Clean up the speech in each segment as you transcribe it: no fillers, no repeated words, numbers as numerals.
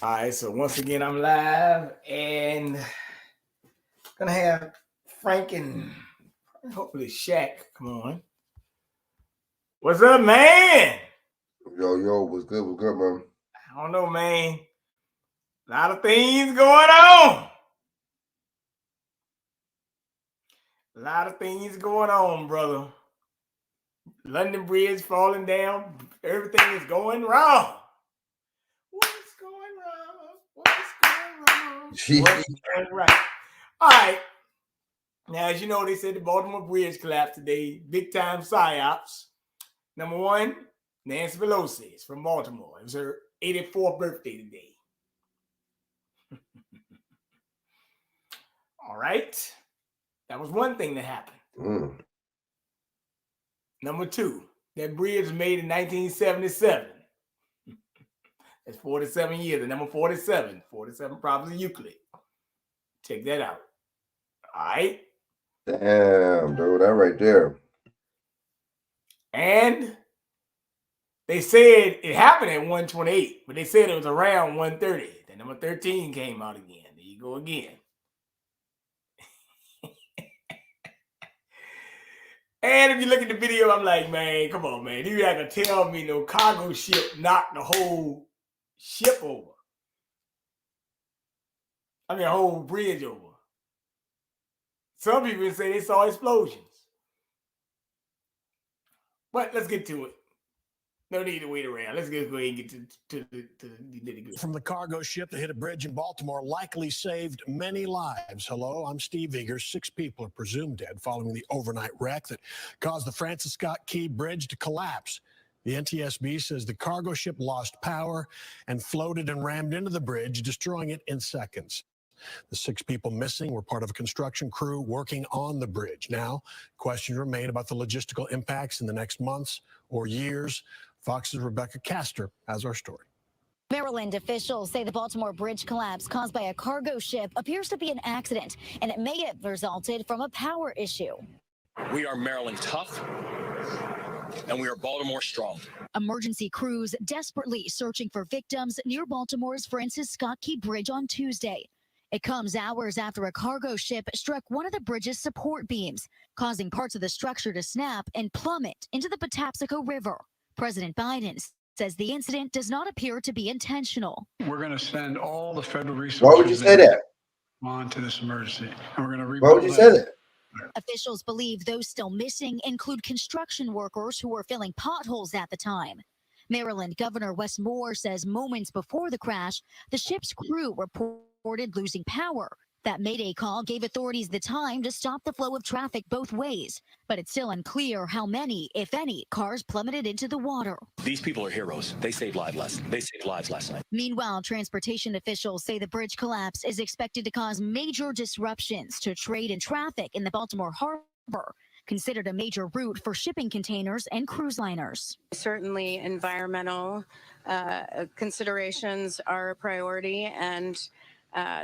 All right, so once again, I'm live and gonna have Frank and hopefully Shaq. Come on. What's up, man? Yo, what's good, man? I don't know, man. A lot of things going on. A lot of things going on, brother. London Bridge falling down. Everything is going wrong. What's going wrong? What's going right? All right. Now, as you know, they said the Baltimore Bridge collapsed today. Big time psyops. Number one, Nanci Pelosi is from Baltimore. It was her 84th birthday today. All right. That was one thing that happened. Number two, that bridge was made in 1977. That's 47 years. The number 47. 47 problems of Euclid. Check that out. All right. Damn, dude, that right there. And they said it happened at 128, but they said it was around 130. Then number 13 came out again. There you go again. And if you look at the video, I'm like, man, come on, man. You're not going to tell me no cargo ship knocked the whole ship over. I mean, a whole bridge over. Some people say they saw explosions. But let's get to it. No need to wait around. Let's just go ahead and get to the nitty-gritty. From the cargo ship that hit a bridge in Baltimore likely saved many lives. Hello, I'm Steve Eager. 6 people are presumed dead following the overnight wreck that caused the Francis Scott Key Bridge to collapse. The NTSB says the cargo ship lost power and floated and rammed into the bridge, destroying it in seconds. The 6 people missing were part of a construction crew working on the bridge. Now, questions remain about the logistical impacts in the next months or years. Fox's Rebecca Castor has our story. Maryland officials say the Baltimore Bridge collapse caused by a cargo ship appears to be an accident, and it may have resulted from a power issue. We are Maryland tough, and we are Baltimore strong. Emergency crews desperately searching for victims near Baltimore's Francis Scott Key Bridge on Tuesday. It comes hours after a cargo ship struck one of the bridge's support beams, causing parts of the structure to snap and plummet into the Patapsco River. President Biden says the incident does not appear to be intentional. We're going to send all the federal resources. Why would you say that? On to this emergency, and we're going to rebuild. Why would you say that? Officials believe those still missing include construction workers who were filling potholes at the time. Maryland Governor Wes Moore says moments before the crash, the ship's crew reported losing power. That Mayday call gave authorities the time to stop the flow of traffic both ways, but it's still unclear how many, if any, cars plummeted into the water. These people are heroes. They saved lives last night. Meanwhile, transportation officials say the bridge collapse is expected to cause major disruptions to trade and traffic in the Baltimore harbor, considered a major route for shipping containers and cruise liners. Certainly, environmental considerations are a priority, and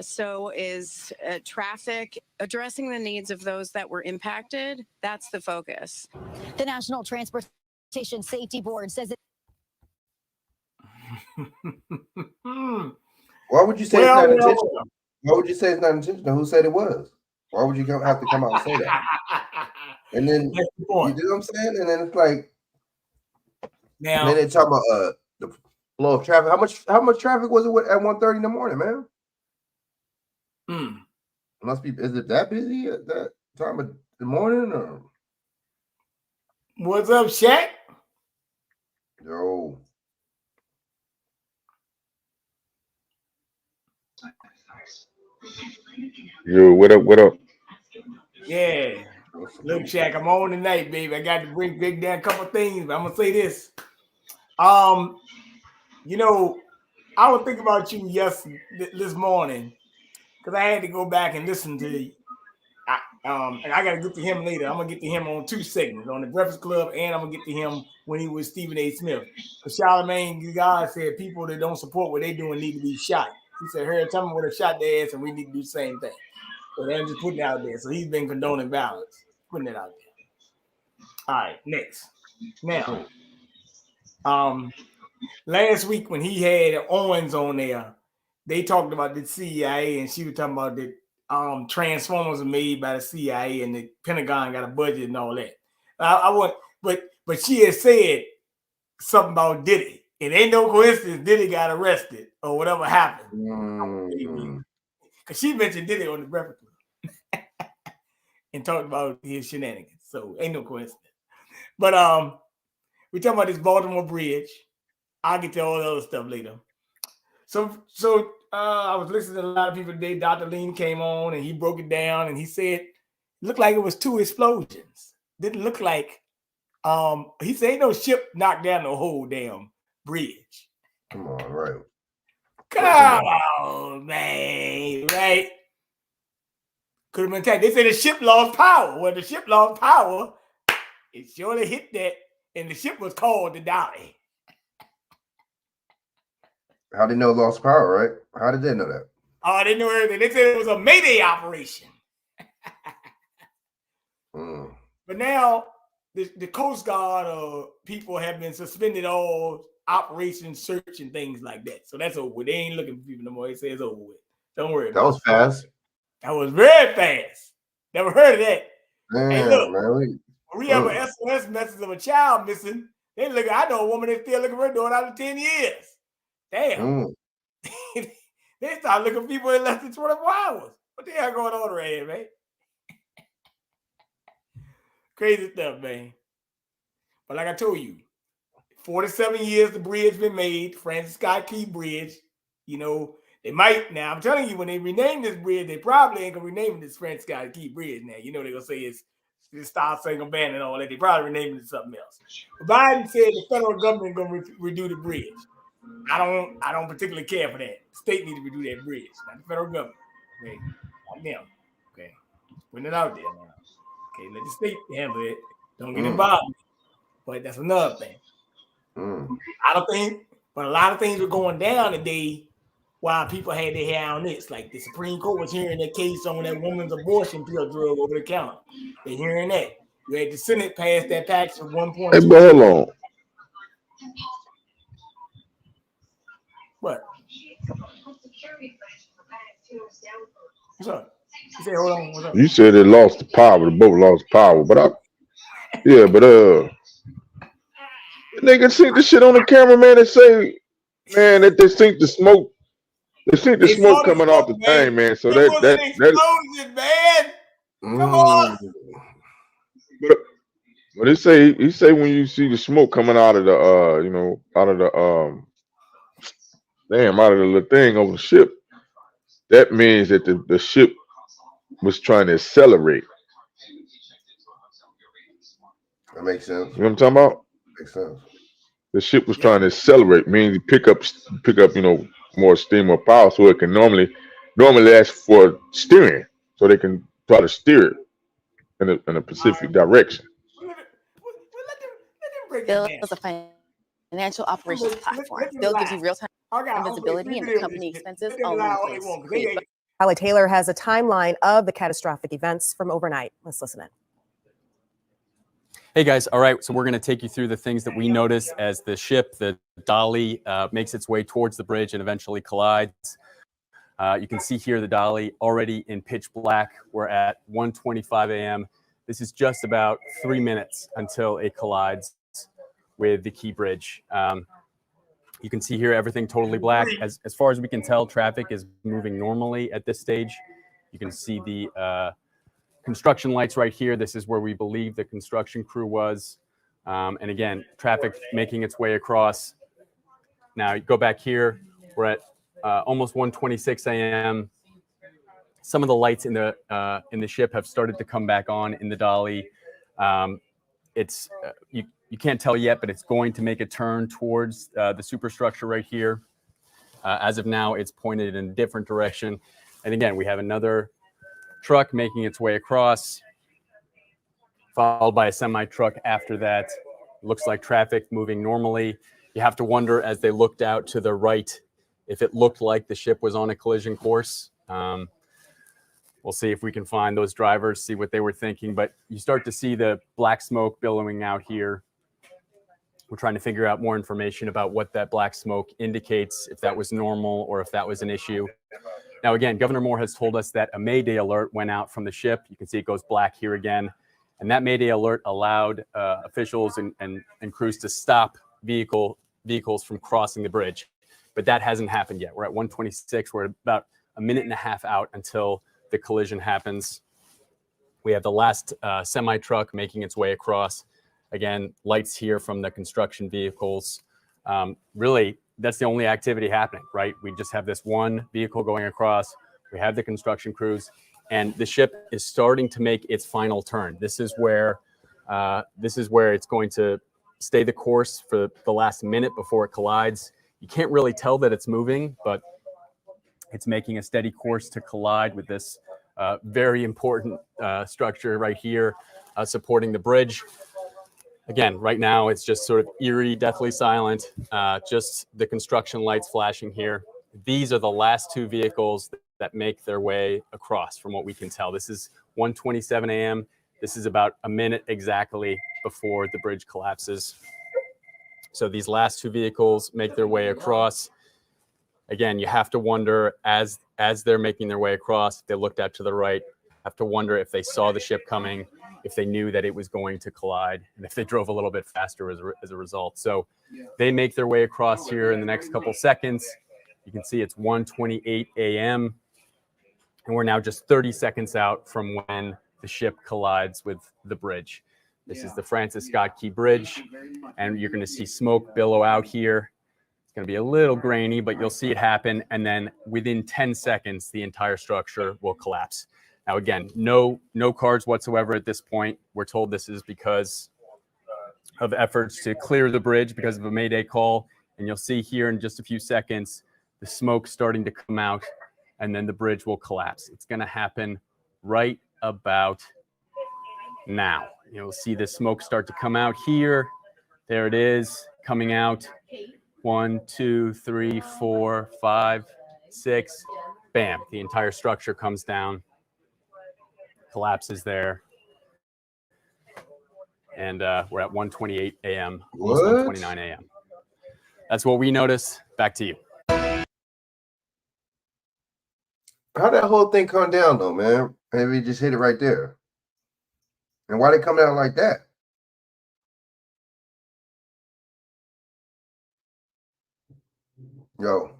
so is traffic. Addressing the needs of those that were impacted, that's the focus. The National Transportation Safety Board says Why would you say it's not intentional? Why would you say it's not intentional? Who said it was? Why would you have to come out and say that? And then, you know what I'm saying? And then it's like, now, and then they talk about the flow of traffic. How much traffic was it at 1:30 in the morning, man? Must be. Is it that busy at that time of the morning? Or what's up, Shaq? Yo. Yo, what up? What up? Yeah. Look, Shaq, I'm on tonight, baby. I got to break down a couple of things, but I'm gonna say this. You know, I was thinking about you this morning because I had to go back and listen to you. And I got to get to him later. I'm gonna get to him on 2 segments, on the Breakfast Club, and I'm gonna get to him when he was Stephen A. Smith. Because Charlamagne God said people that don't support what they're doing need to be shot. He said, "Here, tell me what a shot their ass, and we need to do the same thing." So they're just putting it out there. So he's been condoning violence, putting it out there. All right, next. Now, last week when he had Owens on there, they talked about the CIA, and she was talking about the transformers are made by the CIA, and the Pentagon got a budget and all that. I want, but she had said something about Diddy. It ain't no coincidence Diddy got arrested or whatever happened. Because she mentioned Diddy on the Breakfast Club and talked about his shenanigans. So ain't no coincidence. But we talking about this Baltimore bridge. I'll get to all the other stuff later. So I was listening to a lot of people today. Dr. Lean came on and he broke it down and he said it looked like it was 2 explosions. Didn't look like he said ain't no ship knocked down the whole damn bridge. Come on, right. Come on, man, right? Could have been attacked. They said the ship lost power. Well, the ship lost power. It surely hit that, and the ship was called the Dolly. How did they know it lost power, right? How did they know that? Oh, they knew everything. They said it was a Mayday operation. But now the Coast Guard people have been suspended all operation search and things like that. So that's over with. They ain't looking for people no more. They say it's over with. Don't worry. That was fast. That was very fast. Never heard of that. Damn, hey, look, man. we have an SOS message of a child missing. They look. I know a woman that's still looking for her daughter after 10 years. Damn. They start looking for people in less than 24 hours. What the hell going on right here, man? Crazy stuff, man. But like I told you, 47 years the bridge been made, Francis Scott Key Bridge. You know, they might, now I'm telling you, when they rename this bridge, they probably ain't gonna rename this Francis Scott Key Bridge now. You know, they're gonna say it's Star Singer Band and all that. They probably renaming it something else. But Biden said the federal government gonna redo the bridge. I don't particularly care for that. The state needs to redo that bridge, not the federal government. Okay, not them. Okay, putting it out there now. Okay, let the state handle it. Don't get involved. But that's another thing. I don't think, but a lot of things were going down today while people had their hair on this. Like the Supreme Court was hearing that case on that woman's abortion pill drug over the counter. They're hearing that. You had the Senate pass that package of 1.2. Hey, but hold on. What? What's up? You said, hold on. What's up? You said it lost the power. The boat lost power, but they can see the shit on the camera, man. They say, man, that they think the smoke. They think the smoke coming off the thing, man. So that explosion, man. Come on. But he say when you see the smoke coming out of the out of the little thing over the ship, that means that the ship was trying to accelerate. That makes sense. You know what I'm talking about? Makes sense. The ship was trying to accelerate, meaning pick up, more steam or power, so it can normally ask for steering, so they can try to steer it in a specific direction. Bill is a financial operations platform. Bill gives you real-time visibility into company expenses all in one place. Holly Taylor has a timeline of the catastrophic events from overnight. Let's listen in. Hey guys, all right, so we're going to take you through the things that we notice as the ship, the Dolly, makes its way towards the bridge and eventually collides. You can see here the Dolly already in pitch black. We're at 1:25 a.m. This is just about 3 minutes until it collides with the Key Bridge. You can see here everything totally black. As far as we can tell, traffic is moving normally at this stage. You can see the construction lights right here. This is where we believe the construction crew was. And again, traffic making its way across. Now you go back here. We're at almost 1:26 a.m. Some of the lights in the ship have started to come back on in the Dolly. It's you can't tell yet, but it's going to make a turn towards the superstructure right here. As of now, it's pointed in a different direction. And again, we have another truck making its way across, followed by a semi-truck after that. Looks like traffic moving normally. You have to wonder, as they looked out to the right, if it looked like the ship was on a collision course. We'll see if we can find those drivers, see what they were thinking. But you start to see the black smoke billowing out here. We're trying to figure out more information about what that black smoke indicates, if that was normal or if that was an issue. Now, again, Governor Moore has told us that a Mayday alert went out from the ship. You can see it goes black here again. And that Mayday alert allowed officials and crews to stop vehicles from crossing the bridge. But that hasn't happened yet. We're at 1:26. We're about a minute and a half out until the collision happens. We have the last semi-truck making its way across. Again, lights here from the construction vehicles. Really, that's the only activity happening, right? We just have this one vehicle going across. We have the construction crews, and the ship is starting to make its final turn. This is where it's going to stay the course for the last minute before it collides. You can't really tell that it's moving, but it's making a steady course to collide with this very important structure right here supporting the bridge. Again, right now it's just sort of eerie, deathly silent, just the construction lights flashing here. These are the last two vehicles that make their way across from what we can tell. This is 1:27 a.m. This is about a minute exactly before the bridge collapses. So these last two vehicles make their way across. Again, you have to wonder as they're making their way across, if they looked out to the right, have to wonder if they saw the ship coming, if they knew that it was going to collide, and if they drove a little bit faster as a result. So they make their way across here in the next couple seconds. You can see it's 1:28 a.m. and we're now just 30 seconds out from when the ship collides with the bridge. This is the Francis Scott Key Bridge, and you're going to see smoke billow out here. It's going to be a little grainy, but you'll see it happen, and then within 10 seconds, the entire structure will collapse. Now, again, no cars whatsoever at this point. We're told this is because of efforts to clear the bridge because of a Mayday call, and you'll see here in just a few seconds, the smoke starting to come out, and then the bridge will collapse. It's going to happen right about now. You'll see the smoke start to come out here. There it is, coming out. 1, 2, 3, 4, 5, 6. Bam, the entire structure comes down, collapses there. And we're at 1:28 a.m., almost 1:29 a.m. That's what we notice. Back to you. How'd that whole thing come down, though, man? Maybe we just hit it right there. And why they come down like that? Yo.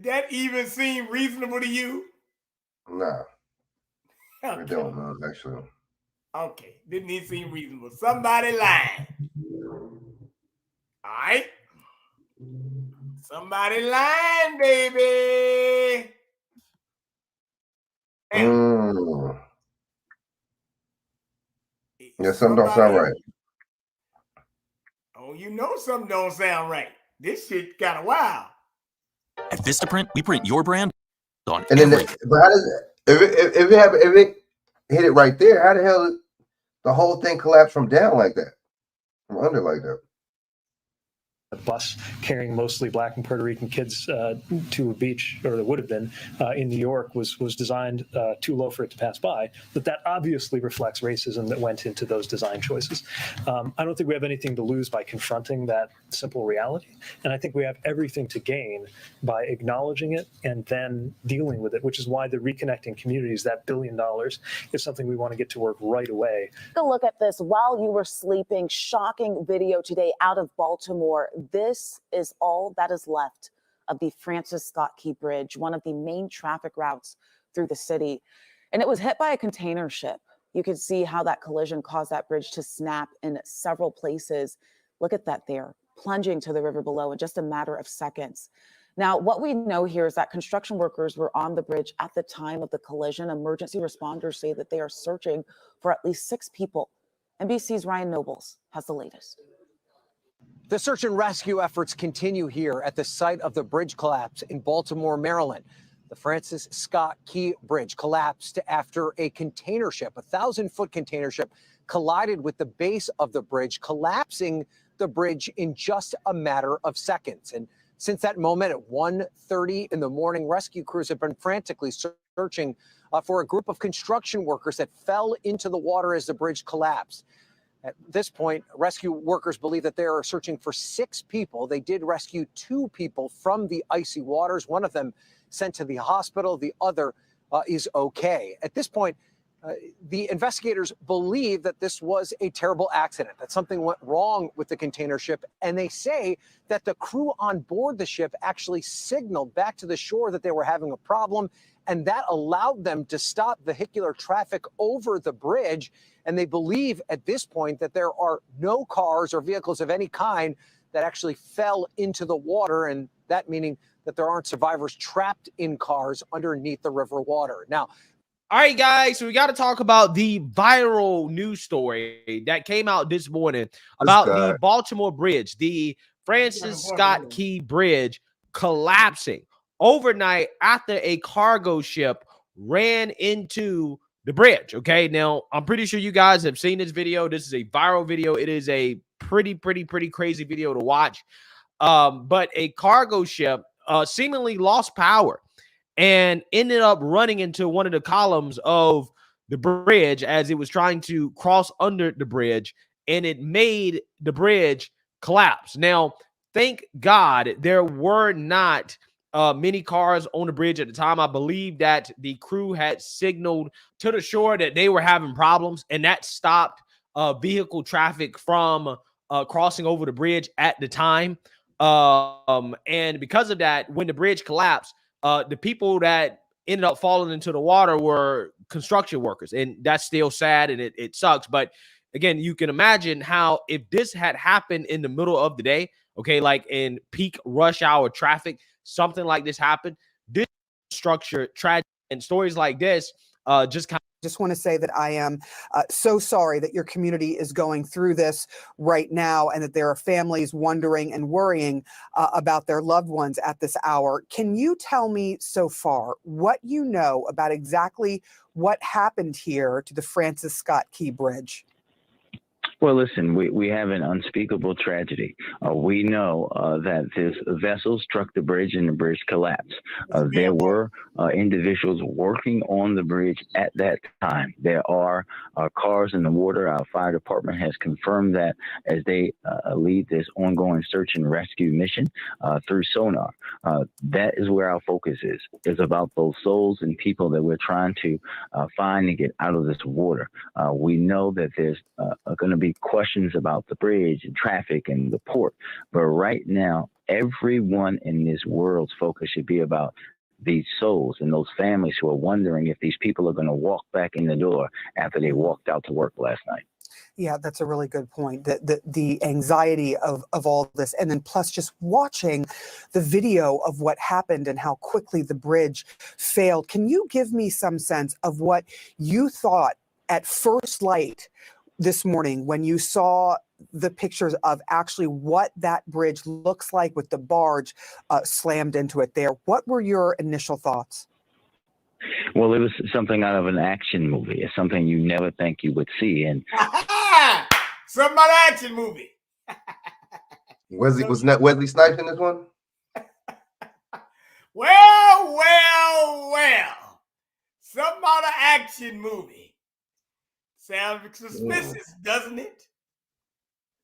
That even seem reasonable to you? Nah. Okay. I don't know, actually. Okay. Didn't even seem reasonable. Somebody lying. All right. Somebody lying, baby. Yeah, something don't sound right. Oh, you know something don't sound right. This shit kind of wild. At Vistaprint, we print your brand on and then everything. But how does if it hit it right there, how the hell the whole thing collapsed from down like that? From under like that? A bus carrying mostly Black and Puerto Rican kids to a beach, or it would have been in New York, was designed too low for it to pass by. But that obviously reflects racism that went into those design choices. I don't think we have anything to lose by confronting that simple reality. And I think we have everything to gain by acknowledging it and then dealing with it, which is why the Reconnecting Communities, that $1 billion, is something we want to get to work right away. Take a look at this while you were sleeping. Shocking video today out of Baltimore. This is all that is left of the Francis Scott Key Bridge, one of the main traffic routes through the city. And it was hit by a container ship. You could see how that collision caused that bridge to snap in several places. Look at that there, plunging to the river below in just a matter of seconds. Now, what we know here is that construction workers were on the bridge at the time of the collision. Emergency responders say that they are searching for at least 6 people. NBC's Ryan Nobles has the latest. The search and rescue efforts continue here at the site of the bridge collapse in Baltimore, Maryland. The Francis Scott Key Bridge collapsed after a container ship, a 1,000-foot container ship, collided with the base of the bridge, collapsing the bridge in just a matter of seconds. And since that moment at 1:30 in the morning, rescue crews have been frantically searching for a group of construction workers that fell into the water as the bridge collapsed. At this point, rescue workers believe that they are searching for 6 people. They did rescue 2 people from the icy waters. One of them sent to the hospital. The other is okay. At this point, the investigators believe that this was a terrible accident, that something went wrong with the container ship. And they say that the crew on board the ship actually signaled back to the shore that they were having a problem. And that allowed them to stop vehicular traffic over the bridge. And they believe at this point that there are no cars or vehicles of any kind that actually fell into the water. And that meaning that there aren't survivors trapped in cars underneath the river water. Now, all right, guys, so we got to talk about the viral news story that came out this morning about the Baltimore Bridge, the Francis Scott Key Bridge collapsing overnight after a cargo ship ran into the bridge. Okay, now I'm pretty sure you guys have seen this video. This is a viral video. It is a pretty crazy video to watch. But a cargo ship seemingly lost power and ended up running into one of the columns of the bridge as it was trying to cross under the bridge, and it made the bridge collapse. Now, thank God there were not many cars on the bridge at the time. I believe that the crew had signaled to the shore that they were having problems, and that stopped vehicle traffic from crossing over the bridge at the time. And because of that, when the bridge collapsed, the people that ended up falling into the water were construction workers, and that's still sad and it sucks. But again, you can imagine how if this had happened in the middle of the day, okay, like in peak rush hour traffic, something like this happened. This structure tragic and stories like this just want to say that I am so sorry that your community is going through this right now and that there are families wondering and worrying about their loved ones at this hour. Can you tell me so far what you know about exactly what happened here to the Francis Scott Key Bridge? Well, listen, we have an unspeakable tragedy. We know that this vessel struck the bridge and the bridge collapsed. There were individuals working on the bridge at that time. There are cars in the water. Our fire department has confirmed that as they lead this ongoing search and rescue mission through sonar. That is where our focus is. It's about those souls and people that we're trying to find and get out of this water. We know that there's going to be questions about the bridge and traffic and the port. But right now, everyone in this world's focus should be about these souls and those families who are wondering if these people are going to walk back in the door after they walked out to work last night. Yeah, that's a really good point. The anxiety of all this, and then plus just watching the video of what happened and how quickly the bridge failed. Can you give me some sense of what you thought at first light this morning when you saw the pictures of actually what that bridge looks like with the barge slammed into it there? What were your initial thoughts? Well, it was something out of an action movie. It's something you never think you would see. And something about an action movie. Was Wesley Snipes in this one? Well. Something about an action movie. Sounds suspicious, doesn't it?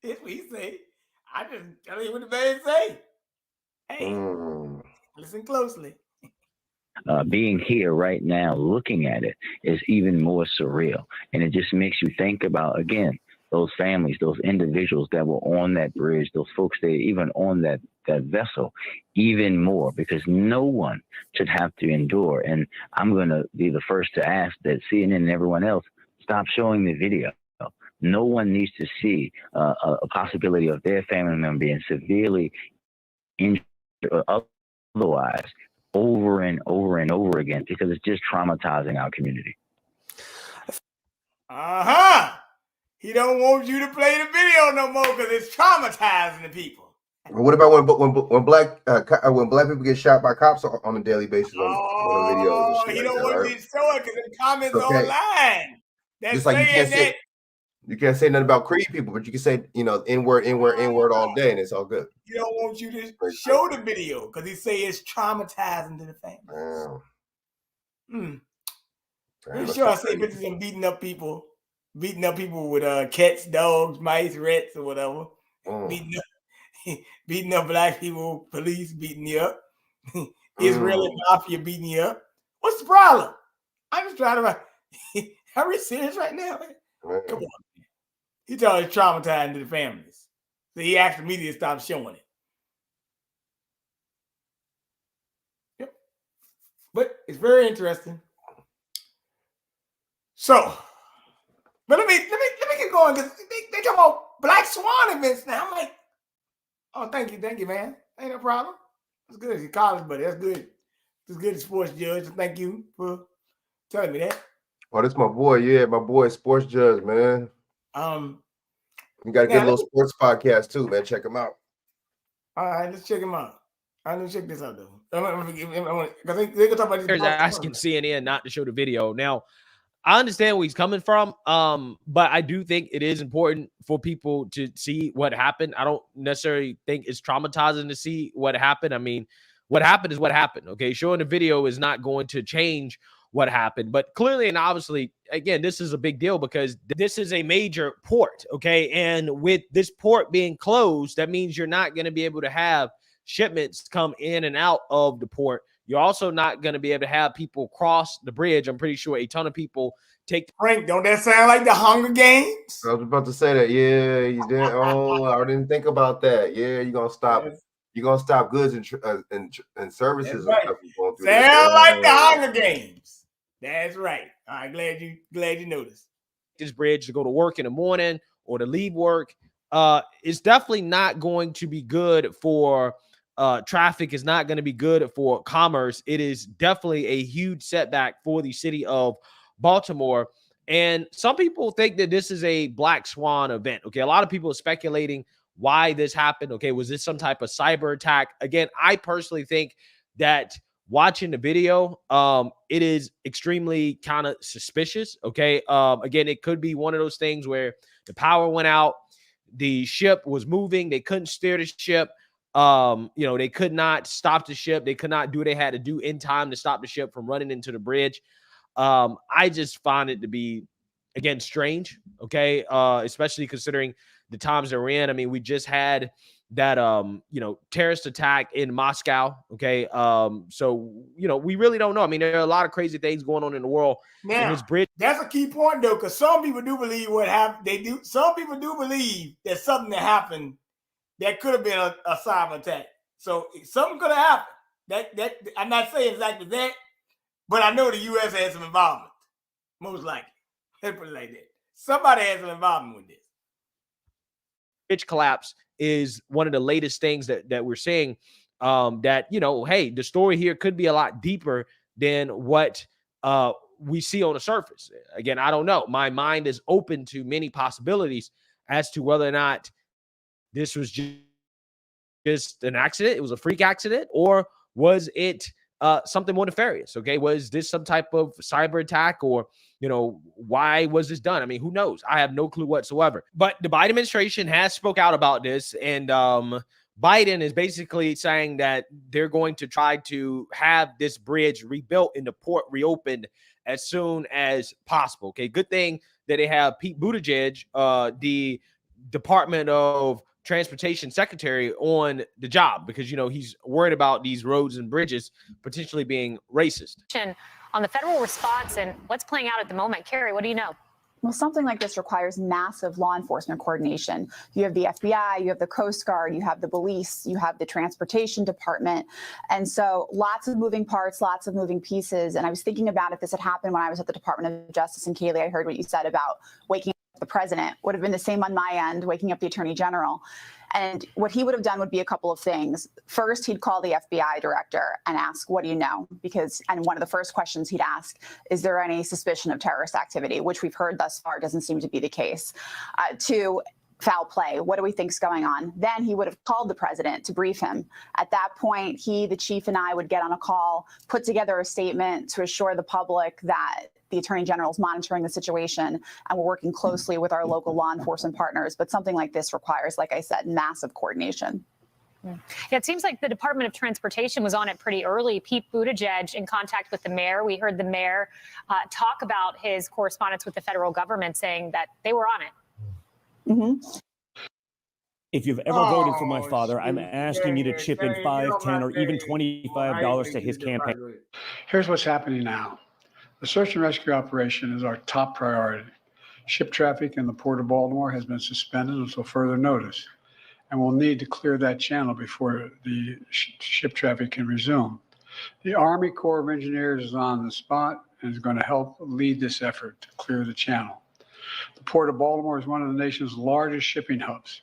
It's what he say. I just tell you what the man say. Hey, listen closely. Being here right now, looking at it, is even more surreal. And it just makes you think about, again, those families, those individuals that were on that bridge, those folks that even on that vessel, even more, because no one should have to endure. And I'm going to be the first to ask that CNN and everyone else stop showing the video. No one needs to see a possibility of their family member being severely injured or otherwise over and over and over again, because it's just traumatizing our community. He don't want you to play the video no more because it's traumatizing the people. Well, what about when black people get shot by cops on a daily basis on the videos? And shit, he don't want you to show it because the comments online. Just like you can't say nothing about Creed people, but you can say, N-word all day, and it's all good. He don't want you to show the video because he say it's traumatizing to the family. Pretty sure I see pictures of him beating up people with cats, dogs, mice, rats, or whatever. Beating up black people, police beating you up, Israeli mafia beating you up. What's the problem? I'm just trying to. Are we serious right now, man? Come on. He told us traumatizing to the families. So he asked the media to stop showing it. Yep. But it's very interesting. So, but let me get going because they come on Black Swan events now. I'm like, oh, thank you, man. Ain't no problem. That's good. He's college, buddy. That's good. That's good, sports judge. Thank you for telling me that. Oh, that's my boy. Yeah, my boy, sports judge, man. We got a good little sports podcast too, man. Check him out. All right, let's check him out. I'm gonna check this out though. Because they gonna talk about this. They're asking CNN not to show the video. Now, I understand where he's coming from, but I do think it is important for people to see what happened. I don't necessarily think it's traumatizing to see what happened. I mean, what happened is what happened. Okay, showing the video is not going to change what happened, but clearly and obviously, again, this is a big deal because this is a major port. Okay, and with this port being closed, that means you're not going to be able to have shipments come in and out of the port. You're also not going to be able to have people cross the bridge. I'm pretty sure a ton of people take. Frank, don't that sound like the Hunger Games? I was about to say that. Yeah, you didn't. Oh, I didn't think about that. Yeah, you're gonna stop. You're gonna stop goods and services. Right. And stuff going through sound like the Hunger Games. That's right. All right, glad you noticed. This bridge to go to work in the morning or to leave work. It's definitely not going to be good for. Traffic is not going to be good for commerce. It is definitely a huge setback for the city of Baltimore. And some people think that this is a Black Swan event. Okay, a lot of people are speculating why this happened. Okay, was this some type of cyber attack? Again, I personally think that watching the video, it is extremely kind of suspicious. Okay, again, it could be one of those things where the power went out, the ship was moving, they couldn't steer the ship. They could not stop the ship. They could not do what they had to do in time to stop the ship from running into the bridge. I just find it to be, again, strange. Okay. Especially considering the times they're in. I mean, we just had that, terrorist attack in Moscow. Okay. So, we really don't know. I mean, there are a lot of crazy things going on in the world. Now, this bridge. That's a key point though, because some people do believe what happened. Some people do believe that something that happened that could have been a cyber attack. So something could have happened. That I'm not saying exactly that, but I know the U.S. has some involvement. Most likely. Let's put it like that. Somebody has some involvement with this. Bridge collapse is one of the latest things that we're seeing. Hey, the story here could be a lot deeper than what we see on the surface. Again, I don't know. My mind is open to many possibilities as to whether or not this was just an accident. It was a freak accident, or was it something more nefarious? Okay, was this some type of cyber attack, or why was this done? I mean, who knows? I have no clue whatsoever. But the Biden administration has spoke out about this, and Biden is basically saying that they're going to try to have this bridge rebuilt and the port reopened as soon as possible. Okay, good thing that they have Pete Buttigieg, the Department of Transportation Secretary, on the job, because he's worried about these roads and bridges potentially being racist. On the federal response and what's playing out at the moment, Carrie, what do you know? Well, something like this requires massive law enforcement coordination. You have the FBI, you have the Coast Guard, you have the police, you have the Transportation Department. And so lots of moving parts, lots of moving pieces. And I was thinking about if this had happened when I was at the Department of Justice. And Kaylee, I heard what you said about waking up the president. Would have been the same on my end, waking up the Attorney General. And what he would have done would be a couple of things. First, he'd call the FBI director and ask, what do you know? And one of the first questions he'd ask, is there any suspicion of terrorist activity, which we've heard thus far doesn't seem to be the case. Two, foul play. What do we think's going on? Then he would have called the president to brief him. At that point, he, the chief, and I would get on a call, put together a statement to assure the public that the Attorney General is monitoring the situation, and we're working closely with our local law enforcement partners. But something like this requires, like I said, massive coordination. Yeah, it seems like the Department of Transportation was on it pretty early. Pete Buttigieg in contact with the mayor. We heard the mayor talk about his correspondence with the federal government saying that they were on it. Mm-hmm. If you've ever voted for my father, I'm asking you to chip in $5, $10, or even $25 to his campaign. Here's what's happening now. The search and rescue operation is our top priority. Ship traffic in the Port of Baltimore has been suspended until further notice, and we'll need to clear that channel before the ship traffic can resume. The Army Corps of Engineers is on the spot and is going to help lead this effort to clear the channel. The Port of Baltimore is one of the nation's largest shipping hubs,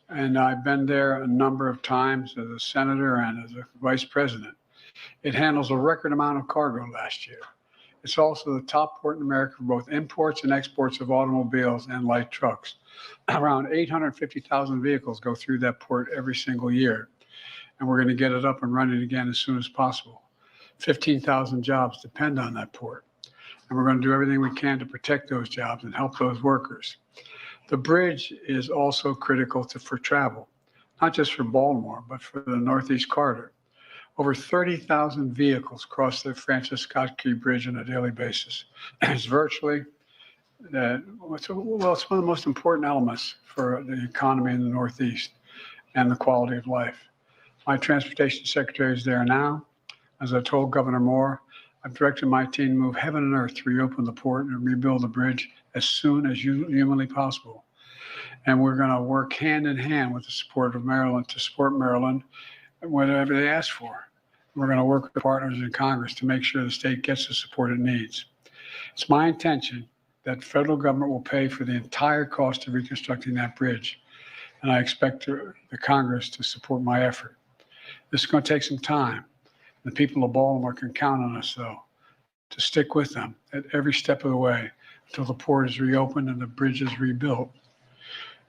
and I've been there a number of times as a senator and as a vice president. It handles a record amount of cargo last year. It's also the top port in America for both imports and exports of automobiles and light trucks. Around 850,000 vehicles go through that port every single year, and we're going to get it up and running again as soon as possible. 15,000 jobs depend on that port, and we're going to do everything we can to protect those jobs and help those workers. The bridge is also critical for travel, not just for Baltimore, but for the Northeast Corridor. Over 30,000 vehicles cross the Francis Scott Key Bridge on a daily basis. It's virtually, it's one of the most important elements for the economy in the Northeast and the quality of life. My transportation secretary is there now. As I told Governor Moore, I've directed my team to move heaven and earth to reopen the port and rebuild the bridge as soon as humanly possible. And we're going to work hand in hand with the support of Maryland to support Maryland whatever they ask for. We're going to work with partners in Congress to make sure the state gets the support it needs. It's my intention that the federal government will pay for the entire cost of reconstructing that bridge, and I expect the Congress to support my effort. This is going to take some time. The people of Baltimore can count on us, though, to stick with them at every step of the way until the port is reopened and the bridge is rebuilt.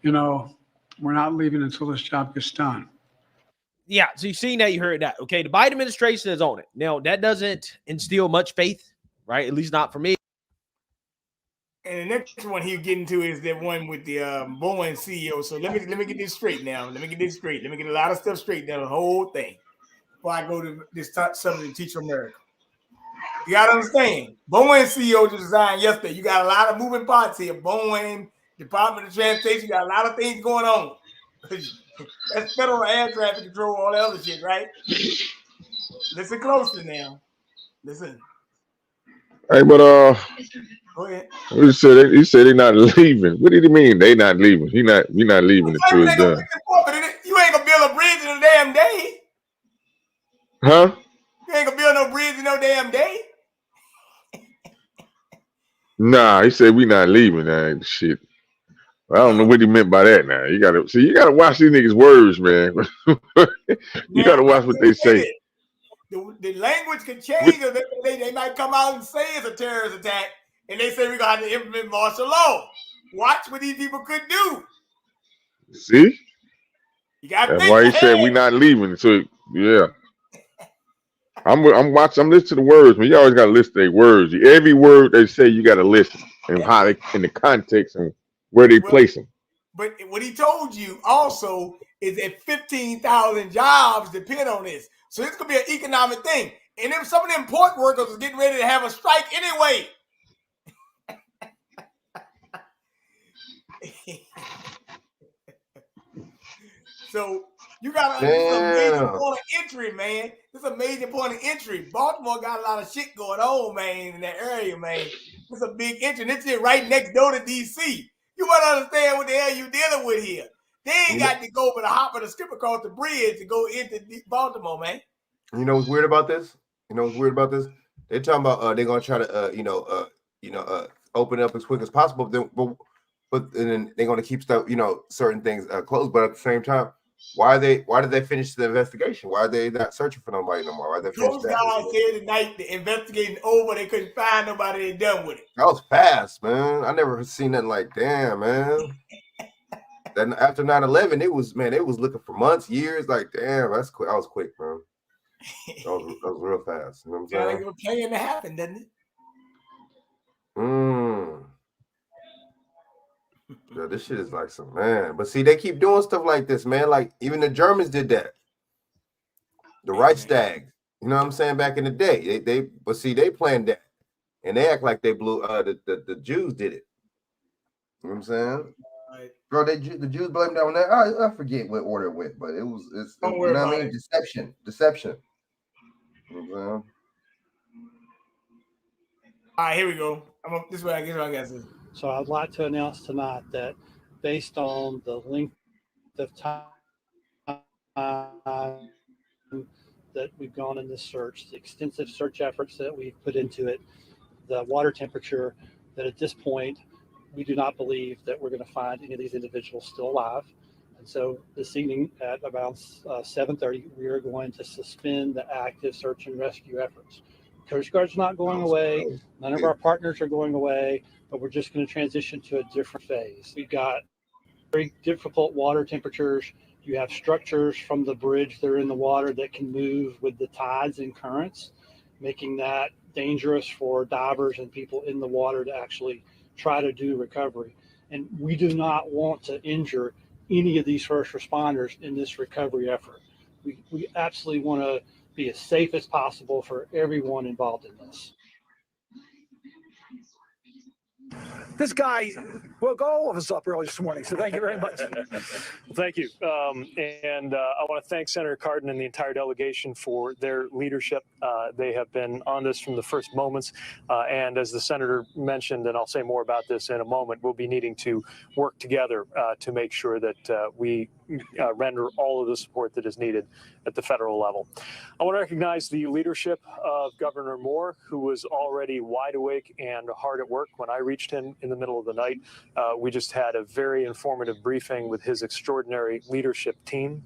You know, we're not leaving until this job gets done. Yeah, so you've seen that, you heard that. Okay, the Biden administration is on it. Now, that doesn't instill much faith, right? At least not for me. And the next one he's getting to is that one with the Boeing CEO. So let me get this straight now. Let me get this straight. Let me get a lot of stuff straight now, the whole thing, before I go to this something to teach America. You got to understand, Boeing CEO just resigned yesterday. You got a lot of moving parts here. Boeing, Department of Transportation, you got a lot of things going on. That's federal air traffic control, all that other shit, right? Listen closely now. Listen. Hey, but go ahead. He said they're not leaving. What did he mean? They not leaving. We're not leaving until it's done. You ain't gonna build a bridge in a damn day. Huh? You ain't gonna build no bridge in no damn day. Nah, he said we not leaving. Shit. I don't know what he meant by that. Now you gotta watch these niggas' words, man. You gotta watch what they say. The language can change, or they might come out and say it's a terrorist attack, and they say we're gonna have to implement martial law. Watch what these people could do. See? You gotta That's think why he ahead. said we not leaving. So yeah. I'm listening to the words, man. You always gotta listen to their words. Every word they say, you gotta listen and how they in the context and where they place them. But what he told you also is that 15,000 jobs depend on this. So it's gonna be an economic thing. And if some of them port workers are getting ready to have a strike anyway. So you got this is a major point of entry, man. This is a major point of entry. Baltimore got a lot of shit going on, man, in that area, man. It's a big entry. This is right next door to DC. You want to understand what the hell you dealing with here. They ain't got to go but a hop and a skip across the bridge to go into Baltimore, man. You know what's weird about this? They're talking about they're gonna try to open it up as quick as possible, but then they're gonna keep stuff, certain things closed. But at the same time, why did they finish the investigation? Why are they not searching for nobody no more? Why they finish Those guys said tonight the investigating over, they couldn't find nobody. They done with it. That was fast, man. I never seen nothing like damn, man. Then after 9/11, they was looking for months, years. Like damn, that's quick. I was quick, man. That was real fast. You know what I'm saying? Like it was playing to happen, doesn't it? Yeah, this shit is like some man. But see, they keep doing stuff like this, man. Like even the Germans did that. The Reichstag. You know what I'm saying? Back in the day, but see, they planned that, and they act like they blew. The Jews did it. You know what I'm saying? Bro, the Jews blamed that on that. I forget what order it went, but it's Don't you worry know what I about mean? it. Deception. You know what I'm saying? All right, here we go. This is what I got to say. So I'd like to announce tonight that based on the length of time that we've gone in this search, the extensive search efforts that we've put into it, the water temperature, that at this point, we do not believe that we're going to find any of these individuals still alive. And so this evening at about 7:30, we are going to suspend the active search and rescue efforts. Coast Guard's not going away. None of our partners are going away, but we're just going to transition to a different phase. We've got very difficult water temperatures. You have structures from the bridge that are in the water that can move with the tides and currents, making that dangerous for divers and people in the water to actually try to do recovery. And we do not want to injure any of these first responders in this recovery effort. We absolutely want to be as safe as possible for everyone involved in this. This guy woke all of us up early this morning, so thank you very much. Thank you. And I want to thank Senator Cardin and the entire delegation for their leadership. They have been on this from the first moments. And as the senator mentioned, and I'll say more about this in a moment, we'll be needing to work together to make sure that we render all of the support that is needed at the federal level. I want to recognize the leadership of Governor Moore, who was already wide awake and hard at work when I reached him in the middle of the night. We just had a very informative briefing with his extraordinary leadership team.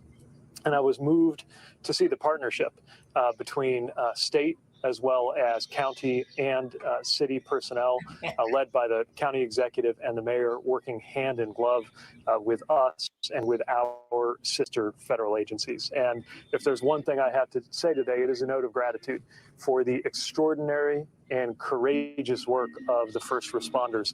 And I was moved to see the partnership between state as well as county and city personnel led by the county executive and the mayor working hand in glove with us and with our sister federal agencies. And if there's one thing I have to say today, it is a note of gratitude for the extraordinary and courageous work of the first responders,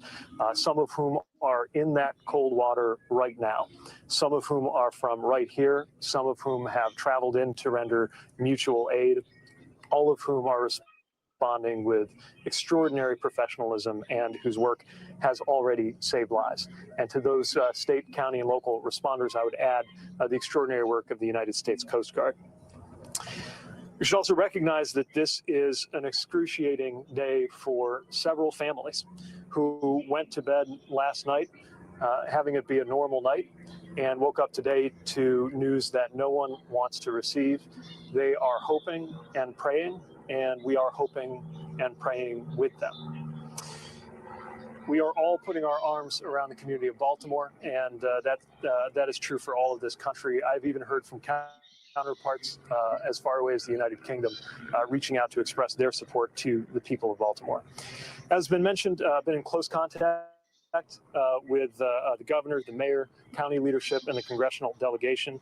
some of whom are in that cold water right now, some of whom are from right here, some of whom have traveled in to render mutual aid, all of whom are responding with extraordinary professionalism and whose work has already saved lives. And to those state, county, and local responders, I would add the extraordinary work of the United States Coast Guard. We should also recognize that this is an excruciating day for several families who went to bed last night having it be a normal night and woke up today to news that no one wants to receive. They are hoping and praying, and we are hoping and praying with them. We are all putting our arms around the community of Baltimore, and that is true for all of this country. I've even heard from counterparts as far away as the United Kingdom reaching out to express their support to the people of Baltimore. As has been mentioned, I've been in close contact with the governor, the mayor, county leadership, and the congressional delegation.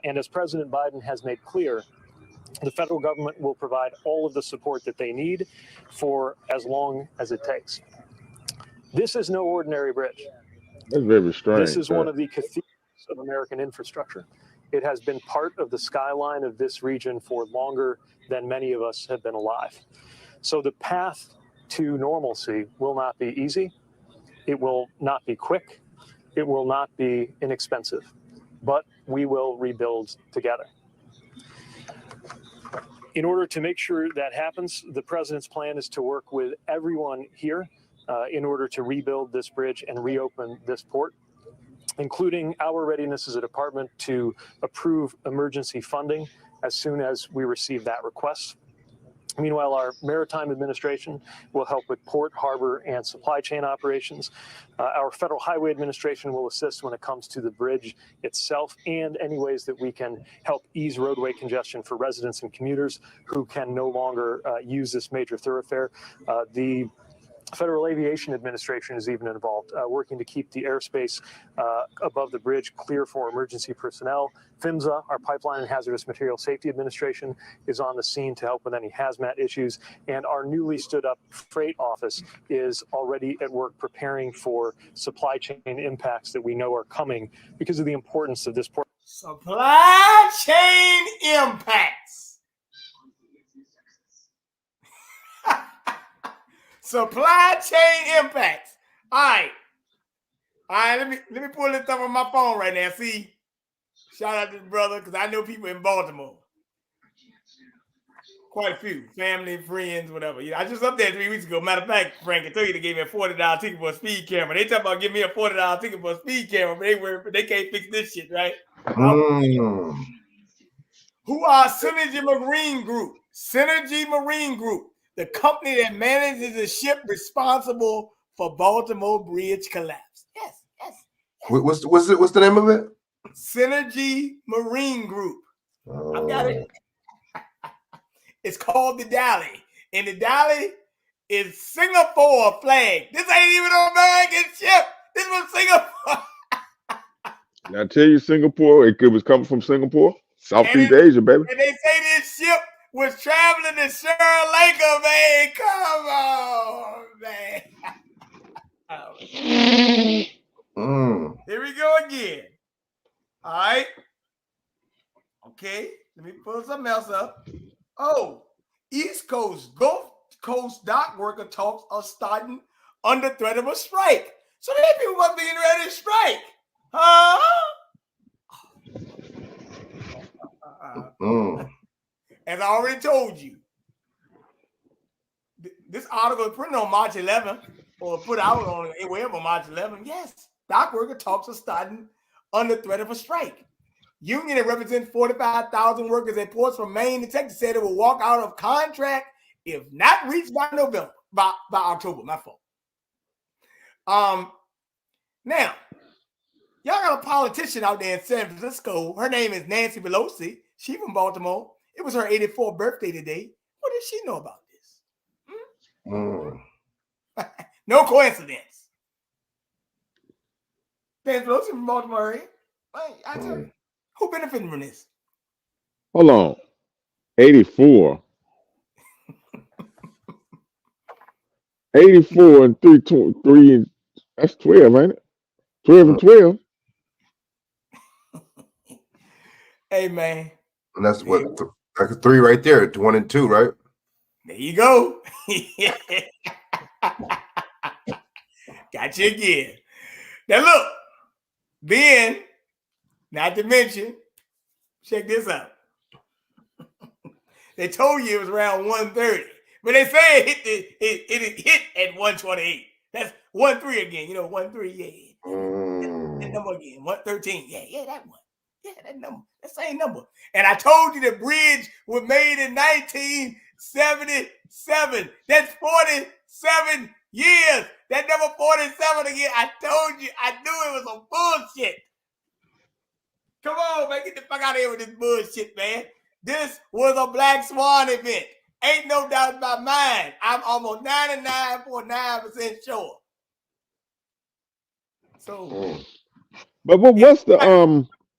And as President Biden has made clear, the federal government will provide all of the support that they need for as long as it takes. This is no ordinary bridge. That's very strange. This is one of the cathedrals of American infrastructure. It has been part of the skyline of this region for longer than many of us have been alive. So the path to normalcy will not be easy. It will not be quick. It will not be inexpensive, but we will rebuild together. In order to make sure that happens, the president's plan is to work with everyone here in order to rebuild this bridge and reopen this port, including our readiness as a department to approve emergency funding as soon as we receive that request. Meanwhile, our Maritime Administration will help with port, harbor, and supply chain operations. Our Federal Highway Administration will assist when it comes to the bridge itself and any ways that we can help ease roadway congestion for residents and commuters who can no longer use this major thoroughfare. The Federal Aviation Administration is even involved, working to keep the airspace above the bridge clear for emergency personnel. PHMSA, our Pipeline and Hazardous Material Safety Administration, is on the scene to help with any hazmat issues. And our newly stood up freight office is already at work preparing for supply chain impacts that we know are coming because of the importance of this port. Supply chain impacts. Supply chain impacts. All right. Let me pull this up on my phone right now. See, shout out to the brother because I know people in Baltimore. Quite a few, family, friends, whatever. I just up there 3 weeks ago. Matter of fact, Frank, I told you they gave me a $40 ticket for a speed camera. They talk about giving me a $40 ticket for a speed camera, but they can't fix this shit, right? Who are Synergy Marine Group? Synergy Marine Group, the company that manages the ship responsible for Baltimore Bridge collapse. Yes. What's the name of it? Synergy Marine Group. I've got it. It's called the Dally, and the Dally is Singapore flag. This ain't even an American ship. This was Singapore. I tell you, Singapore, it was coming from Singapore, Southeast Asia, baby. And they say this ship was traveling to Sri Lanka, man. Come on, man. Here we go again. All right. Okay, let me pull something else up. Oh, East Coast, Gulf Coast dock worker talks are starting under threat of a strike. So these people must be ready to strike. As I already told you, this article is printed on March 11th or put out on wherever March 11th. Yes, dock worker talks are starting under threat of a strike. Union that represents 45,000 workers at ports from Maine to Texas said it will walk out of contract if not reached by November, by October. My fault. Now, y'all got a politician out there in San Francisco. Her name is Nanci Pelosi. She's from Baltimore. It was her 84th birthday today. What does she know about this? No coincidence. Nanci Pelosi from Baltimore. I tell you. Who benefiting from this? Hold on. 84. 84 and 3, that's 12, ain't it? 12 and 12. Hey, man. And that's what, that's 3 right there. 1 and 2, right? There you go. Got you again. Now, look. Then, not to mention, check this out. They told you it was around 1:30, but they say it hit at 1:28. That's 1-3 again. 1-3, yeah. That number again, 113. Yeah, that one. Yeah, that number. That same number. And I told you the bridge was made in 1977. That's 47 years. That number 47 again. I told you. I knew it was some bullshit. Come on, man. Get the fuck out of here with this bullshit, man. This was a black swan event. Ain't no doubt about mine. I'm almost 99.9% sure. So, but what's the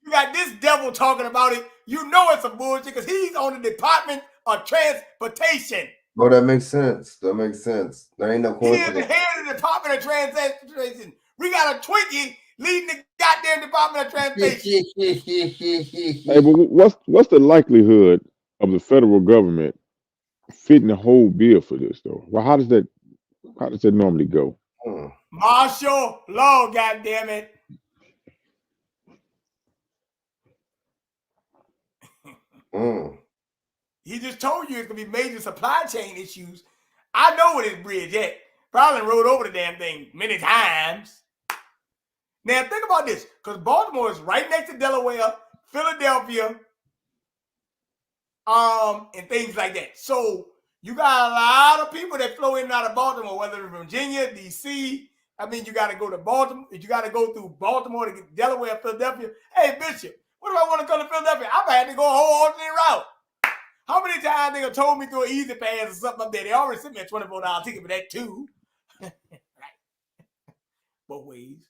You got this devil talking about it. You know it's a bullshit because he's on the Department of Transportation. Oh, that makes sense. That makes sense. There ain't no coincidence. He is the head of the Department of Transportation. We got a Twinkie leading the goddamn Department of Transportation. Hey, but what's the likelihood of the federal government fitting the whole bill for this though? Well, how does that normally go? Martial law, goddamn it. He just told you it's gonna be major supply chain issues. I know where this bridge at. Probably rode over the damn thing many times. Now think about this, because Baltimore is right next to Delaware, Philadelphia, and things like that. So you got a lot of people that flow in and out of Baltimore, whether it's Virginia, DC. I mean, you got to go to Baltimore. You got to go through Baltimore to get to Delaware, Philadelphia. Hey, Bishop, what if I want to come to Philadelphia? I might have to go a whole alternate route. How many times they told me through an Easy Pass or something up there? They already sent me a $24 ticket for that too. Both ways.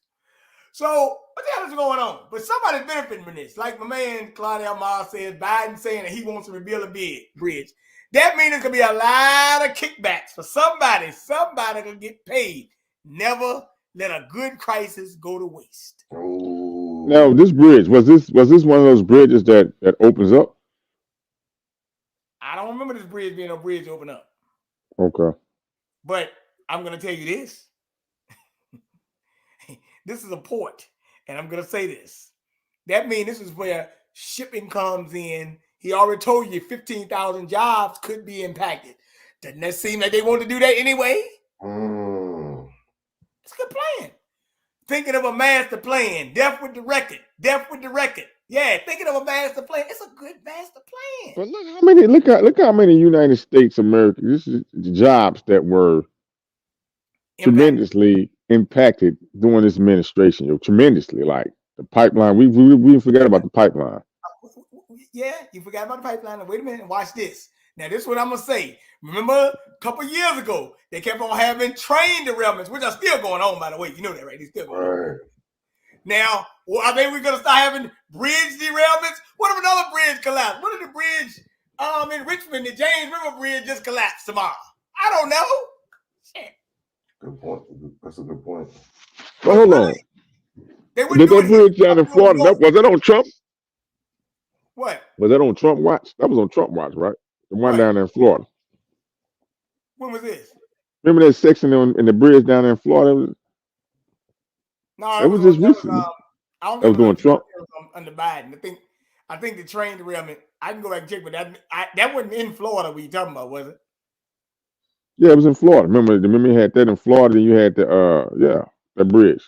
So what the hell is going on? But somebody's benefiting from this. Like my man Claudia Amar says, Biden saying that he wants to rebuild a bridge. That means there's gonna be a lot of kickbacks for somebody. Somebody gonna get paid. Never let a good crisis go to waste. Now, this bridge, was this one of those bridges that opens up? I don't remember this bridge being a bridge open up. Okay. But I'm gonna tell you this. This is a port, and I'm gonna say this. That means this is where shipping comes in. He already told you 15,000 jobs could be impacted. Doesn't that seem like they want to do that anyway? It's a good plan. Thinking of a master plan. Death with the record. Death with the record. Yeah, thinking of a master plan. It's a good master plan. But look how many look how many United States Americans, this is jobs that were tremendously impacted during this administration. Tremendously, like the pipeline. We forgot about the pipeline. Yeah, you forgot about the pipeline. Wait a minute, watch this. Now, this is what I'm gonna say. Remember, a couple years ago, they kept on having train derailments, which are still going on, by the way. You know that, right? They're still going on. Now, well, I think we're gonna start having bridge derailments. What if another bridge collapsed? What if the bridge in Richmond, the James River Bridge, just collapsed tomorrow? I don't know. Shit. Good point. That's a good point. But hold on. Did that bridge down in Florida, was that on Trump? What? Was that on Trump watch? That was on Trump watch, right? The one down there in Florida. When was this? Remember that section in the bridge down there in Florida? No, it was just recently. I don't that was doing Trump. Under Biden. I think the train derailment. I can go back and check, but that wasn't in Florida. What you talking about, was it? Yeah, it was in Florida. Remember you had that in Florida, and you had the that bridge.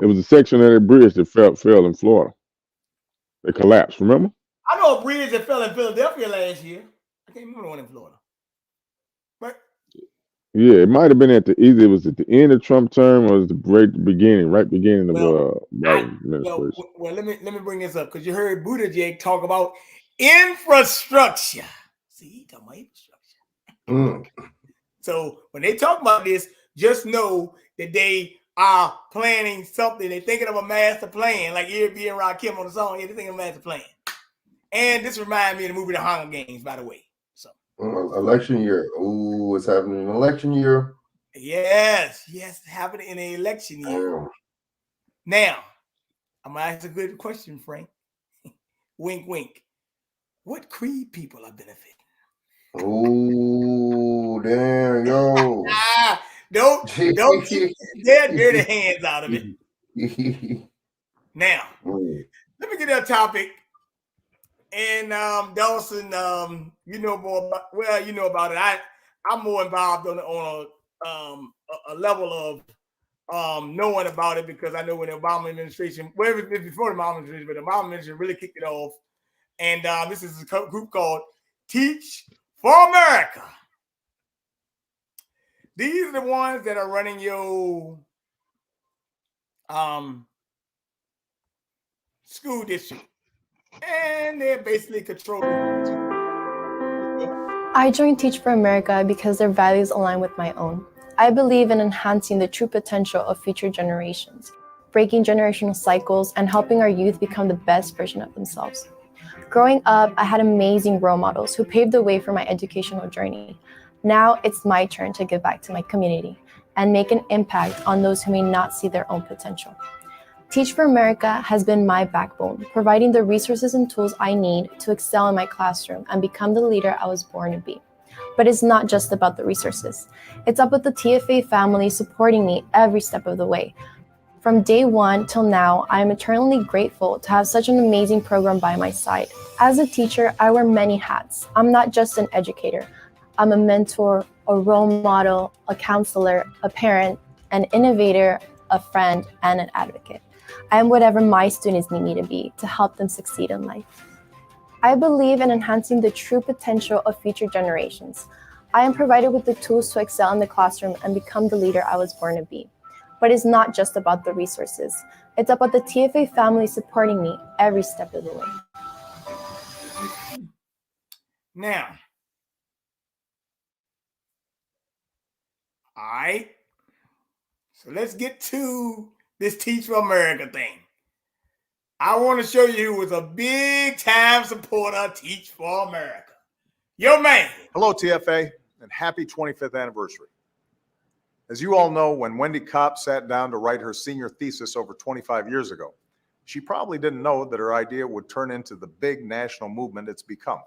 It was a section of that bridge that fell in Florida. It collapsed. Remember? I know a bridge that fell in Philadelphia last year. I can't remember the one in Florida. But yeah, it might have been either it was at the end of Trump term or it was the beginning of Biden administration. Well, let me bring this up because you heard Buttigieg talk about infrastructure. See, he talking about infrastructure. So when they talk about this, just know that they are planning something. They're thinking of a master plan, like Airbnb and Rakim on the song. Yeah, they're thinking of a master plan. And this reminds me of the movie The Hunger Games, by the way. So election year. Ooh, it's happening in election year. Yes, it's happening in an election year. Now, I'm gonna ask a good question, Frank. Wink, wink. What creed people are benefiting? Oh, damn, yo. Don't keep their dirty hands out of it. Now, let me get that topic. And Dawson, you know more about, well, you know about it. I'm more involved on a level of knowing about it because I know when the Obama administration, well, it was before the Obama administration, but the Obama administration really kicked it off. And this is a group called Teach for America. These are the ones that are running your school district. And they're basically controlling. I joined Teach for America because their values align with my own. I believe in enhancing the true potential of future generations, breaking generational cycles, and helping our youth become the best version of themselves. Growing up, I had amazing role models who paved the way for my educational journey. Now it's my turn to give back to my community and make an impact on those who may not see their own potential. Teach for America has been my backbone, providing the resources and tools I need to excel in my classroom and become the leader I was born to be. But it's not just about the resources. It's about the TFA family supporting me every step of the way. From day one till now, I am eternally grateful to have such an amazing program by my side. As a teacher, I wear many hats. I'm not just an educator. I'm a mentor, a role model, a counselor, a parent, an innovator, a friend, and an advocate. I am whatever my students need me to be to help them succeed in life. I believe in enhancing the true potential of future generations. I am provided with the tools to excel in the classroom and become the leader I was born to be. But it's not just about the resources. It's about the TFA family supporting me every step of the way. Now, All right. So let's get to this Teach for America thing. I want to show you who was a big time supporter of Teach for America. Your man. Hello, TFA, and happy 25th anniversary. As you all know, when Wendy Kopp sat down to write her senior thesis over 25 years ago, she probably didn't know that her idea would turn into the big national movement it's become.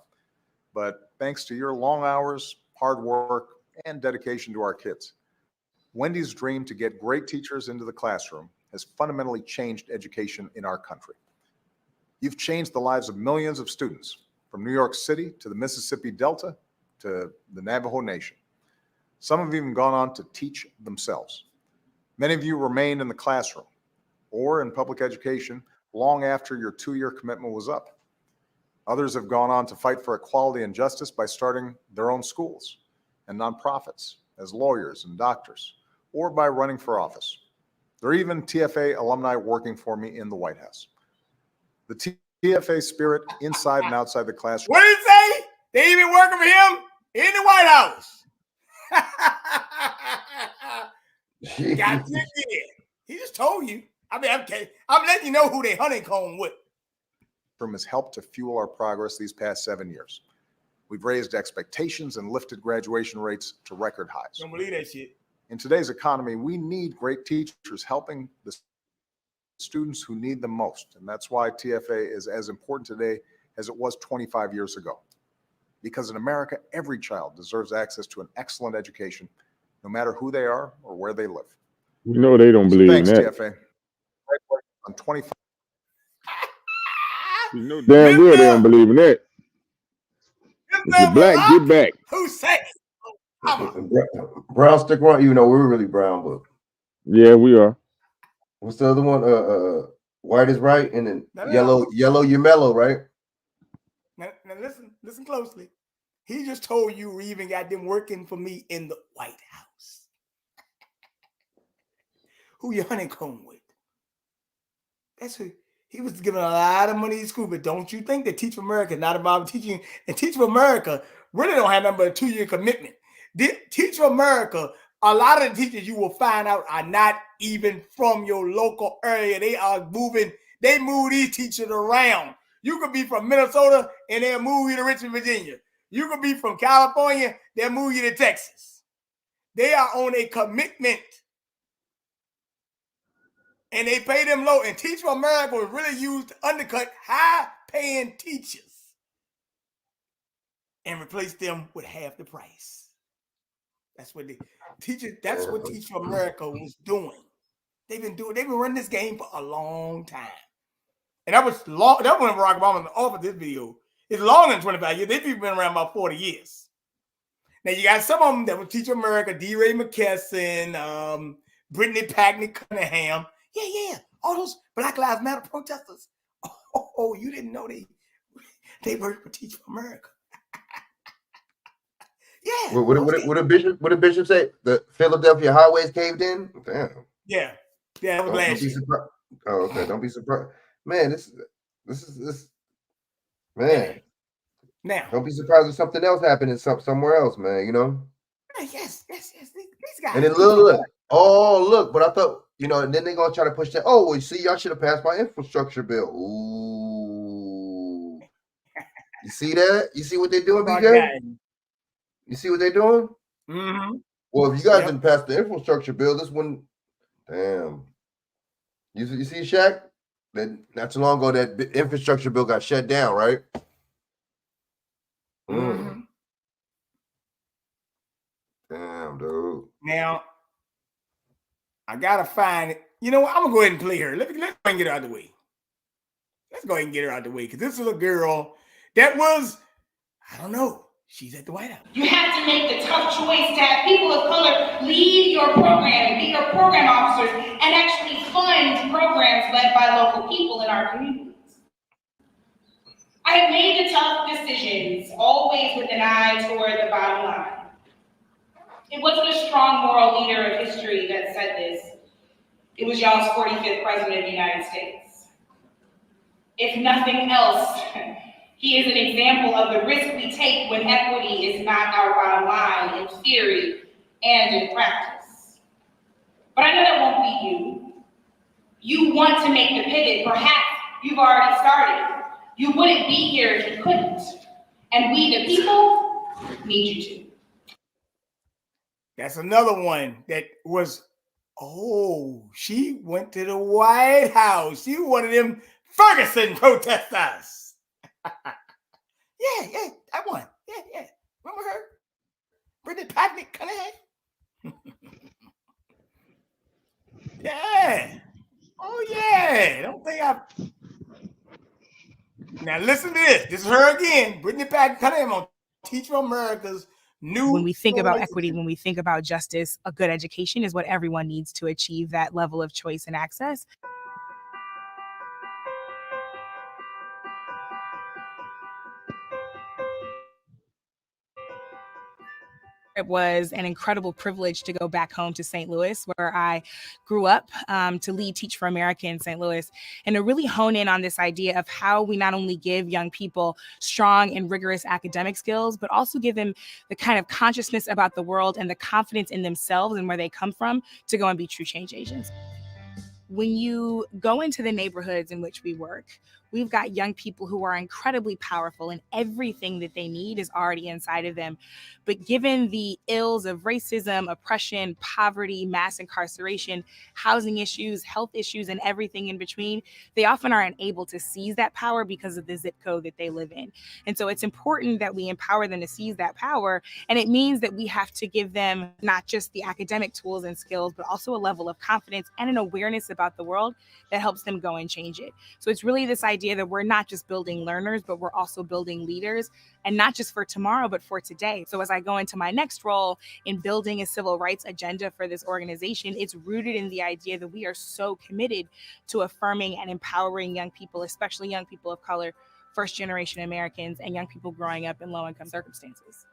But thanks to your long hours, hard work, and dedication to our kids, Wendy's dream to get great teachers into the classroom has fundamentally changed education in our country. You've changed the lives of millions of students, from New York City to the Mississippi Delta to the Navajo Nation. Some have even gone on to teach themselves. Many of you remained in the classroom or in public education long after your 2-year commitment was up. Others have gone on to fight for equality and justice by starting their own schools and nonprofits as lawyers and doctors, or by running for office. There are even TFA alumni working for me in the White House. The TFA spirit inside and outside the classroom. What did he say? They even working for him in the White House. Got you again. He just told you. I mean, I'm letting you know who they honeycomb with. Has helped to fuel our progress these past 7 years. We've raised expectations and lifted graduation rates to record highs. Don't believe that shit. In today's economy, we need great teachers helping the students who need them most. And that's why TFA is as important today as it was 25 years ago. Because in America, every child deserves access to an excellent education, no matter who they are or where they live. You know they don't believe in that. Thanks, TFA. On 25. You know damn well they don't believe in that. If you're black, get back. Who says? Brown stick around. You know we're really brown, but yeah, we are. What's the other one? White is right, and then yellow, you're mellow, right? Now listen closely. He just told you we even got them working for me in the White House. Who you honeycomb with? That's who. He was giving a lot of money to school, but don't you think that Teach for America is not about teaching? And Teach for America really don't have nothing but a 2-year commitment. Teach for America, a lot of the teachers you will find out are not even from your local area. They are moving. They move these teachers around. You could be from Minnesota and they'll move you to Richmond, Virginia. You could be from California, they'll move you to Texas. They are on a commitment. And they pay them low. And Teach for America was really used to undercut high-paying teachers and replace them with half the price. That's what That's what Teach for America was doing. They've been running this game for a long time. And that was long. That when Barack Obama offered this video. It's longer than 25 years. They've been around about 40 years. Now you got some of them that would Teach America, D. Ray McKesson, Brittany Packney Cunningham. Yeah. All those Black Lives Matter protesters. Oh, you didn't know they work for Teach for America. Yeah. What did Bishop say? The Philadelphia highways caved in? Damn. Yeah, that was last year. Oh, okay. Don't be surprised. Man, this is man. Now don't be surprised if something else happened somewhere else, man, you know? Yes. These guys. And then look. Oh, look, but I thought, and then they're gonna try to push that. Oh, well, you see, y'all should have passed my infrastructure bill. Ooh. You see that? You see what they're doing, BJ? You see what they're doing? Mm-hmm. Well, if you guys didn't pass the infrastructure bill, this one, damn. You see, Shaq? Then not too long ago, that infrastructure bill got shut down, right? Mm-hmm. Damn, dude. Now, I gotta find it. You know what? I'm gonna go ahead and play her. Let's go ahead and get her out of the way. Let's go ahead and get her out of the way because this is a girl that was, I don't know. She's at the White House. You have to make the tough choice to have people of color lead your program, be your program officers, and actually fund programs led by local people in our communities. I have made the tough decisions, always with an eye toward the bottom line. It wasn't a strong moral leader of history that said this. It was y'all's 45th president of the United States. If nothing else, he is an example of the risk we take when equity is not our bottom line in theory and in practice. But I know that won't be you. You want to make the pivot. Perhaps you've already started. You wouldn't be here if you couldn't. And we, the people, need you to. That's another one that was, oh, she went to the White House. She one of them Ferguson protesters. Yeah, that one. Yeah. Remember her? Brittany Patrick Cunningham? Yeah. Oh, yeah. Don't think I... Now, listen to this. This is her again. Brittany Patrick Cunningham on Teach for America's new... When we think about equity, when we think about justice, a good education is what everyone needs to achieve that level of choice and access. It was an incredible privilege to go back home to St. Louis, where I grew up, to lead Teach for America in St. Louis, and to really hone in on this idea of how we not only give young people strong and rigorous academic skills, but also give them the kind of consciousness about the world and the confidence in themselves and where they come from to go and be true change agents. When you go into the neighborhoods in which we work, we've got young people who are incredibly powerful and everything that they need is already inside of them. But given the ills of racism, oppression, poverty, mass incarceration, housing issues, health issues, and everything in between, they often aren't able to seize that power because of the zip code that they live in. And so it's important that we empower them to seize that power. And it means that we have to give them not just the academic tools and skills, but also a level of confidence and an awareness about the world that helps them go and change it. So it's really this idea that we're not just building learners, but we're also building leaders, and not just for tomorrow, but for today. So as I go into my next role in building a civil rights agenda for this organization, it's rooted in the idea that we are so committed to affirming and empowering young people, especially young people of color, first-generation Americans, and young people growing up in low-income circumstances.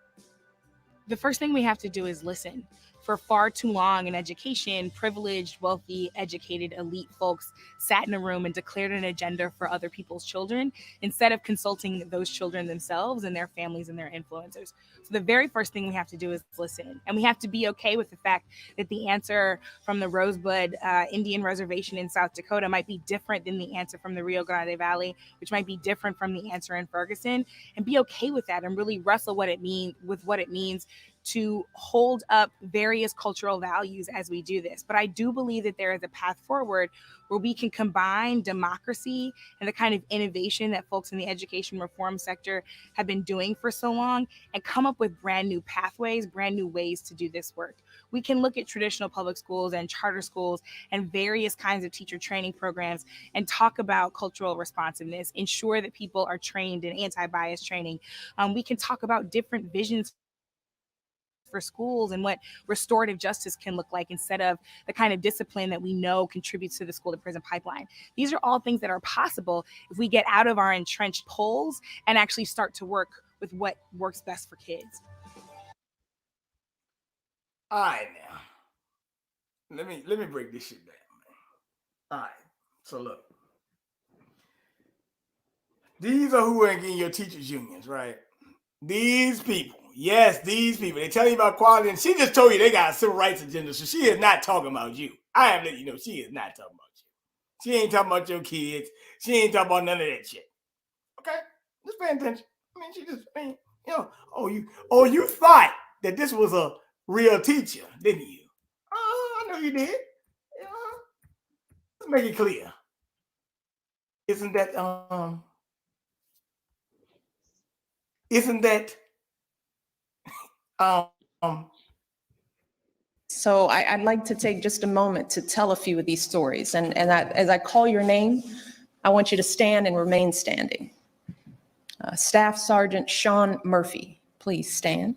The first thing we have to do is listen. For far too long in education, privileged, wealthy, educated, elite folks sat in a room and declared an agenda for other people's children instead of consulting those children themselves and their families and their influencers. So the very first thing we have to do is listen. And we have to be okay with the fact that the answer from the Rosebud Indian Reservation in South Dakota might be different than the answer from the Rio Grande Valley, which might be different from the answer in Ferguson, and be okay with that and really wrestle what it means to hold up various cultural values as we do this. But I do believe that there is a path forward where we can combine democracy and the kind of innovation that folks in the education reform sector have been doing for so long and come up with brand new pathways, brand new ways to do this work. We can look at traditional public schools and charter schools and various kinds of teacher training programs and talk about cultural responsiveness, ensure that people are trained in anti-bias training. We can talk about different visions for schools and what restorative justice can look like instead of the kind of discipline that we know contributes to the school to prison pipeline. These are all things that are possible if we get out of our entrenched poles and actually start to work with what works best for kids. All right, now let me break this shit down, man. All right, so look, these are who are in your teachers unions, right? These people. Yes, these people. They tell you about quality, and she just told you they got a civil rights agenda, so she is not talking about you. I have let you know she is not talking about you. She ain't talking about your kids. She ain't talking about none of that shit. Okay? Just pay attention. I mean, she just, you thought that this was a real teacher, didn't you? I know you did. Let's make it clear. Isn't that So I'd like to take just a moment to tell a few of these stories. And as I call your name, I want you to stand and remain standing. Staff Sergeant Sean Murphy, please stand.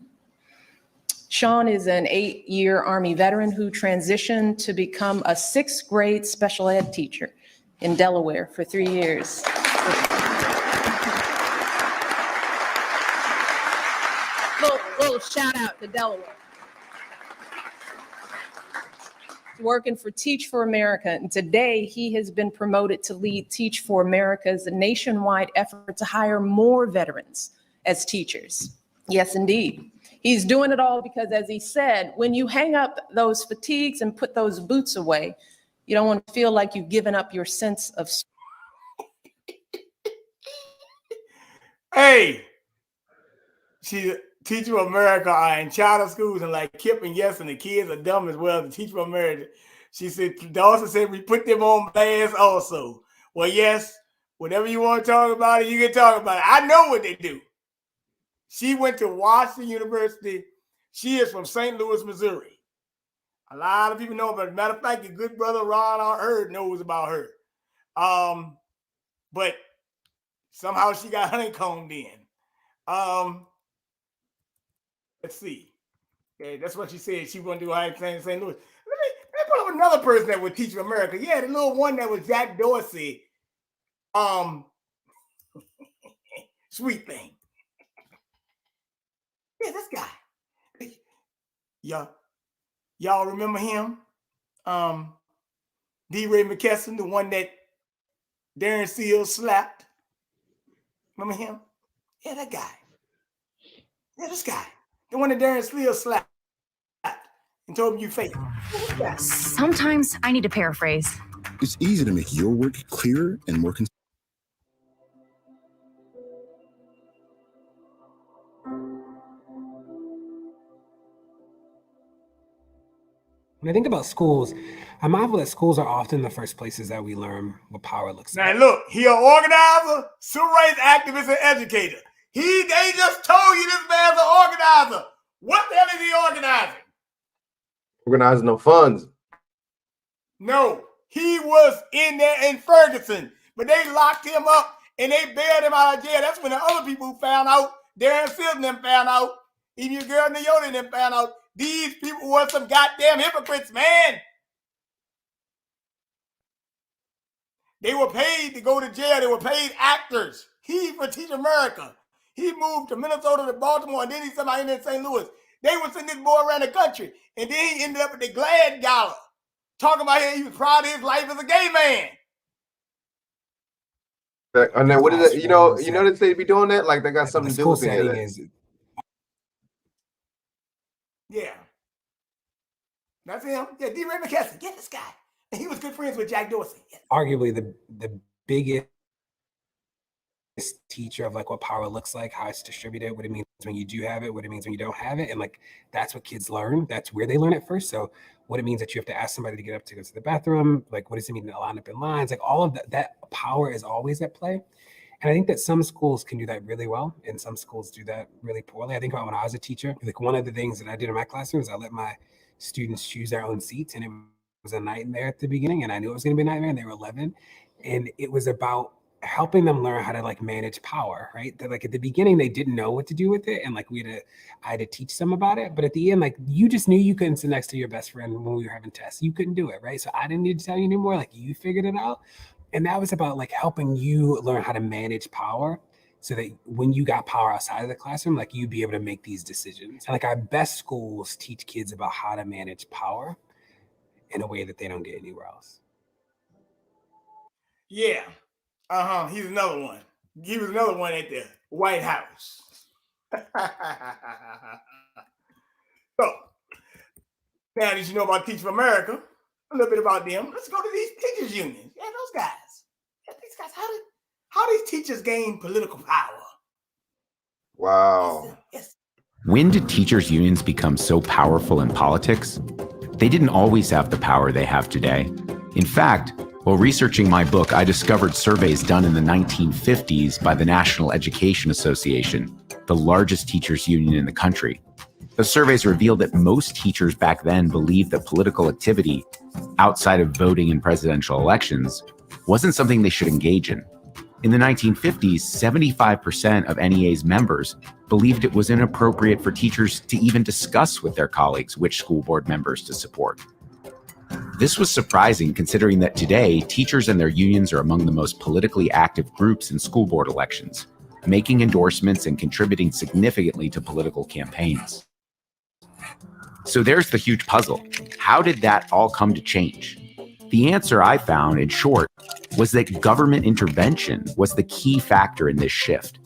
Sean is an 8-year Army veteran who transitioned to become a 6th grade special ed teacher in Delaware for 3 years. Little shout out to Delaware. Working for Teach for America, and today he has been promoted to lead Teach for America's nationwide effort to hire more veterans as teachers. Yes, indeed. He's doing it all because, as he said, when you hang up those fatigues and put those boots away, you don't want to feel like you've given up your sense of. Hey, she's Teacher of America are in charter schools, and like Kip and Yes, and the kids are dumb as well. The Teacher of America, she said, Dawson said we put them on blast also. Well, yes, whatever you want to talk about it, you can talk about it. I know what they do. She went to Washington University. She is from St. Louis, Missouri. A lot of people know, but as a matter of fact, your good brother Ron Hurd knows about her. But somehow she got honeycombed in. Let's see. Okay, that's what she said. She wouldn't do anything in St. Louis. Let me put up another person that would teach America. Yeah, the little one that was Jack Dorsey. Sweet thing. Yeah, this guy. Y'all remember him? D. Ray McKesson, the one that Darren Seals slapped. Remember him? Yeah, that guy. Yeah, this guy. The one that Darren Seals slapped and told him you failed. Sometimes I need to paraphrase. It's easy to make your work clearer and more consistent. When I think about schools, I'm mindful that schools are often the first places that we learn what power looks like. Now look, he an organizer, civil rights activist, and educator. They just told you this man's an organizer. What the hell is he organizing? Organizing no funds. No, he was in there in Ferguson, but they locked him up and they bailed him out of jail. That's when the other people found out. Darren Seals and them found out. Even your girl Naomi and them found out. These people were some goddamn hypocrites, man. They were paid to go to jail. They were paid actors. He for Teach America. He moved to Minnesota to Baltimore, and then he somehow ended in St. Louis. They were sending this boy around the country, and then he ended up at the Glad Gala, talking about how he was proud of his life as a gay man. And then what is it? You know that they be doing that? Like they got something to do with it. Yeah. That's him. Yeah, D. Ray McKesson. Get this guy. And he was good friends with Jack Dorsey. Yeah. Arguably the biggest teacher of like what power looks like, how it's distributed, what it means when you do have it, what it means when you don't have it. And like that's what kids learn. That's where they learn it first. So what it means that you have to ask somebody to get up to go to the bathroom, like what does it mean to line up in lines? Like all of that power is always at play. And I think that some schools can do that really well and some schools do that really poorly. I think about when I was a teacher, like one of the things that I did in my classroom is I let my students choose their own seats, and it was a nightmare at the beginning, and I knew it was going to be a nightmare, and they were 11, and it was about helping them learn how to like manage power, right? That like at the beginning they didn't know what to do with it, and like I had to teach them about it, but at the end, like you just knew you couldn't sit next to your best friend when we were having tests. You couldn't do it, right? So I didn't need to tell you anymore. Like you figured it out, and that was about like helping you learn how to manage power, so that when you got power outside of the classroom, like you'd be able to make these decisions. And like our best schools teach kids about how to manage power in a way that they don't get anywhere else. Yeah. He's another one. He was another one at the White House. So, now that you know about Teach for America, a little bit about them, let's go to these teachers unions. Yeah, those guys. Yeah, these guys, how these teachers gain political power? Wow. Yes. When did teachers' unions become so powerful in politics? They didn't always have the power they have today. In fact, while researching my book, I discovered surveys done in the 1950s by the National Education Association, the largest teachers' union in the country. The surveys revealed that most teachers back then believed that political activity outside of voting in presidential elections wasn't something they should engage in. In the 1950s, 75% of NEA's members believed it was inappropriate for teachers to even discuss with their colleagues which school board members to support. This was surprising considering that today, teachers and their unions are among the most politically active groups in school board elections, making endorsements and contributing significantly to political campaigns. So there's the huge puzzle. How did that all come to change? The answer I found, in short, was that government intervention was the key factor in this shift.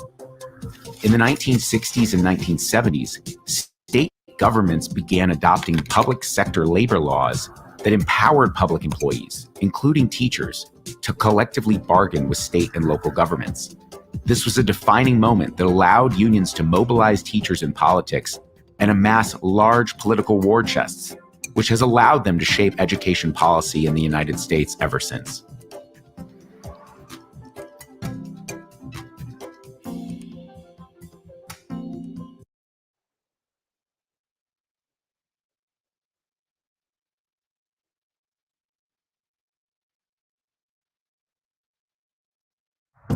In the 1960s and 1970s, state governments began adopting public sector labor laws that empowered public employees, including teachers, to collectively bargain with state and local governments. This was a defining moment that allowed unions to mobilize teachers in politics and amass large political war chests, which has allowed them to shape education policy in the United States ever since.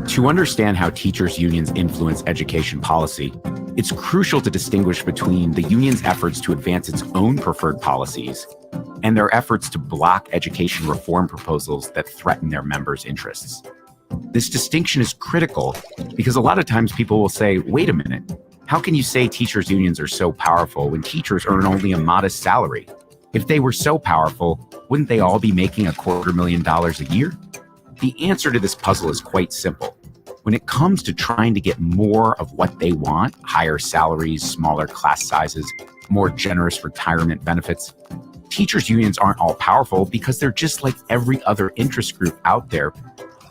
To understand how teachers' unions influence education policy, it's crucial to distinguish between the union's efforts to advance its own preferred policies and their efforts to block education reform proposals that threaten their members' interests. This distinction is critical because a lot of times people will say, wait a minute, how can you say teachers' unions are so powerful when teachers earn only a modest salary? If they were so powerful, wouldn't they all be making $250,000 a year? The answer to this puzzle is quite simple. When it comes to trying to get more of what they want, higher salaries, smaller class sizes, more generous retirement benefits, teachers' unions aren't all powerful because they're just like every other interest group out there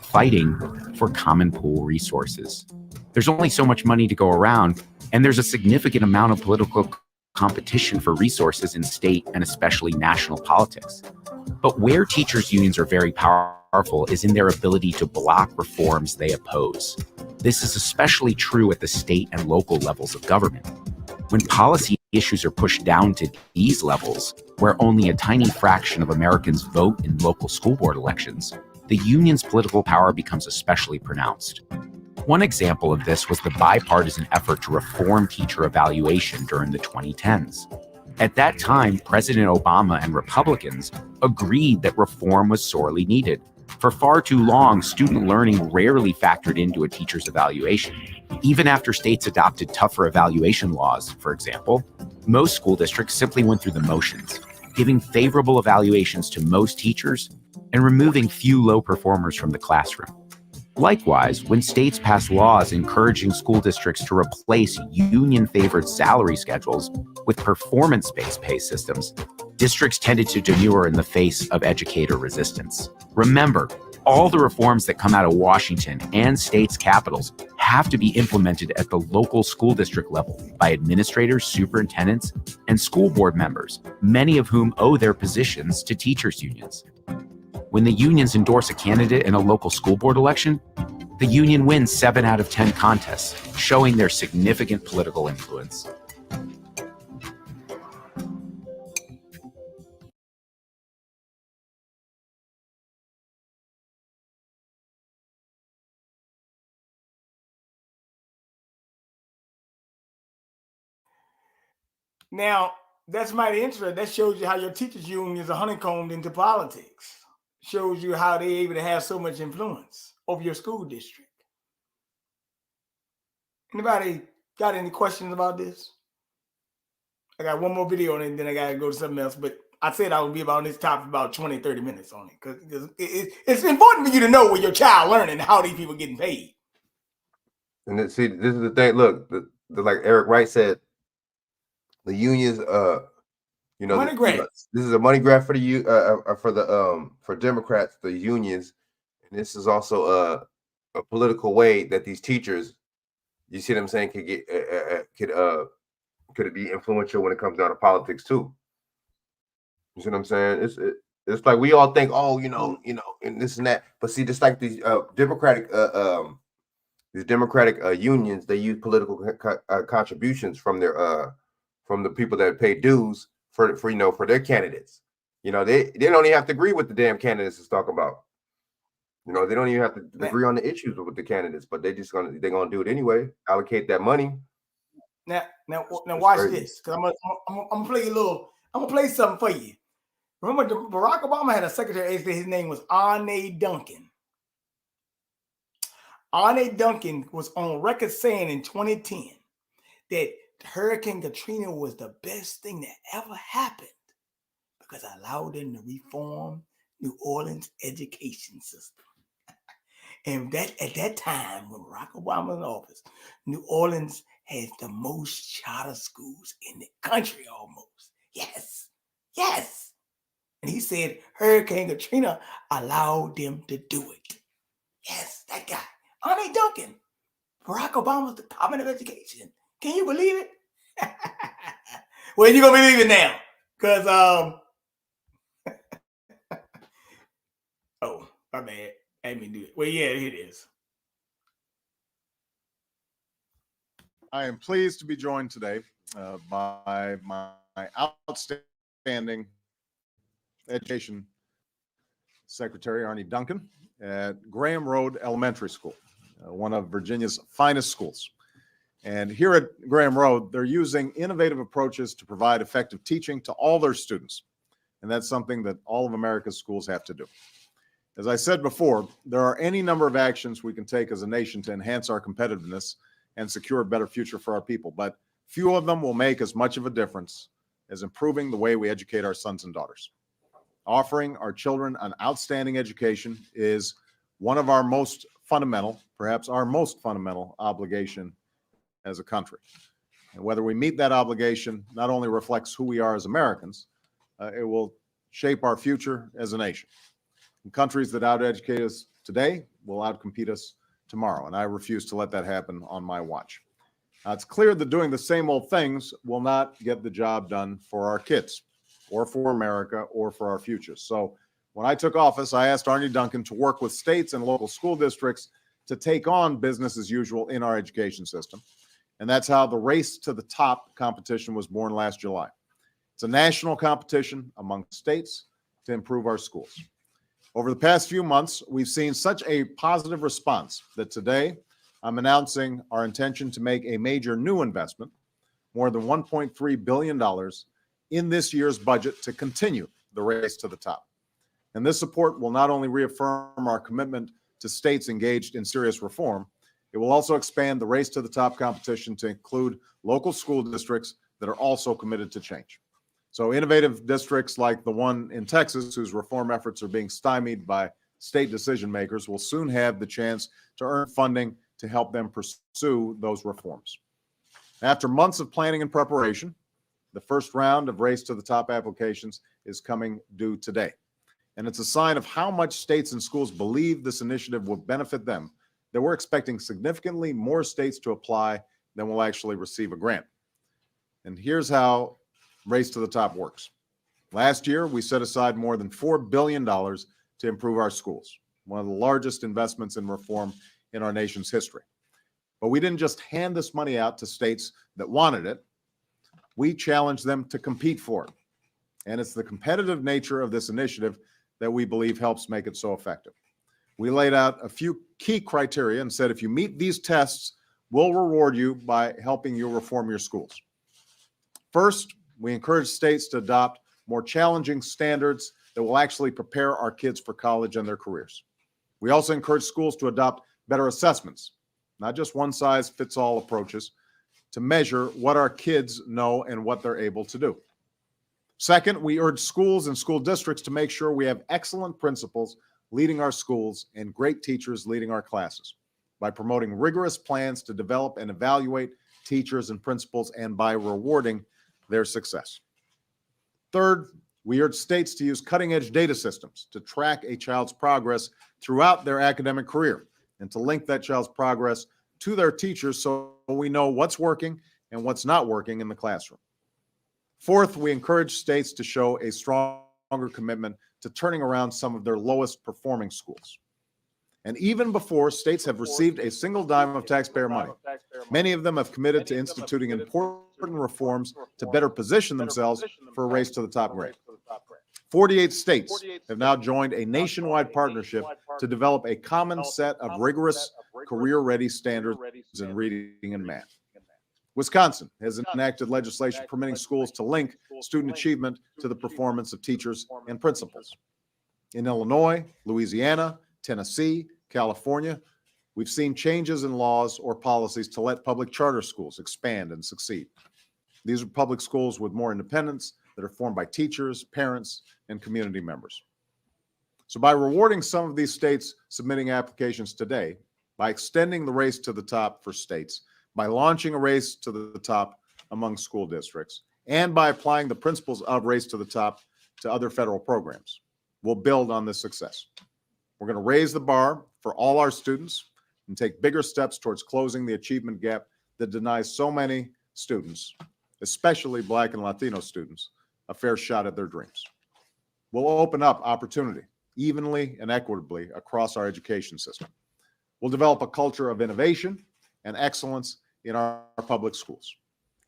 fighting for common pool resources. There's only so much money to go around, and there's a significant amount of political competition for resources in state and especially national politics. But where teachers' unions are very powerful is in their ability to block reforms they oppose. This is especially true at the state and local levels of government. When policy issues are pushed down to these levels, where only a tiny fraction of Americans vote in local school board elections, the union's political power becomes especially pronounced. One example of this was the bipartisan effort to reform teacher evaluation during the 2010s. At that time, President Obama and Republicans agreed that reform was sorely needed. For far too long, student learning rarely factored into a teacher's evaluation. Even after states adopted tougher evaluation laws, for example, most school districts simply went through the motions, giving favorable evaluations to most teachers and removing few low performers from the classroom. Likewise, when states passed laws encouraging school districts to replace union-favored salary schedules with performance-based pay systems, districts tended to demur in the face of educator resistance. Remember, all the reforms that come out of Washington and states' capitals have to be implemented at the local school district level by administrators, superintendents, and school board members, many of whom owe their positions to teachers' unions. When the unions endorse a candidate in a local school board election, the union wins 7 out of 10 contests, showing their significant political influence. Now, that's mighty interesting. That shows you how your teachers' unions are honeycombed into politics. Shows you how they're able to have so much influence over your school district. Anybody got any questions about this? I got one more video on it, and then I got to go to something else. But I said I would be about this topic about 20, 30 minutes on it because it's important for you to know where your child learning how these people getting paid. And see, this is the thing. Look, like Eric Wright said, the unions, money grab. This is a money grab for for Democrats, the unions, and this is also a political way that these teachers, you see what I'm saying, could get could it be influential when it comes down to politics too? You see what I'm saying? It's like we all think, oh, and this and that, but see, just like these Democratic unions, they use political contributions from their from the people that pay dues for their candidates. They don't even have to agree with the damn candidates is talking about. They don't even have to agree on the issues with the candidates, but they're gonna do it anyway. Allocate that money. Now, watch this, because I'm gonna play a little. I'm gonna play something for you. Remember, Barack Obama had a Secretary of State. His name was Arne Duncan. Arne Duncan was on record saying in 2010 that Hurricane Katrina was the best thing that ever happened because it allowed them to reform New Orleans' education system. And that at that time, when Barack Obama was in office, New Orleans had the most charter schools in the country almost. Yes. Yes. And he said Hurricane Katrina allowed them to do it. Yes, that guy. Arnie Duncan. Barack Obama's Department of Education. Can you believe it? Well, you're gonna believe it now. Because oh, my bad. I didn't mean to do it. Well, yeah, it is. I am pleased to be joined today by my outstanding Education Secretary, Arnie Duncan, at Graham Road Elementary School, one of Virginia's finest schools. And here at Graham Road, they're using innovative approaches to provide effective teaching to all their students. And that's something that all of America's schools have to do. As I said before, there are any number of actions we can take as a nation to enhance our competitiveness and secure a better future for our people, but few of them will make as much of a difference as improving the way we educate our sons and daughters. Offering our children an outstanding education is one of our most fundamental, perhaps our most fundamental obligation as a country. And whether we meet that obligation not only reflects who we are as Americans, it will shape our future as a nation. And countries that out-educate us today will outcompete us tomorrow, and I refuse to let that happen on my watch. It's clear that doing the same old things will not get the job done for our kids, or for America, or for our future. So when I took office, I asked Arnie Duncan to work with states and local school districts to take on business as usual in our education system. And that's how the Race to the Top competition was born last July. It's a national competition among states to improve our schools. Over the past few months, we've seen such a positive response that today I'm announcing our intention to make a major new investment, more than $1.3 billion in this year's budget to continue the race to the top. And this support will not only reaffirm our commitment to states engaged in serious reform, it will also expand the Race to the Top competition to include local school districts that are also committed to change. So innovative districts like the one in Texas, whose reform efforts are being stymied by state decision makers, will soon have the chance to earn funding to help them pursue those reforms. After months of planning and preparation, the first round of Race to the Top applications is coming due today. And it's a sign of how much states and schools believe this initiative will benefit them that we're expecting significantly more states to apply than will actually receive a grant. And here's how Race to the Top works. Last year, we set aside more than $4 billion to improve our schools, one of the largest investments in reform in our nation's history. But we didn't just hand this money out to states that wanted it. We challenged them to compete for it. And it's the competitive nature of this initiative that we believe helps make it so effective. We laid out a few key criteria and said, if you meet these tests, we'll reward you by helping you reform your schools. First, we encourage states to adopt more challenging standards that will actually prepare our kids for college and their careers. We also encourage schools to adopt better assessments, not just one-size-fits-all approaches, to measure what our kids know and what they're able to do. Second, we urge schools and school districts to make sure we have excellent principals leading our schools and great teachers leading our classes by promoting rigorous plans to develop and evaluate teachers and principals and by rewarding their success. Third, we urge states to use cutting-edge data systems to track a child's progress throughout their academic career and to link that child's progress to their teachers so we know what's working and what's not working in the classroom. Fourth, we encourage states to show a stronger commitment to turning around some of their lowest performing schools. And even before states have received a single dime of taxpayer money, many of them have committed to instituting important reforms to better position themselves for a race to the top grade. 48 states have now joined a nationwide partnership to develop a common set of rigorous career-ready standards in reading and math. Wisconsin has enacted legislation permitting schools to link student achievement to the performance of teachers and principals. In Illinois, Louisiana, Tennessee, California, we've seen changes in laws or policies to let public charter schools expand and succeed. These are public schools with more independence that are formed by teachers, parents, and community members. So by rewarding some of these states submitting applications today, by extending the race to the top for states, by launching a race to the top among school districts, and by applying the principles of race to the top to other federal programs, we'll build on this success. We're going to raise the bar for all our students and take bigger steps towards closing the achievement gap that denies so many students, especially Black and Latino students, a fair shot at their dreams. We'll open up opportunity evenly and equitably across our education system. We'll develop a culture of innovation and excellence in our public schools,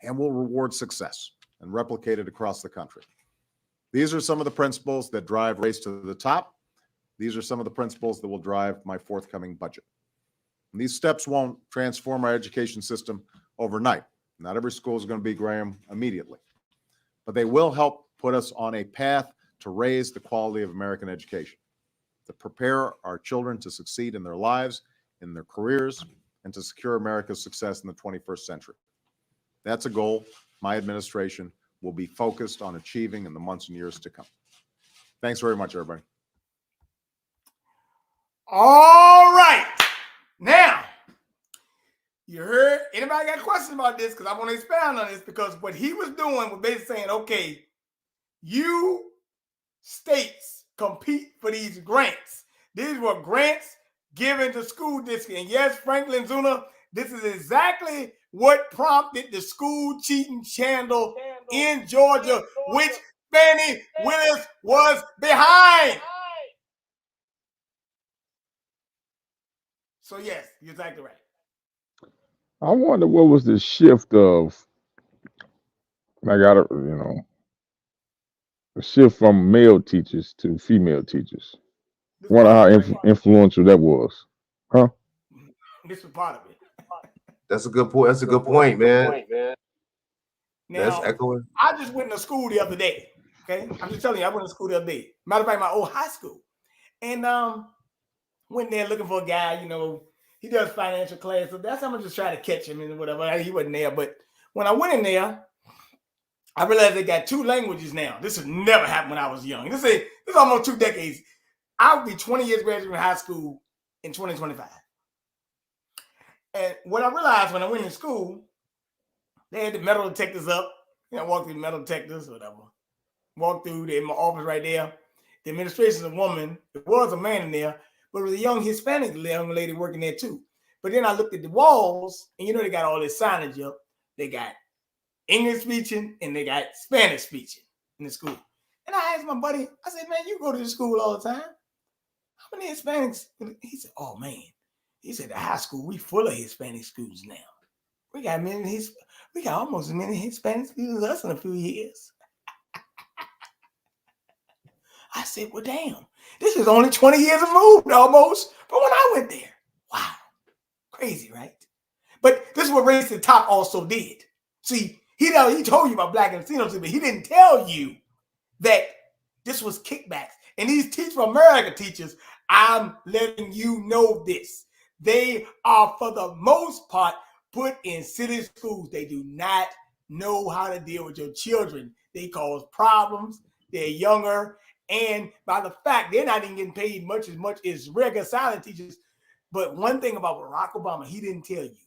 and we'll reward success and replicate it across the country. These are some of the principles that drive Race to the Top. These are some of the principles that will drive my forthcoming budget. And these steps won't transform our education system overnight. Not every school is going to be Graham immediately, but they will help put us on a path to raise the quality of American education, to prepare our children to succeed in their lives, in their careers, and to secure America's success in the 21st century. That's a goal my administration will be focused on achieving in the months and years to come. Thanks very much, everybody. All right. Now, you heard, anybody got questions about this? Because I want to expound on this, because what he was doing was basically saying, okay, you states compete for these grants. These were grants given to school districts. And yes, Franklin Zuna, this is exactly what prompted the school cheating scandal in Georgia, which Fannie Willis was behind. So yes, you're exactly right. I wonder what was the shift of, the shift from male teachers to female teachers. Wonder how influential that was, huh? This was part of it. That's a good point. That's a good point, man. Now, that's echoing. I just went to school the other day. Okay, I'm just telling you, I went to school the other day. Matter of fact, my old high school, and went there looking for a guy. He does financial class, so that's I'm just trying to catch him and whatever. He wasn't there, but when I went in there, I realized they got 2 languages now. This has never happened when I was young. This is almost 2 decades. I would be 20 years graduating high school in 2025. And what I realized when I went to school, they had the metal detectors up. Walk through the metal detectors or whatever. Walk through in my office right there. The administration's a woman. There was a man in there, but it was a young Hispanic young lady working there too. But then I looked at the walls, and they got all this signage up. They got English speaking and they got Spanish speaking in the school. And I asked my buddy, I said, man, you go to the school all the time. How many Hispanics? He said, oh man. He said, the high school, we full of Hispanic schools now. We got almost as many Hispanic schools as us in a few years. I said, well, damn, this is only 20 years removed almost from when I went there. Wow. Crazy, right? But this is what Race to the Top also did. See, he told you about Black and Latinos, but he didn't tell you that this was kickbacks. And these Teach for America teachers, I'm letting you know this. They are, for the most part, put in city schools. They do not know how to deal with your children. They cause problems. They're younger. And by the fact, they're not even getting paid much as regular silent teachers. But one thing about Barack Obama, he didn't tell you.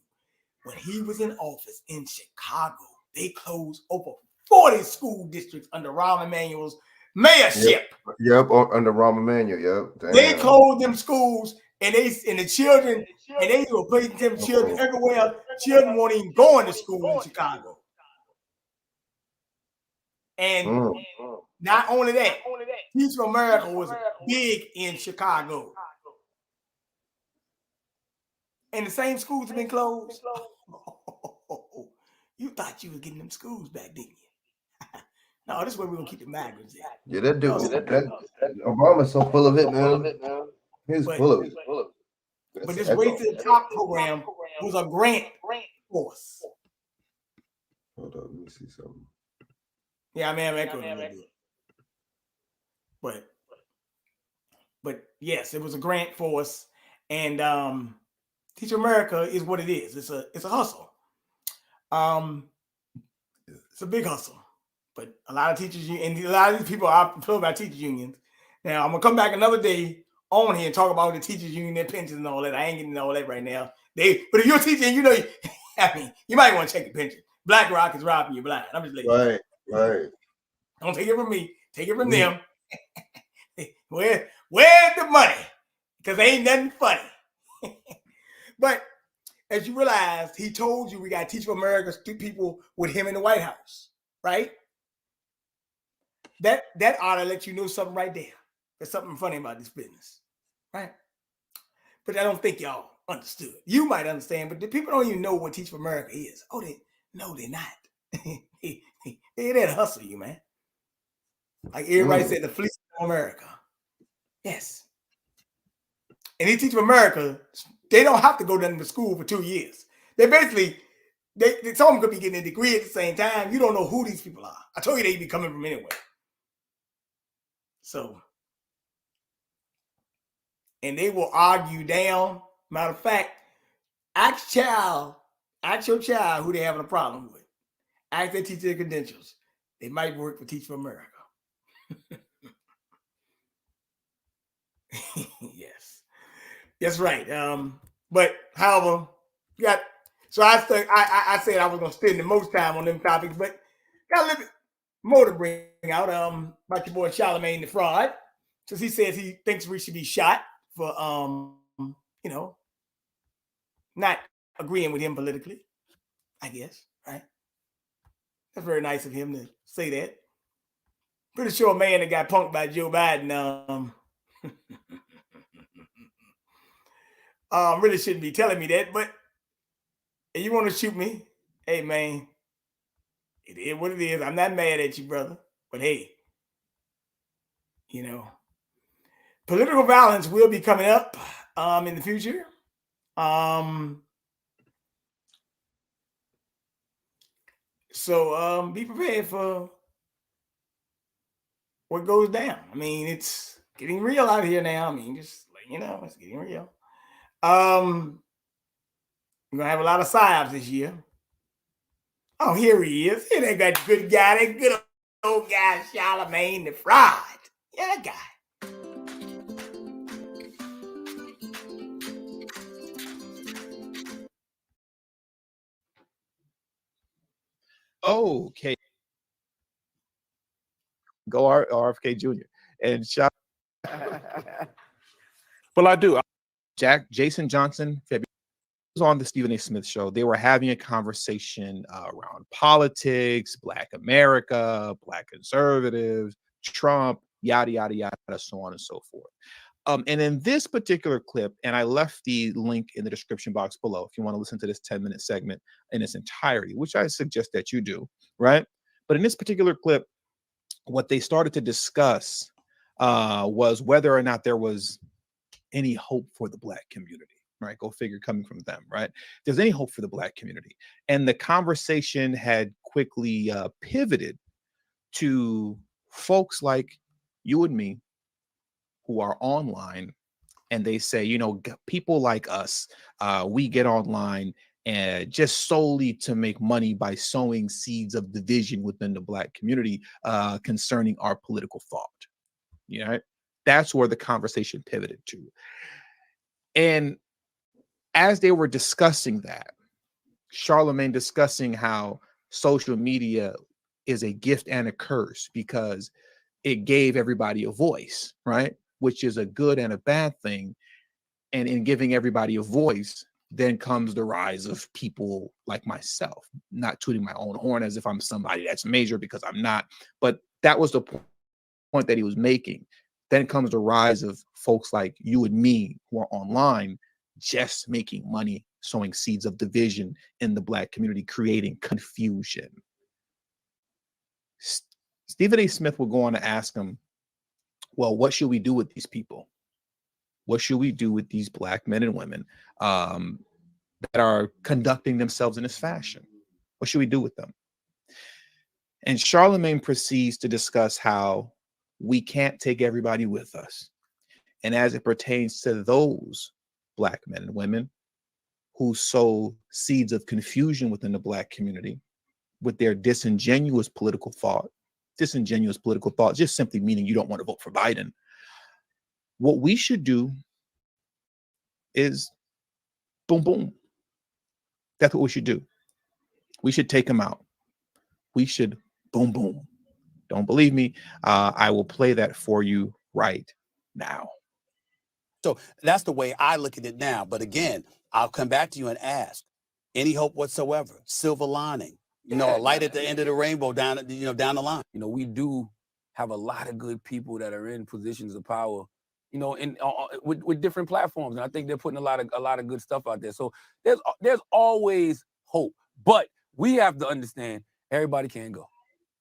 When he was in office in Chicago, they closed over 40 school districts under Rahm Emanuel's mayorship. Yep, under Rahm Emanuel. Yep. Damn. They closed them schools, and the children, and they were putting them children everywhere. Children weren't even going to school in Chicago. And not only that, Teach for America was big in Chicago. And the same schools have been closed. You thought you was getting them schools back, didn't you? No, this is where we're gonna keep the migrants at. Yeah, that dude. Obama's so full of it, man. He's full of it. But this Race to the Top program was a grant force. Hold on, let me see something. Yeah, I mean, I'm echoing a little bit. But yes, it was a grant force, and Teach America is what it is. It's a hustle. It's a big hustle. But a lot of teachers, and a lot of these people are feel about teachers unions. Now, I'm going to come back another day on here and talk about the teachers union, their pensions and all that. I ain't getting all that right now. But if you're a teacher, you know, I mean, you might want to check your pension. BlackRock is robbing you blind. I'm just letting you know. Right. Don't take it from me. Take it from them. Where's the money? Because ain't nothing funny. But as you realize, he told you we got to teach America to people with him in the White House, right? That ought to let you know something right there. There's something funny about this business, right? But I don't think y'all understood. You might understand, but the people don't even know what Teach for America is. Oh, they're not. They're there to hustle you, man. Like everybody said, the fleece of America. Yes. And he Teach for America, they don't have to go to school for 2 years. They basically, some of them could be getting a degree at the same time. You don't know who these people are. I told you they'd be coming from anywhere. So, and they will argue down. Matter of fact, ask your child who they having a problem with. Ask their teacher their credentials. They might work for Teach for America. Yes. That's right. But however, I said I was gonna spend the most time on them topics, but got a little bit more to bring out about your boy Charlemagne the Fraud, since he says he thinks we should be shot for not agreeing with him politically, I guess, right? That's very nice of him to say that. Pretty sure a man that got punked by Joe Biden really shouldn't be telling me that, but if you want to shoot me, hey man, it is what it is. I'm not mad at you, brother. But hey, political violence will be coming up in the future. So be prepared for what goes down. I mean, it's getting real out here now. I mean, just letting you know, it's getting real. We're gonna have a lot of psyops this year. Oh, here he is. Here they got good guy, that good old guy, Charlemagne the Fraud. Yeah, that guy. Okay. Go RFK Jr. and shout. Well, I do. Jason Johnson, February, was on the Stephen A. Smith show. They were having a conversation around politics, Black America, Black conservatives, Trump, yada, yada, yada, so on and so forth. And in this particular clip, and I left the link in the description box below if you want to listen to this 10-minute segment in its entirety, which I suggest that you do, right? But in this particular clip, what they started to discuss was whether or not there was any hope for the Black community, right? Go figure, coming from them, right? There's any hope for the Black community. And the conversation had quickly pivoted to folks like you and me who are online, and they say, people like us, we get online and just solely to make money by sowing seeds of division within the Black community concerning our political thought. That's where the conversation pivoted to. And as they were discussing that, Charlemagne discussing how social media is a gift and a curse because it gave everybody a voice, right? Which is a good and a bad thing. And in giving everybody a voice, then comes the rise of people like myself, not tooting my own horn as if I'm somebody that's major, because I'm not. But that was the point that he was making. Then comes the rise of folks like you and me who are online, just making money, sowing seeds of division in the Black community, creating confusion. Stephen A. Smith will go on to ask him, well, what should we do with these people? What should we do with these Black men and women that are conducting themselves in this fashion? What should we do with them? And Charlemagne proceeds to discuss how we can't take everybody with us. And as it pertains to those Black men and women who sow seeds of confusion within the Black community with their disingenuous political thought just simply meaning you don't want to vote for Biden, What we should do is boom, boom. That's what we should do. We should take him out. We should boom, boom. Don't believe me? I will play that for you right now. So that's the way I look at it now. But again, I'll come back to you and ask, any hope whatsoever, silver lining, a light at the end of the rainbow down the line. We do have a lot of good people that are in positions of power, with different platforms. And I think they're putting a lot of good stuff out there. So there's always hope. But we have to understand everybody can't go.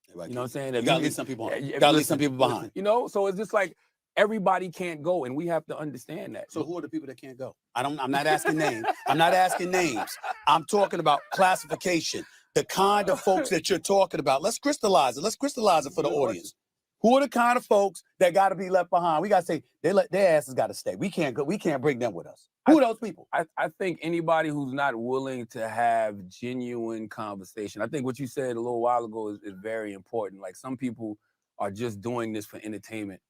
You know what I'm saying? You gotta leave some people on. You gotta leave some people behind. So it's just like everybody can't go, and we have to understand that. So who are the people that can't go? I'm not asking names. I'm not asking names. I'm talking about classification. The kind of folks that you're talking about. Let's crystallize it. Let's crystallize it for the audience. Who are the kind of folks that got to be left behind? We got to say their asses got to stay. We can't go. We can't bring them with us. Who are those people? I think anybody who's not willing to have genuine conversation. I think what you said a little while ago is very important. Like, some people are just doing this for entertainment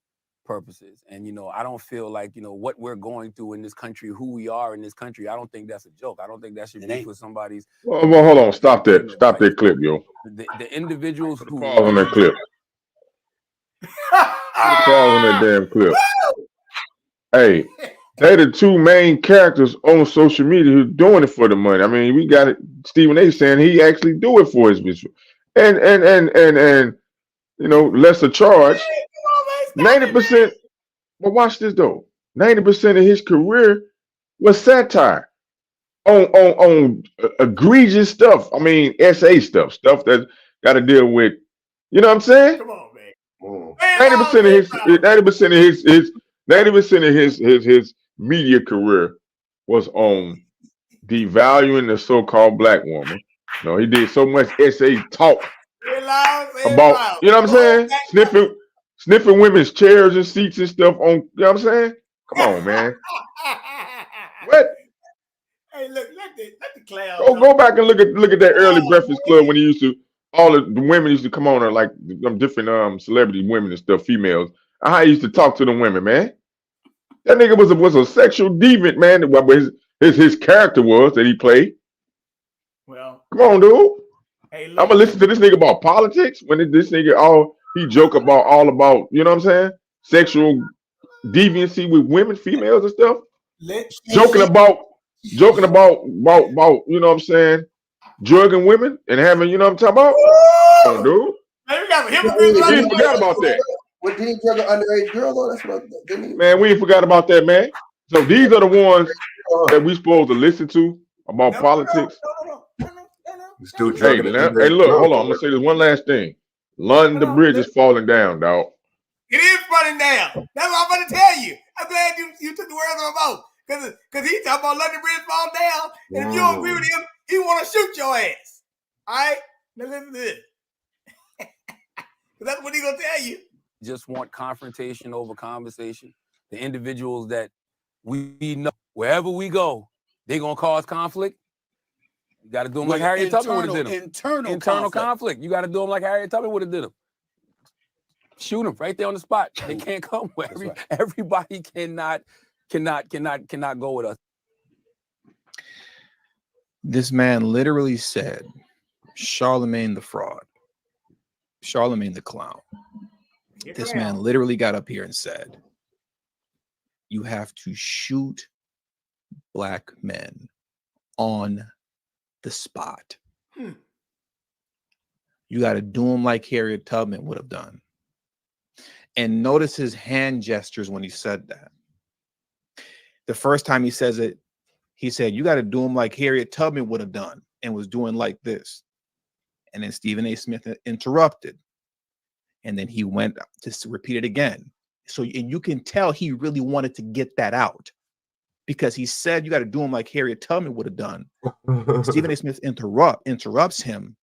purposes. And, I don't feel like, what we're going through in this country, who we are in this country, I don't think that's a joke. I don't think that should be for somebody's. Well, hold on. Stop that. Stop that clip, yo. The individuals who. Pause on that clip. Pause on that damn clip. Hey, they're the two main characters on social media who doing it for the money. I mean, we got it. Stephen A. saying he actually do it for his business, and lesser charge. 90%. But watch this though. 90% of his career was satire on egregious stuff. I mean, SA stuff that got to deal with. You know what I'm saying? Come on, man. 90% of his media career was on devaluing the so-called black woman. He did so much SA talk about, you know what I'm saying? Sniffing women's chairs and seats and stuff on, you know what I'm saying? Come on, man. What? Hey, look, let the clown. Go back and look at that early Breakfast Club when he used to, all the women used to come on there, like different celebrity women and stuff, females. How he used to talk to the women, man. That nigga was a sexual deviant, man. His character was that he played. Well, come on, dude. Hey, I'm gonna listen to this nigga about politics when this nigga he joke about you know what I'm saying? Sexual deviancy with women, females and stuff. Joking about you know what I'm saying? Drugging women and having, you know what I'm talking about? Come on, dude. Man, we got hypocrites. We ain't forgot about that. What, did he drug an underage girl though? That's what didn't he? Man, we ain't forgot about that, man. So these are the ones that we supposed to listen to about politics. Hey, look, hold on. I'm gonna say this one last thing. London Bridge is falling down, dog. It is falling down. That's what I'm gonna tell you. I'm glad you took the words of my mouth. Because he's talking about London Bridge fall down. And if you don't agree with him, he want to shoot your ass. All right? Now listen to this. That's what he gonna tell you. Just want confrontation over conversation. The individuals that we know, wherever we go, they're gonna cause conflict. You got to do them like Harriet Tubman would have did them. Internal conflict. You got to do them like Harriet Tubman would have did them. Shoot them right there on the spot. They can't come. Everybody cannot go with us. This man literally said, Charlemagne the fraud, Charlemagne the clown. This man literally got up here and said, you have to shoot black men on the spot. You got to do them like Harriet Tubman would have done. And notice his hand gestures when he said that. The first time he says it, he said, you got to do them like Harriet Tubman would have done, and was doing like this. And then Stephen A. Smith interrupted. And then he went to repeat it again. So, and you can tell he really wanted to get that out, because he said, you got to do them like Harriet Tubman would have done. Stephen A. Smith interrupts him,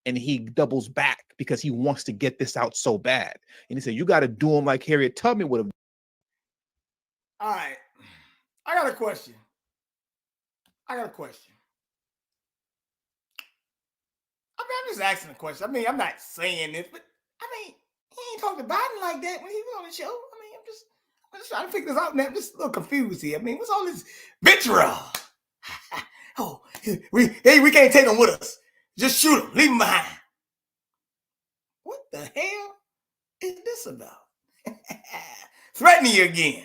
and he doubles back because he wants to get this out so bad. And he said, you got to do them like Harriet Tubman would have. All right. I got a question. I mean, I'm just asking a question. I mean, I'm not saying this, but I mean, he ain't talking to Biden like that when he was on the show. I mean, I'm just trying to figure this out, man. I'm just a little confused here. I mean, what's all this vitriol? Oh, we can't take them with us. Just shoot them. Leave them behind. What the hell is this about? Threatening you again.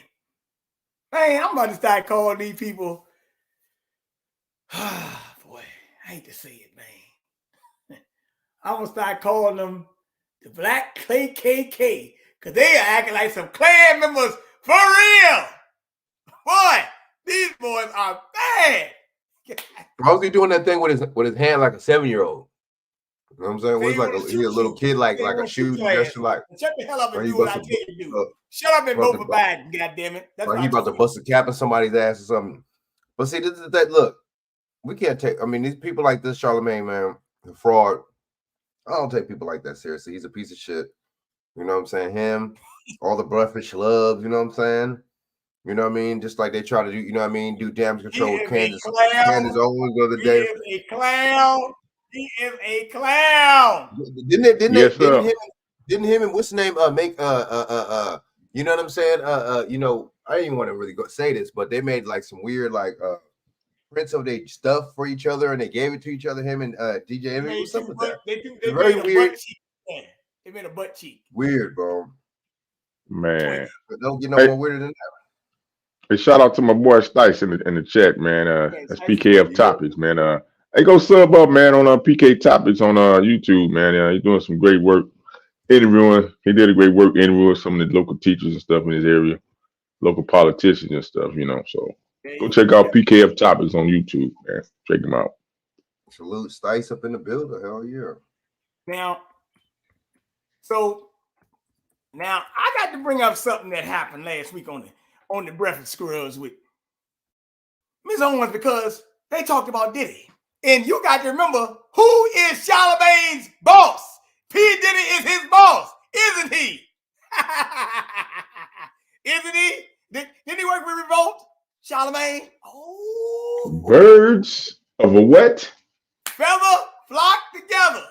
Man, I'm about to start calling these people. Boy, I hate to say it, man. I'm going to start calling them the Black Clay KK because they are acting like some Klan members for real. Boy, these boys are bad. How's he doing that thing with his hand like a 7-year-old? You know what I'm saying? He's like a little kid, like a shooting gesture, like. Shut the hell up and do what I tell you to do. Shut up and vote for Biden, goddammit. That's like he about to bust a cap in somebody's ass or something. But see, this is that. Look, we can't take. I mean, these people like this, Charlemagne, man, the fraud. I don't take people like that seriously. He's a piece of shit. You know what I'm saying? Him, all the Breakfast Clubs. You know what I'm saying? You know what I mean? Just like they try to do. You know what I mean? Do damage control with Candace Owens the other day. He is a clown. He is a clown. Didn't him and what's the name make you know what I'm saying? You know, I didn't even want to really say this, but they made like some weird like prints of their stuff for each other and they gave it to each other, him and DJ Envy. What's up with that? They very weird. They made a butt cheek. Weird, bro. Man. But don't get no more weirder than that. Hey, shout out to my boy Stice in the chat, man. That's PKF Topics, man. Hey, go sub up, man, on PK Topics on YouTube, man. He's doing some great work interviewing. He did a great work interviewing some of the local teachers and stuff in his area, local politicians and stuff, you know. So go check out PKF Topics on YouTube, man. Check them out. Salute Stice up in the building. Hell yeah. Now I got to bring up something that happened last week on the Breakfast Squirrels with Ms. Owens because they talked about Diddy. And you got to remember, who is Charlemagne's boss? P. Diddy is his boss, isn't he? Isn't he? Didn't he work with Revolt? Charlemagne? Oh. Birds of a what? Feather flock together.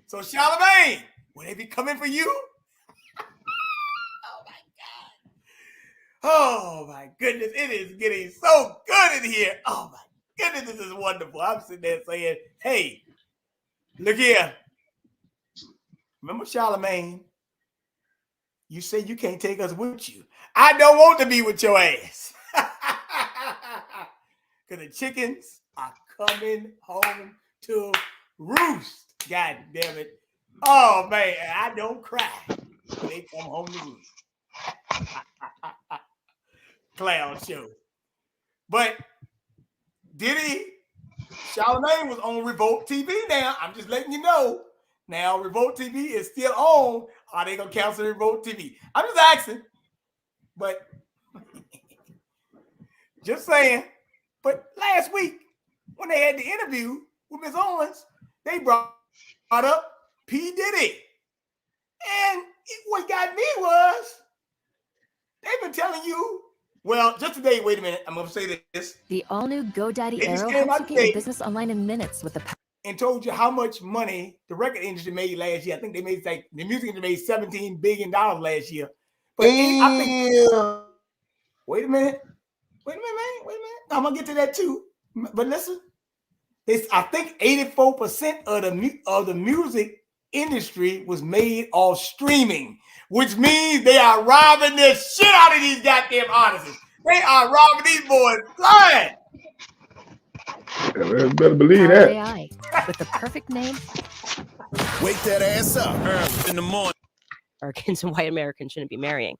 So Charlemagne, will they be coming for you? Oh my goodness, it is getting so good in here. Oh my goodness, this is wonderful. I'm sitting there saying, hey, look here. Remember Charlemagne? You say you can't take us with you. I don't want to be with your ass. Because the chickens are coming home to roost. God damn it. Oh man, I don't cry when they come home to roost. Clown show. But Diddy, Charlemagne was on Revolt TV now. I'm just letting you know. Now Revolt TV is still on. Are they gonna cancel Revolt TV? I'm just asking. But just saying. But last week, when they had the interview with Ms. Owens, they brought up P. Diddy. And what got me was they've been telling you. Well, just today, wait a minute. I'm going to say this. The all-new GoDaddy They just Arrow came helps out you get your today business online in minutes with the and told you how much money the record industry made last year. I think they made like the music industry made $17 billion last year. But I think, wait a minute, man. I'm going to get to that too. But listen, I think 84% of the music industry was made off streaming, which means they are robbing the shit out of these goddamn artists. They are robbing these boys blind. Yeah, better believe Power that. AI with the perfect name. Wake that ass up early in the morning. Americans and white Americans shouldn't be marrying.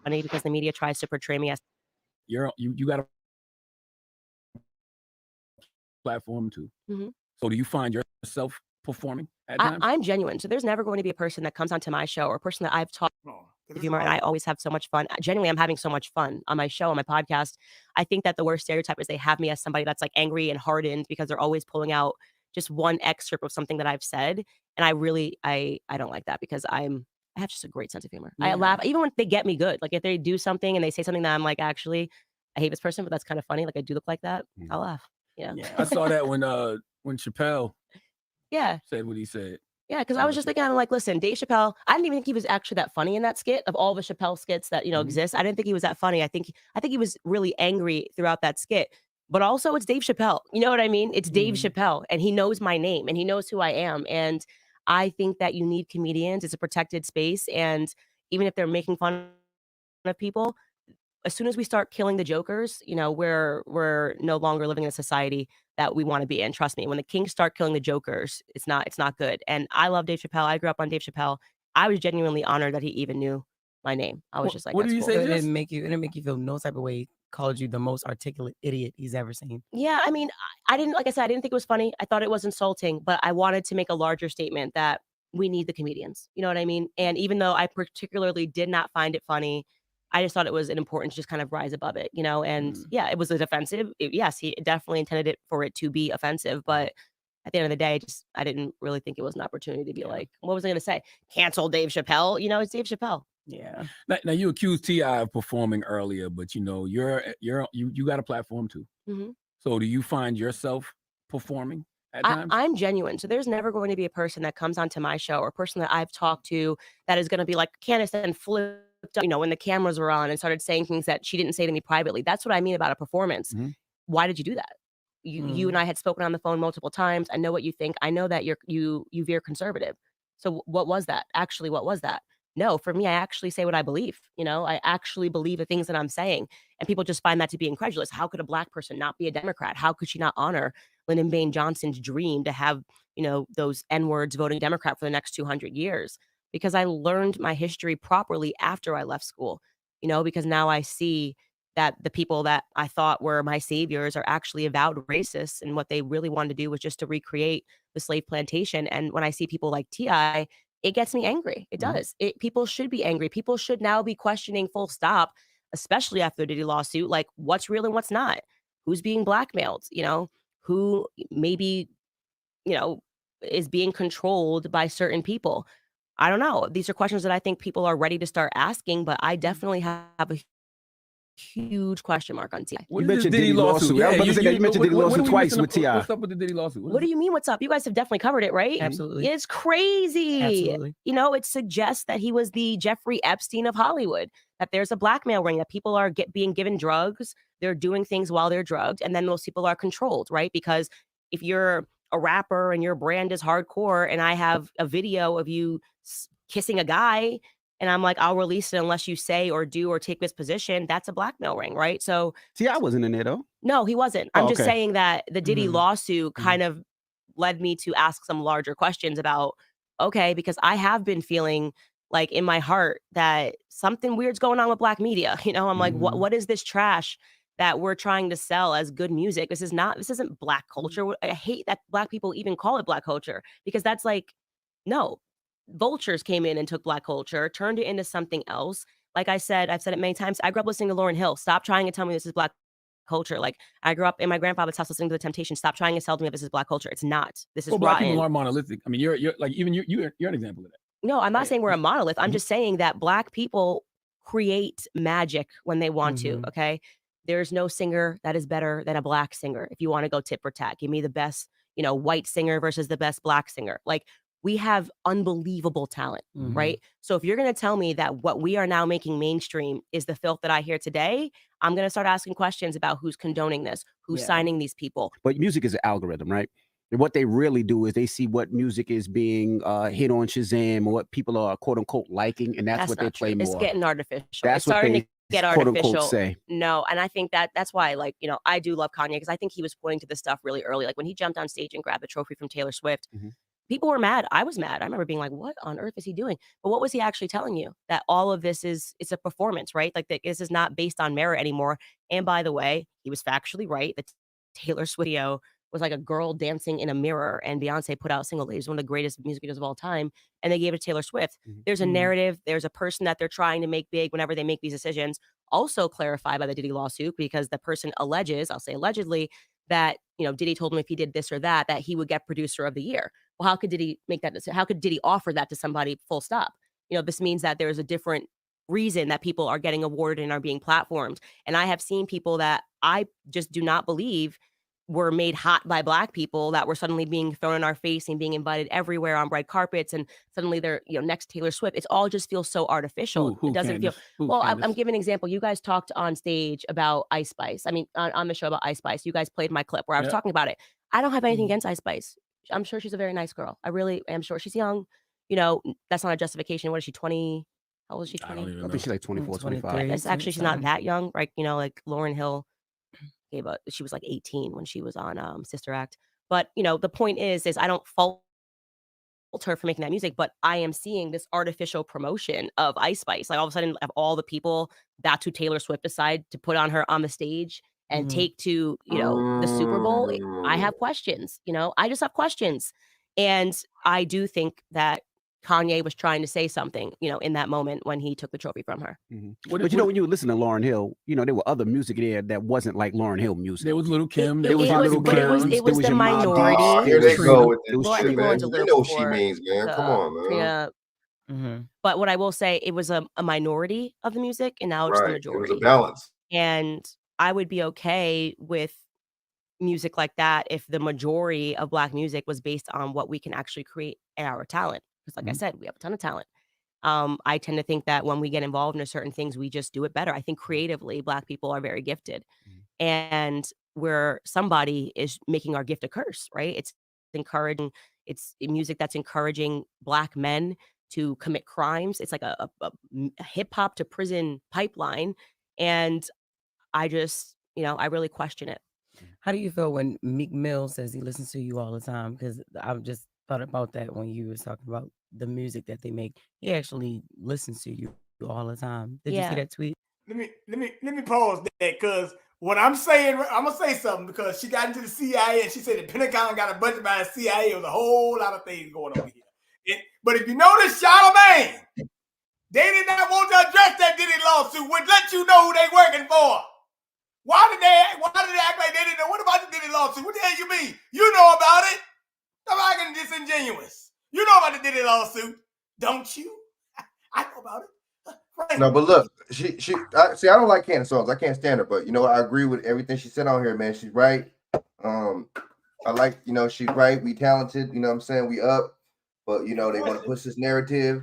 Funny because the media tries to portray me as you got a platform too. Mhm. So do you find yourself performing at times? I'm genuine. So there's never going to be a person that comes onto my show or a person that I've taught humor, and I always have so much fun. Genuinely, I'm having so much fun on my show, on my podcast. I think that the worst stereotype is they have me as somebody that's like angry and hardened because they're always pulling out just one excerpt of something that I've said. And I really, I don't like that because I have just a great sense of humor. I laugh, even when they get me good. Like if they do something and they say something that I'm like, actually, I hate this person, but that's kind of funny. Like I do look like that. I'll laugh. Yeah. I saw that when Chappelle said what he said. Yeah, because I was just thinking, I'm like, listen, Dave Chappelle, I didn't even think he was actually that funny in that skit. Of all the Chappelle skits that, exist, I didn't think he was that funny. I think he was really angry throughout that skit. But also it's Dave Chappelle. You know what I mean? It's Dave Chappelle, and he knows my name and he knows who I am. And I think that you need comedians. It's a protected space. And even if they're making fun of people, as soon as we start killing the jokers, we're no longer living in a society that we want to be in. Trust me, when the kings start killing the jokers, it's not good. And I love Dave Chappelle. I grew up on Dave Chappelle. I was genuinely honored that he even knew my name. I was just like, what that's did you cool. say? It didn't make you feel no type of way. Called you the most articulate idiot he's ever seen. Yeah, I mean, I didn't, like I said, I didn't think it was funny. I thought it was insulting, but I wanted to make a larger statement that we need the comedians. You know what I mean? And even though I particularly did not find it funny, I just thought it was important to just kind of rise above it, and yeah, it was offensive. Yes, he definitely intended it for it to be offensive, but at the end of the day, I didn't really think it was an opportunity to be like, what was I going to say? Cancel Dave Chappelle? It's Dave Chappelle. Yeah. Now you accused T.I. of performing earlier, but you got a platform too. Mm-hmm. So do you find yourself performing at times? I'm genuine. So there's never going to be a person that comes onto my show or a person that I've talked to that is going to be like Candace and flipped up, when the cameras were on and started saying things that she didn't say to me privately. That's what I mean about a performance. Why did you do that? You and I had spoken on the phone multiple times. I know what you think. I know that you veer conservative. So what was that? Actually, what was that? No, for me, I actually say what I believe. I actually believe the things that I'm saying. And people just find that to be incredulous. How could a Black person not be a Democrat? How could she not honor Lyndon Baines Johnson's dream to have, those N-words voting Democrat for the next 200 years? Because I learned my history properly after I left school, because now I see that the people that I thought were my saviors are actually avowed racists. And what they really wanted to do was just to recreate the slave plantation. And when I see people like T.I., it gets me angry. It does. People should be angry. People should now be questioning full stop, especially after the Diddy lawsuit, like what's real and what's not, who's being blackmailed, who maybe, is being controlled by certain people. I don't know. These are questions that I think people are ready to start asking, but I definitely have a huge question mark on T.I. You mentioned Diddy lawsuit. I was about to say that you mentioned Diddy lawsuit twice with T.I. What's up with the Diddy lawsuit? What do you mean what's up? You guys have definitely covered it, right? Absolutely. It's crazy. Absolutely. It suggests that he was the Jeffrey Epstein of Hollywood, that there's a blackmail ring, that people are being given drugs, they're doing things while they're drugged, and then those people are controlled, right? Because if you're a rapper and your brand is hardcore and I have a video of you kissing a guy, and I'm like, I'll release it unless you say or do or take this position, that's a blackmail ring, right? So T.I. wasn't in there, though. No, he wasn't. I'm just saying that the Diddy lawsuit kind of led me to ask some larger questions about, okay, because I have been feeling like in my heart that something weird's going on with Black media. I'm like, what is this trash that we're trying to sell as good music? This isn't Black culture. I hate that Black people even call it Black culture, because that's like, no. Vultures came in and took Black culture, turned it into something else. Like I said, I've said it many times. I grew up listening to Lauryn Hill. Stop trying to tell me this is Black culture. Like, I grew up in my grandfather's house listening to The Temptations. Stop trying to tell me this is Black culture. It's not. This is Black rotten. people are monolithic. I mean, you're like, even you're an example of that. No, I'm not saying we're a monolith. I'm just saying that Black people create magic when they want to. Okay, there's no singer that is better than a Black singer. If you want to go tit for tat, give me the best, white singer versus the best Black singer. Like, we have unbelievable talent, right? So if you're going to tell me that what we are now making mainstream is the filth that I hear today, I'm going to start asking questions about who's condoning this, who's signing these people. But music is an algorithm, right? And what they really do is they see what music is being hit on Shazam or what people are quote unquote liking, and that's what they play more. It's getting artificial. That's it's starting to get quote artificial. unquote say. No, and I think that's why, like, I do love Kanye, because I think he was pointing to this stuff really early. Like when he jumped on stage and grabbed the trophy from Taylor Swift. People were mad. I was mad. I remember being like, what on earth is he doing? But what was he actually telling you? That all of this it's a performance, right? Like, this is not based on merit anymore. And by the way, he was factually right. The Taylor Swift video was like a girl dancing in a mirror, and Beyonce put out Single Ladies, one of the greatest music videos of all time, and they gave it to Taylor Swift. There's a narrative. There's a person that they're trying to make big whenever they make these decisions. Also clarified by the Diddy lawsuit, because the person alleges, I'll say allegedly, that, Diddy told him if he did this or that he would get producer of the year. Well, how could Diddy make that decision? How could Diddy offer that to somebody full stop? This means that there's a different reason that people are getting awarded and are being platformed. And I have seen people that I just do not believe were made hot by Black people that were suddenly being thrown in our face and being invited everywhere on red carpets, and suddenly they're, you know, next Taylor Swift. It all just feels so artificial. Who It doesn't feel. Candace? Who, Well, I'm Candace? giving an example. You guys talked on stage about Ice Spice. I mean, on the show about Ice Spice. You guys played my clip where I was Yeah. talking about it. I don't have anything against Ice Spice. I'm sure she's a very nice girl. I really am sure. She's young. You know, that's not a justification. What is she, 20? How old is she, 20? I don't even know. I think she's like 24, 25. 23. It's actually, she's not that young, right? You know, like Lauryn Hill gave up. She was like 18 when she was on Sister Act. But, you know, the point is I don't fault her for making that music, but I am seeing this artificial promotion of Ice Spice. Like all of a sudden, of all the people, that's who Taylor Swift decided to put on her on the stage and take to, you know, the Super Bowl. I have questions, you know, I just have questions. And I do think that Kanye was trying to say something, you know, in that moment when he took the trophy from her. But you know, when you listen to Lauryn Hill, you know, there were other music there that wasn't like Lauryn Hill music. There was Little Kim. It was the minority. Here they go with this Well, I shit, think man. Lauren's a You little know what she before means, man. Come on, man. Trina. But what I will say, it was a minority of the music, and now it's the Right. It majority. was a balance. And I would be okay with music like that if the majority of Black music was based on what we can actually create and our talent. Because like I said, we have a ton of talent. I tend to think that when we get involved in certain things, we just do it better. I think creatively, Black people are very gifted. And where somebody is making our gift a curse, right? It's encouraging, it's music that's encouraging Black men to commit crimes. It's like a hip hop to prison pipeline. And I just, you know, I really question it. How do you feel when Meek Mill says he listens to you all the time? Because I've just thought about that when you was talking about the music that they make. He actually listens to you all the time. Did you see that tweet? Let me pause that, because what I'm saying, I'm gonna say something, because she got into the CIA and she said the Pentagon got a budget by the CIA. There was a whole lot of things going on here. But if you notice, Charlamagne, they did not want to address that Diddy lawsuit, which let you know who they working for. Why did they act like they didn't know? What about the Diddy lawsuit? What the hell you mean? You know about it. I'm not getting disingenuous. You know about the Diddy lawsuit, don't you? I know about it. No, but look, see, I don't like Candace Owens. I can't stand her, but you know, I agree with everything she said on here, man. She's right. I like, you know, she's right. We talented, you know what I'm saying? We up, but you know, they want to push this narrative.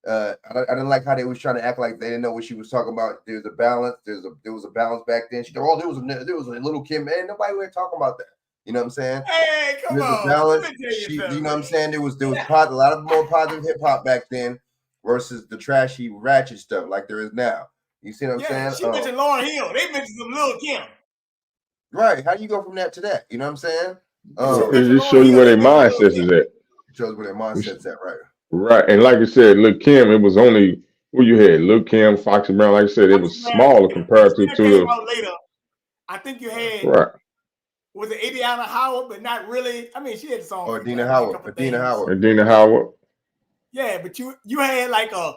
I didn't like how they was trying to act like they didn't know what she was talking about. There's a balance. There was a balance back then. She said, "Oh, there was a Little Kim." Man, nobody was talking about that. You know what I'm saying? Hey, come There's on. a balance. Let me tell you something. You know what I'm saying? There was a lot of more positive hip hop back then versus the trashy ratchet stuff like there is now. You see what I'm saying? She mentioned Lauryn Hill. They mentioned some Lil Kim. Right. How do you go from that to that? You know what I'm saying? It just shows you where their mindsets is at. Shows where their mindset's at, right? Right. And like you said, Lil Kim, it was only who you had, Lil Kim, Foxy Brown. Like I said, it was smaller compared to the Later, I think you had was it Adriana Howard, but not really. I mean, she had songs. Or Adina Howard. Adina Howard. Yeah, but you had like a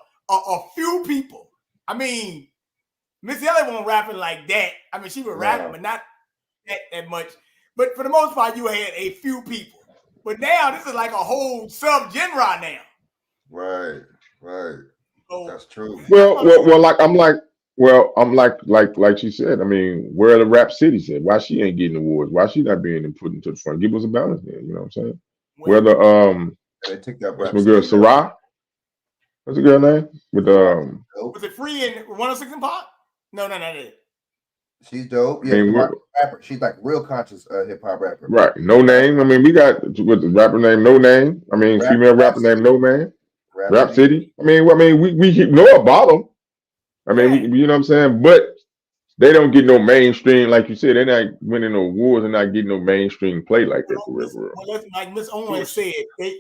few people. I mean, Miss Elliott wasn't rapping like that. I mean, she was rapping, but not that much. But for the most part, you had a few people. But now this is like a whole sub-genre now. Right. So, that's true. I'm like she said. I mean, where are the rap cities at? Why she ain't getting awards? Why she not being put into the front? Give us a balance there. You know what I'm saying? Where the they took that what's my girl Sarah? What's the girl name? With was it Free and 106 and Pop? No. She's dope. Yeah, rapper. She's like real conscious hip hop rapper. Right. No Name. I mean, we got with the rapper name No Name. I mean, female rapper name No Name. Rap City. I mean, we know about them. I mean, you know what I'm saying? But they don't get no mainstream, like you said. They're not winning no awards and not getting no mainstream play like that for real. Well, like Miss Owens said,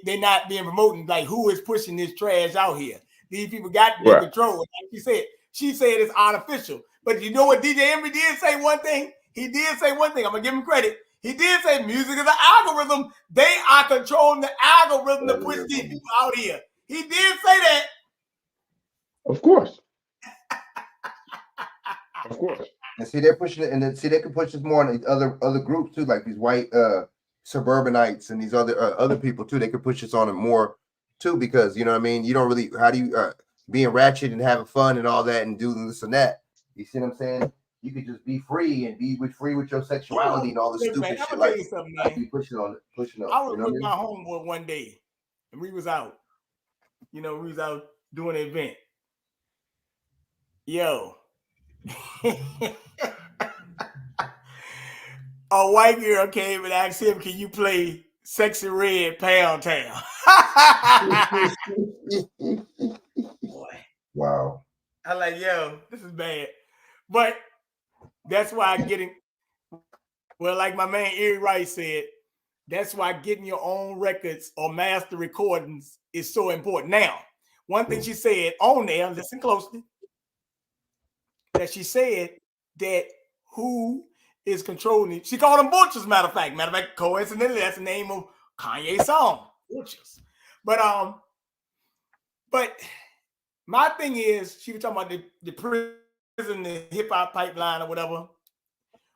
they're not being promoting. Like, who is pushing this trash out here? These people got no control. Like she said it's artificial. But you know what DJ Envy did say one thing? He did say one thing. I'm going to give him credit. He did say music is an algorithm. They are controlling the algorithm to push these people out here. He did say that. Of course. And see, they're pushing it, and then see they can push this more on other groups too, like these white suburbanites and these other people too. They could push this on it more too, because you know what I mean. You don't really being ratchet and having fun and all that and doing this and that. You see what I'm saying? you could just be free and be free with your sexuality and all this stupid shit. Like, be pushing up. I was with my homeboy one day, and we was out. We was out doing an event. Yo. A white girl came and asked him, "Can you play Sexy Red Pound Town?" Boy. Wow. I like, yo, this is bad. But that's why like my man Erie Wright said, that's why getting your own records or master recordings is so important. Now, one thing she said on there, listen closely, that she said that who is controlling it. She called them butchers, matter of fact, coincidentally, that's the name of Kanye's song, Butchers. But my thing is, she was talking about the prison, the hip-hop pipeline or whatever.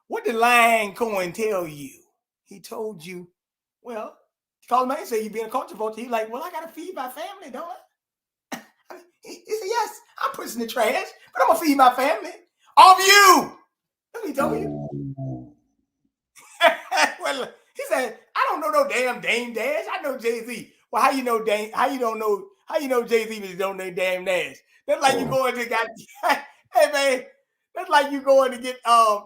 What did Lion Cohen tell you? He told you, well, he called him out and said, you being a culture vulture. He's like, well, I got to feed my family, don't I? He said, yes, I'm pushing the trash, but I'm going to feed my family. Off you. That's what he told you. Well, he said, I don't know no damn Dame Dash. I know Jay-Z. Well, how you know Jay-Z but you don't know Dame Dash? That's like you going to hey man, that's like you going to get a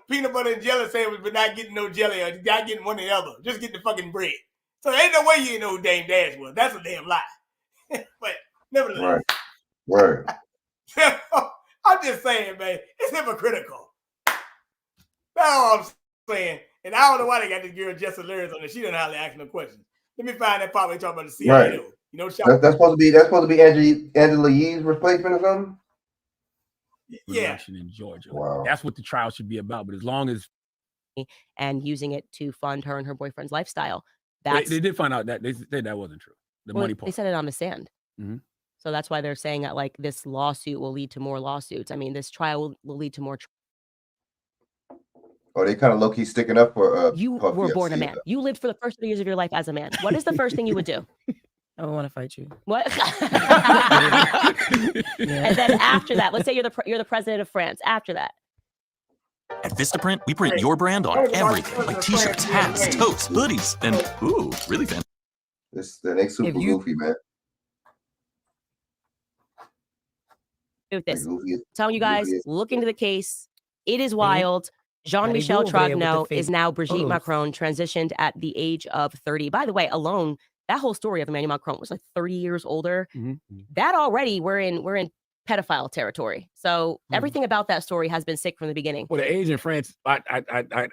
peanut butter and jelly sandwich, but not getting no jelly or not getting one or the other. Just get the fucking bread. So there ain't no way you know who Dame Dash was. That's a damn lie. But nevertheless. Right. I'm just saying, man, it's hypocritical. That's all I'm saying. And I don't know why they got this girl Jessica Lyrics on there. She doesn't hardly ask no questions. Let me find that part where they talk about the CIA. Right. That's supposed to be Angela Yee's replacement or something. Yeah. In Georgia. Wow. That's what the trial should be about. But as long as and using it to fund her and her boyfriend's lifestyle, they did find out that they said that wasn't true. The money part. They said it on the stand. Mm-hmm. So that's why they're saying that like this lawsuit will lead to more lawsuits. I mean, this trial will lead to more. Oh, they kind of low-key sticking up for you were born a man. You lived for the first 3 years of your life as a man. What is the first thing you would do? I don't want to fight you. What? And then after that, let's say you're the president of France. After that. At Vistaprint, we print your brand on everything, like t-shirts, hats, totes, hoodies, and ooh, really fancy. That ain't super goofy, man. With this, telling you guys, look into the case. It is wild. Jean-Michel Trogneau is now Brigitte Macron, transitioned at the age of 30. By the way, alone, that whole story of Emmanuel Macron was like 30 years older. Mm-hmm. That already we're in pedophile territory. So everything about that story has been sick from the beginning. Well, the age in France, I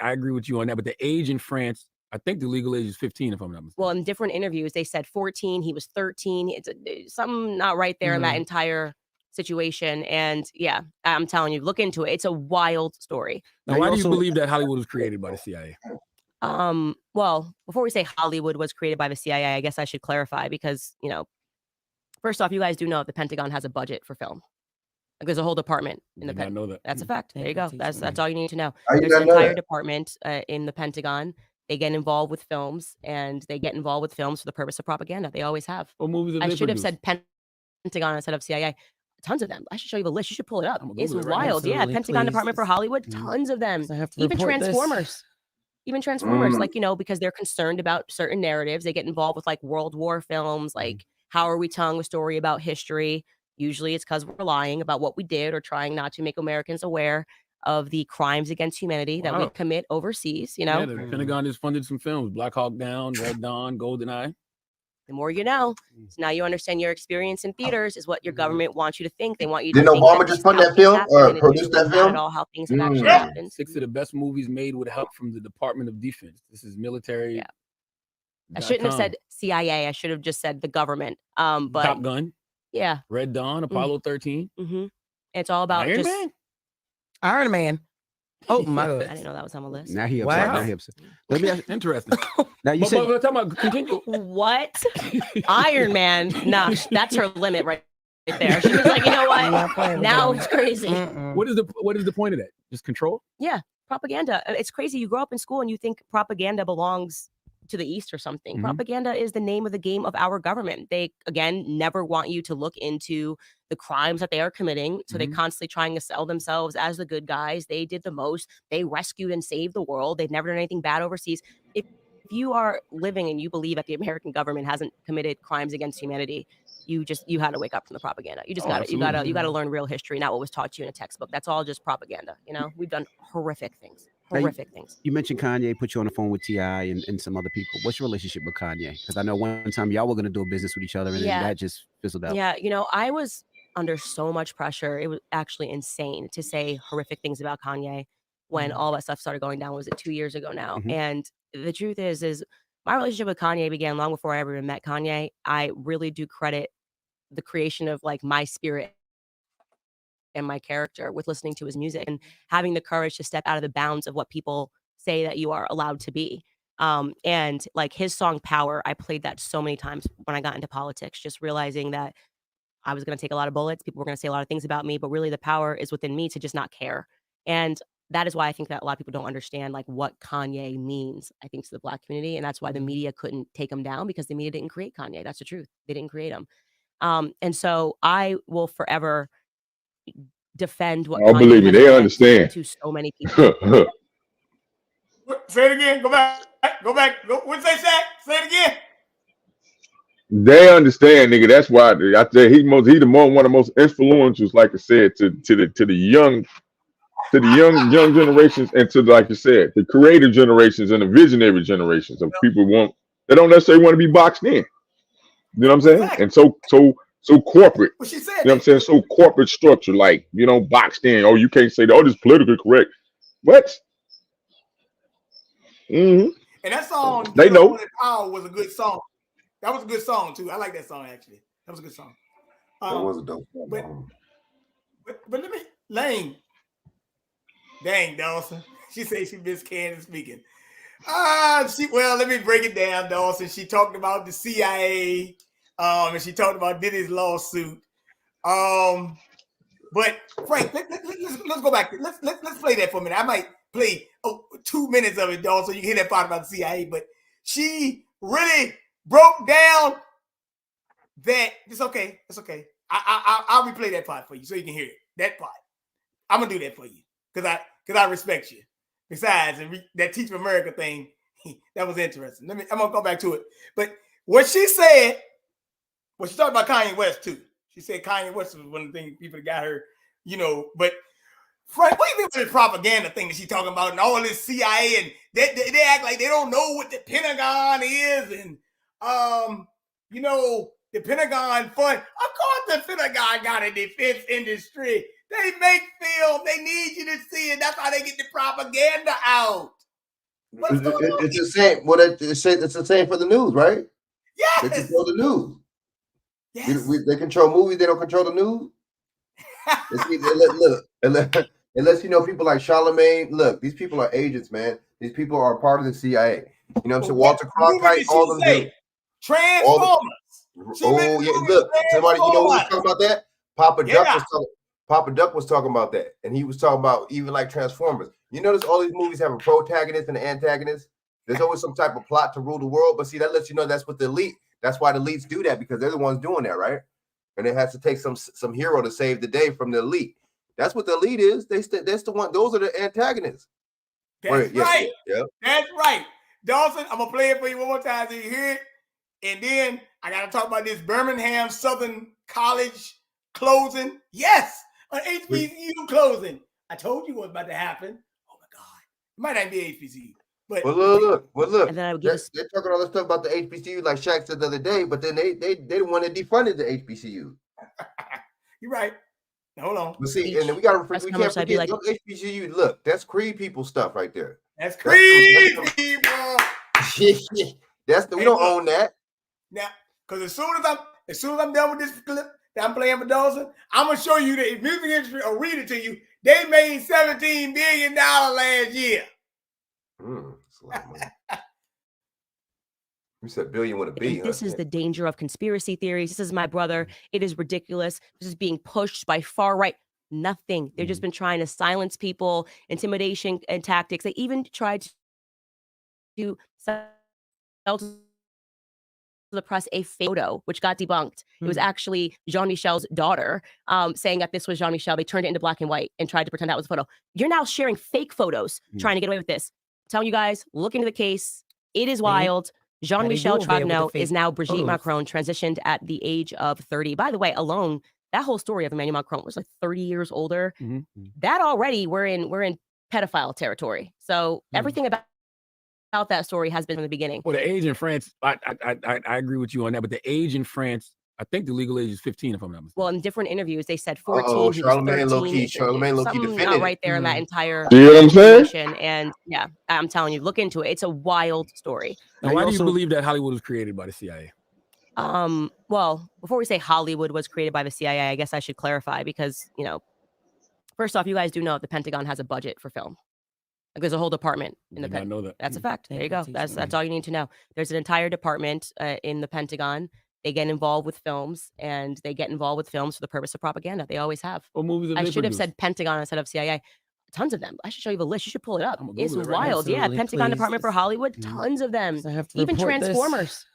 agree with you on that. But the age in France, I think the legal age is 15, if I'm not mistaken. Well, in different interviews, they said 14. He was 13. It's something not right there in that entire situation. And yeah, I'm telling you, look into it. It's a wild story. Now, why do you believe that Hollywood was created by the CIA? Well, before we say Hollywood was created by the CIA, I guess I should clarify because, first off, you guys do know the Pentagon has a budget for film. Like, there's a whole department in the Pentagon. Know that. That's a fact. There you go. That's all you need to know. There's an entire department in the Pentagon. They get involved with films, and they get involved with films for the purpose of propaganda. They always have. What movies have I they should have produced? said Pentagon instead of CIA. Tons of them. I should show you the list. You should pull it up. It's wild. Yeah, Pentagon Department for Hollywood. Tons of them. Even Transformers. Even Transformers, because they're concerned about certain narratives. They get involved with like World War films, like how are we telling a story about history? Usually it's because we're lying about what we did or trying not to make Americans aware of the crimes against humanity that we commit overseas, Yeah, the Pentagon has funded some films, Black Hawk Down, Red Dawn, GoldenEye. The more you know. So now you understand your experience in theaters is what your government wants you to think. They want you to Didn't think Obama just fund that film or produce that film? At all how things have actually happened. 6 of the best movies made with help from the Department of Defense. This is military. Yeah. I shouldn't have said CIA. I should have just said the government. But Top Gun. Yeah. Red Dawn, Apollo 13. Mm-hmm. It's all about Iron Man. Oh my God! I didn't know that was on the list. Now he upset. Wow. Now he upset. Let me ask, interesting. Now you said talking about continue. What? Iron Man? Nah, that's her limit right there. She was like, you know what? Now it's crazy. What is the point of that? Just control? Yeah, propaganda. It's crazy. You grow up in school and you think propaganda belongs to the east or something. Propaganda is the name of the game of our government. They, again, never want you to look into the crimes that they are committing. So they're constantly trying to sell themselves as the good guys. They did the most. They rescued and saved the world. They've never done anything bad overseas. If you are living and you believe that the American government hasn't committed crimes against humanity, you had to wake up from the propaganda. You just got to, you got to learn real history, not what was taught to you in a textbook. That's all just propaganda. You know, we've done horrific things. Things. You mentioned Kanye put you on the phone with T.I. and some other people. What's your relationship with Kanye? Because I know one time y'all were going to do a business with each other, and then that just fizzled out. Yeah, you know, I was under so much pressure. It was actually insane to say horrific things about Kanye when all that stuff started going down. Was it 2 years ago now? And the truth is my relationship with Kanye began long before I ever even met Kanye. I really do credit the creation of like my spirit and my character with listening to his music and having the courage to step out of the bounds of what people say that you are allowed to be. And like his song Power, I played that so many times when I got into politics, just realizing that I was going to take a lot of bullets. People were going to say a lot of things about me, but really the power is within me to just not care. And that is why I think that a lot of people don't understand like what Kanye means, I think, to the Black community. And that's why the media couldn't take him down, because the media didn't create Kanye. That's the truth. They didn't create him. And so I will forever defend what Oh, Kanye believe me, has they meant understand. to so many people. Say it again. Go back. What'd you say, Shaq? Say it again. They understand, nigga. That's why I say one of the most influentials, like I said, to the young generations, and to, like you said, the creative generations and the visionary generations of people they don't necessarily want to be boxed in. You know what I'm saying? And so corporate. Well, she said you know what I'm saying? So corporate structure, like, boxed in. Oh, you can't say that. Oh, this is politically correct. What? And that song, They know. Holding Power, was a good song. That was a good song too. I like that song actually. That was a good song. That was a dope song. But let me, Lane. Dang, Dawson. She said she missed Candace speaking. Let me break it down, Dawson. She talked about the CIA, and she talked about Diddy's lawsuit. But Frank, let's go back. Let's play that for a minute. I might play 2 minutes of it, Dawson, so you can hear that part about the CIA. But she really broke down that it's okay. It's okay. I'll replay that part for you so you can hear it. That part. I'm gonna do that for you because I respect you. Besides, that Teach America thing, that was interesting. I'm gonna go back to it. But what she said, she talked about Kanye West too. She said Kanye West was one of the things people that got her, But Frank, what do you think about this propaganda thing that she's talking about and all this CIA, and they act like they don't know what the Pentagon is, and the Pentagon fund. Of course, the Pentagon got a defense industry. They make film. They need you to see it. That's how they get the propaganda out. It's the same. It's the same for the news, right? Yes. They control the news. Yes. They control movies. They don't control the news. Unless people like Charlemagne. Look, these people are agents, man. These people are part of the CIA. You know what I'm saying? Walter Cronkite, all them do. Transformers. Oh yeah, look, somebody. You know who was talking about that? Papa Duck was talking about that, and he was talking about even like Transformers. You notice all these movies have a protagonist and an antagonist. There's always some type of plot to rule the world, but see, that lets you know that's what the elite. That's why the elites do that, because they're the ones doing that, right? And it has to take some hero to save the day from the elite. That's what the elite is. That's the one. Those are the antagonists. That's right. Yeah. That's right. Dawson, I'm gonna play it for you one more time so you hear it. And then I gotta talk about this Birmingham Southern College closing. Yes, an HBCU closing. I told you what was about to happen. Oh my God. It might not be HBCU. But look. And then I would they're talking all this stuff about the HBCU, like Shaq said the other day, but then they the one that defunded the HBCU. You're right. Now, hold on. But see, and then we can't forget those HBCU. Look, that's Creed people stuff right there. That's Creed people. We don't own that. Now, because as soon as I'm done with this clip that I'm playing for Dawson, I'm gonna show you that if music industry will read it to you, they made $17 billion last year. That's a lot of money. You said billion with a B. And this is the danger of conspiracy theories. This is my brother. It is ridiculous. This is being pushed by far right. Nothing. They've just been trying to silence people, intimidation and tactics. They even tried to to the press a photo, which got debunked. It was actually Jean-Michel's daughter saying that this was Jean-Michel. They turned it into black and white and tried to pretend that was a photo. You're now sharing fake photos, trying to get away with this. I'm telling you guys, look into the case. It is wild. Jean-Michel Tragno is now Brigitte Macron, transitioned at the age of 30. By the way, alone, that whole story of Emmanuel Macron was like 30 years older. That already, we're in pedophile territory. So everything about that story has been from the beginning. Well, the age in France, I agree with you on that, but the age in France, I think the legal age is 15, if I'm not mistaken. Well, in different interviews, they said 14. Charlemagne low-key Something defended not right there in it. that entire See what I'm saying? situation. And yeah, I'm telling you, look into it. It's a wild story. Now, why do you believe that Hollywood was created by the CIA? Well, before we say Hollywood was created by the CIA, I guess I should clarify because, first off, you guys do know the Pentagon has a budget for film. Like there's a whole department in the Pentagon. Know that. That's a fact. There you go. That's all you need to know. There's an entire department in the Pentagon. They get involved with films, and they get involved with films for the purpose of propaganda. They always have. What movies have I they should have produced? said Pentagon instead of CIA. Tons of them. I should show you the list. You should pull it up. It's Google it right now. wild. Yeah, Absolutely, Pentagon please. Department for Hollywood. Tons of them. I have to Even report this. Transformers.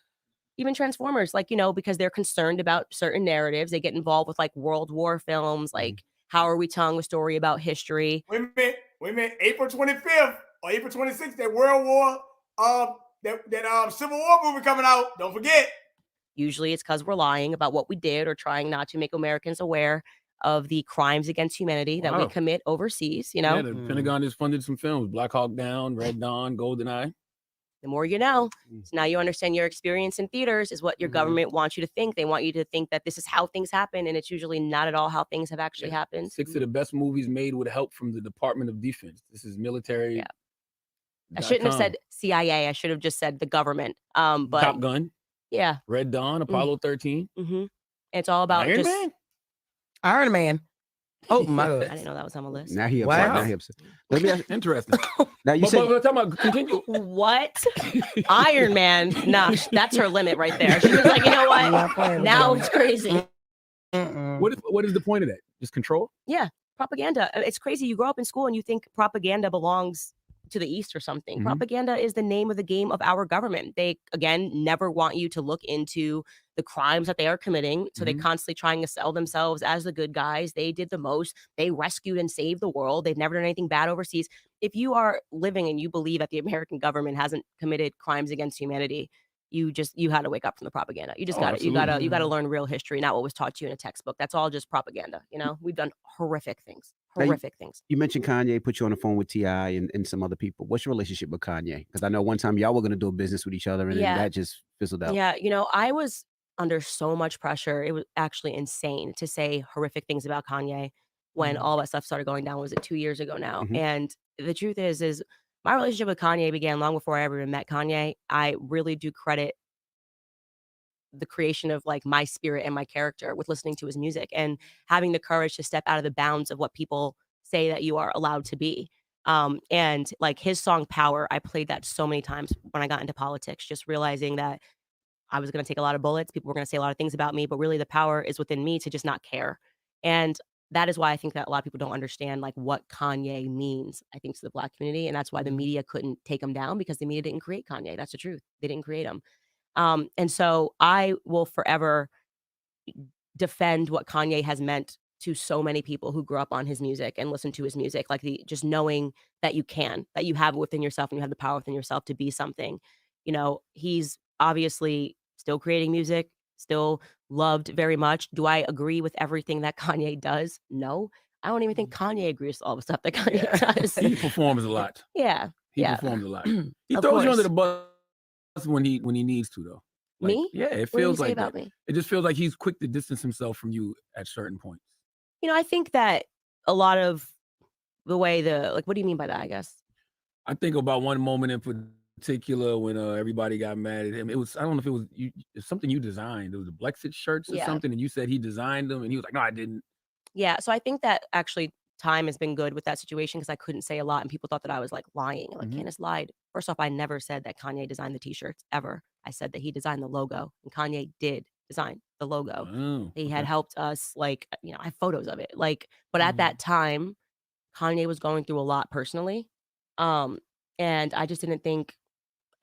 Even Transformers, like, because they're concerned about certain narratives. They get involved with like World War films, like How Are We Telling a Story About History? Wait a minute. April 25th or April 26th, that World War, that Civil War movie coming out. Don't forget. Usually it's because we're lying about what we did or trying not to make Americans aware of the crimes against humanity that we Wow. commit overseas, Yeah, the Pentagon just funded some films: Black Hawk Down, Red Dawn, GoldenEye. The more you know. So now you understand your experience in theaters is what your government wants you to think. They want you to think that this is how things happen, and it's usually not at all how things have actually happened. 6 of the best movies made with help from the Department of Defense. This is military. Yeah. I shouldn't have said CIA. I should have just said the government. But Top Gun. Yeah. Red Dawn, Apollo 13. It's all about Iron just Man? Iron Man. Oh my I God. didn't know that was on the list. Now he upset. Wow. Now he upset. Let me ask. Interesting. Now you said but talking about continue. What? Iron Man? Nah, that's her limit right there. She was like, you know what? Now it's crazy. What is the point of that? Just control? Yeah, propaganda. It's crazy. You grow up in school and you think propaganda belongs to the East or something. Propaganda is the name of the game of our government. They, again, never want you to look into the crimes that they are committing. So they're constantly trying to sell themselves as the good guys. They did the most. They rescued and saved the world. They've never done anything bad overseas. If you are living and you believe that the American government hasn't committed crimes against humanity, you had to wake up from the propaganda. You just got it. You got to learn real history, not what was taught to you in a textbook. That's all just propaganda. We've done horrific things. Things. You mentioned Kanye put you on the phone with T.I. and some other people. What's your relationship with Kanye? Because I know one time y'all were going to do a business with each other, and then that just fizzled out. Yeah, I was under so much pressure. It was actually insane to say horrific things about Kanye when all that stuff started going down. Was it 2 years ago now? And the truth is my relationship with Kanye began long before I ever even met Kanye. I really do credit the creation of like my spirit and my character with listening to his music and having the courage to step out of the bounds of what people say that you are allowed to be. And like his song Power, I played that so many times when I got into politics, just realizing that I was going to take a lot of bullets. People were going to say a lot of things about me, but really the power is within me to just not care. And that is why I think that a lot of people don't understand like what Kanye means, I think, to the Black community. And that's why the media couldn't take him down, because the media didn't create Kanye. That's the truth. They didn't create him. And so I will forever defend what Kanye has meant to so many people who grew up on his music and listen to his music, like just knowing that you have it within yourself and you have the power within yourself to be something. He's obviously still creating music, still loved very much. Do I agree with everything that Kanye does? No. I don't even think Kanye agrees with all the stuff that Kanye does. He performs a lot. Yeah. He performs a lot. He throws you under the bus when he needs to, though. Like, Me? Yeah, it What do you feels say like about that. me? It just feels like he's quick to distance himself from you at certain points. I think that a lot of the way what do you mean by that, I guess? I think about one moment in particular when everybody got mad at him. It was, I don't know if it was something you designed. It was the Blexit shirts or something, and you said he designed them, and he was like, no, I didn't. Yeah, so I think that actually time has been good with that situation because I couldn't say a lot, and people thought that I was like lying. Like Candace lied. First off, I never said that Kanye designed the t-shirts ever. I said that he designed the logo, and Kanye did design the logo. Oh, He had helped us, I have photos of it. But at that time, Kanye was going through a lot personally. And I just didn't think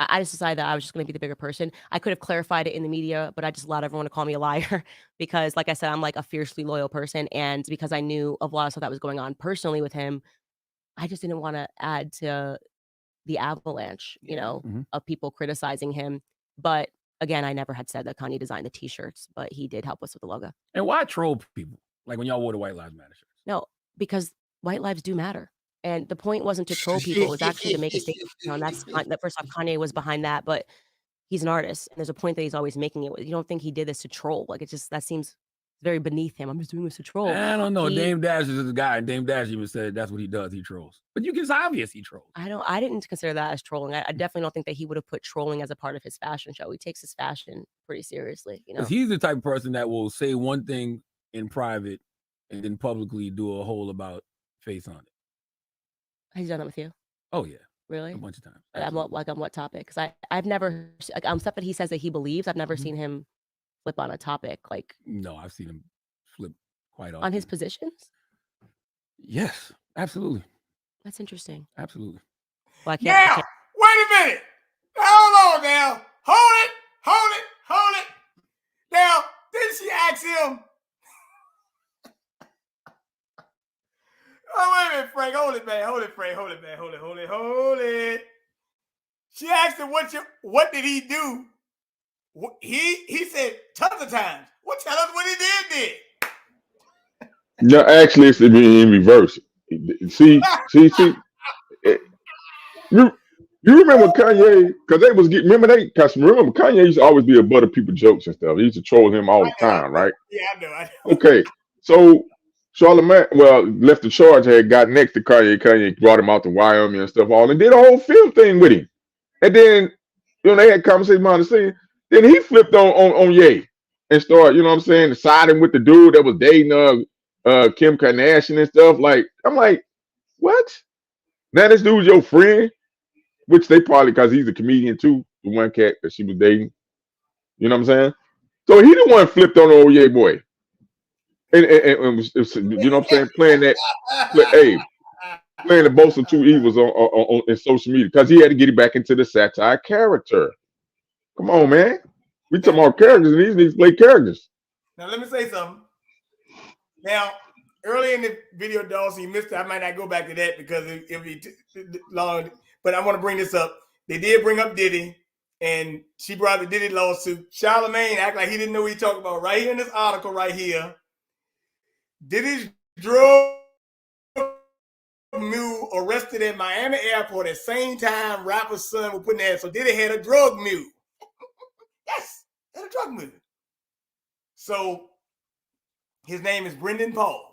I just decided that I was just going to be the bigger person. I could have clarified it in the media, but I just allowed everyone to call me a liar because, like I said, I'm like a fiercely loyal person. And because I knew of a lot of stuff that was going on personally with him, I just didn't want to add to the avalanche, of people criticizing him. But again, I never had said that Kanye designed the t-shirts, but he did help us with the logo. And why troll people? Like when y'all wore the White Lives Matter shirts? No, because white lives do matter. And the point wasn't to troll people. It was actually to make a statement. And that's fine. That first off, Kanye was behind that, but he's an artist. And there's a point that he's always making it. You don't think he did this to troll. Like, that seems very beneath him. I'm just doing this to troll. I don't know. Dame Dash is a guy, and Dame Dash even said that's what he does. He trolls. But it's obvious he trolls. I didn't consider that as trolling. I definitely don't think that he would have put trolling as a part of his fashion show. He takes his fashion pretty seriously, Because he's the type of person that will say one thing in private and then publicly do a whole about face on it. Has he done that with you? Oh, yeah. Really? A bunch of times. On what topic? Because I've never, stuff that he says that he believes, I've never seen him flip on a topic. Like, no, I've seen him flip quite often. On his positions? Yes, absolutely. That's interesting. Absolutely. Well, Wait a minute. Hold on now. Hold it. Now, didn't she ask him? Oh, wait a minute, Frank. Hold it, man. Hold it. She asked him, what did he do? He said tons of times. Well, tell us what he did. No, actually, it's in reverse. See. You remember Kanye? Because they was remember Kanye used to always be a butt of people jokes and stuff. He used to troll him all the time, right? Yeah, I know. Okay, so Charlamagne, left the charge, had got next to Kanye. Kanye brought him out to Wyoming and stuff, and did a whole film thing with him. And then, they had conversation behind the scene. Then he flipped on Ye and started, siding with the dude that was dating Kim Kardashian and stuff. Like, I'm like, what? Now this dude's your friend, which they probably, because he's a comedian too, the one cat that she was dating. You know what I'm saying? So he the one flipped on the old Ye boy. And was, you know what I'm saying, playing the both of two evils on in social media because he had to get it back into the satire character. Come on, man. We talking about characters, and these niggas play characters. Now let me say something. Now, early in the video, Dawson, you missed it. I might not go back to that because it'll be long. But I want to bring this up. They did bring up Diddy, and she brought the Diddy lawsuit. Charlamagne act like he didn't know what he talked about. Right here in this article, right here. Diddy's drug mule arrested at Miami airport at same time rapper's son was putting there. So Diddy had a drug mule. Yes, had a drug mule. So his name is Brendan Paul.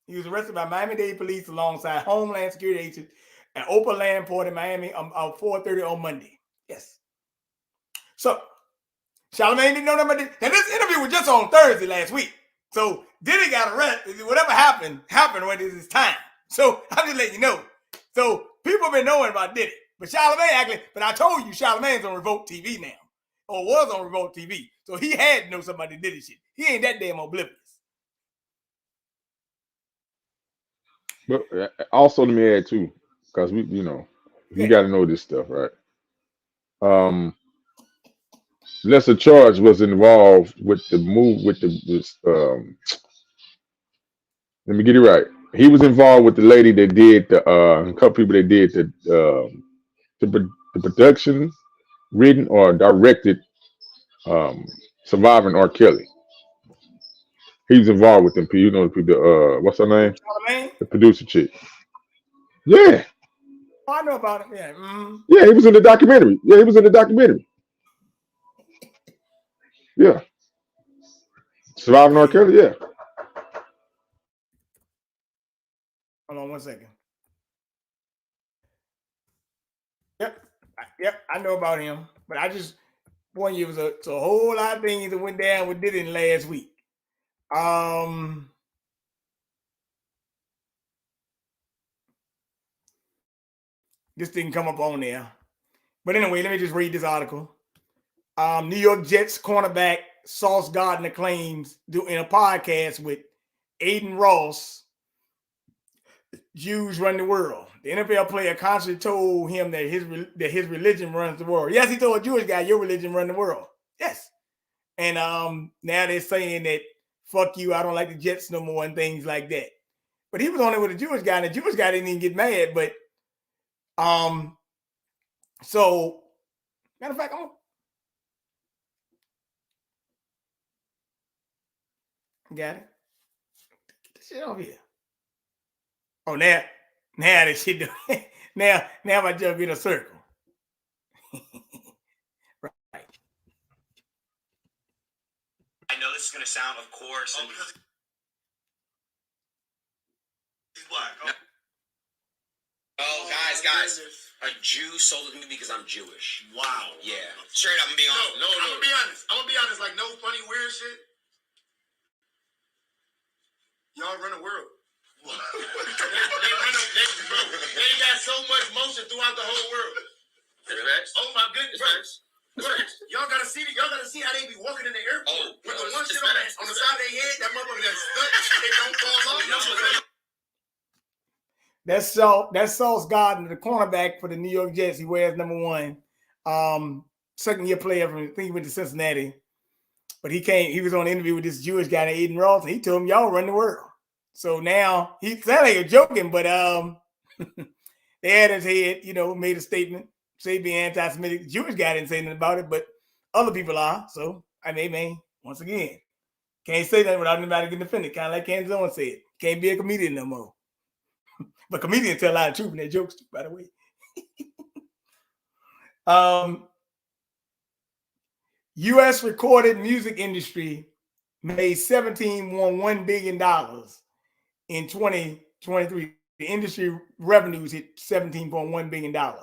He was arrested by Miami-Dade police alongside Homeland Security agents at Opal Land Port in Miami at 4:30 on Monday. Yes. So Charlamagne didn't know that about Diddy. Now this interview was just on Thursday last week. So Diddy got arrested. Whatever happened when it was time. So I'm just letting you know. So people have been knowing about Diddy. But Charlamagne actually, but I told you Charlamagne's on Revolt TV now. Or was on Revolt TV. So he had to know somebody that did this shit. He ain't that damn oblivious. But also let me add too, because we, you got to know this stuff, right? Lesser Charge was involved with the move with let me get it right. He was involved with the lady that did a couple people that did the production, written or directed Surviving R. Kelly. He was involved with them people. What's her name? Charlamagne? The producer chick. Yeah. Oh, I know about it. Yeah. Mm-hmm. Yeah, he was in the documentary. Yeah. Surviving R. Kelly, yeah. Hold on 1 second. Yep, I know about him. But I just warn you, it was a whole lot of things that went down with Diddy last week. This didn't come up on there. But anyway, let me just read this article. New York Jets cornerback Sauce Gardner claims in a podcast with Aiden Ross. Jews run the world. The NFL player constantly told him that his religion runs the world. Yes, he told a Jewish guy, your religion run the world. Yes. And now they're saying that, fuck you, I don't like the Jets no more and things like that. But he was on it with a Jewish guy, and the Jewish guy didn't even get mad. But so matter of fact, got it. Get this shit off here. Oh, now that shit do now I jump in a circle. Right. I know this is gonna sound, of course, and because he's black. Oh, guys, a Jew sold it to me because I'm Jewish. Wow. Yeah. Straight up, I'm being honest. No, I'm gonna be honest. Like, no funny weird shit. Y'all run the world. they got so much motion throughout the whole world. Oh my goodness, bro. Y'all gotta see how they be walking in the airport with the one shit on the side of their head. That motherfucker that's stuck. They don't fall off. That's Sauce Gardner, the cornerback for the New York Jets. He wears #1. Second-year player from, I think he went to Cincinnati. But he was on an interview with this Jewish guy named Aiden Ross, and he told him, y'all run the world. So now he sounded like you're joking, but they had his head, made a statement, say be anti-Semitic. The Jewish guy didn't say anything about it, but other people are. So I mean, man, once again, can't say that without anybody getting offended. Kind of like Candace Owens said, can't be a comedian no more. But comedians tell a lot of truth in their jokes, by the way. U.S. recorded music industry made $17.1 billion in 2023. The industry revenues hit $17.1 billion.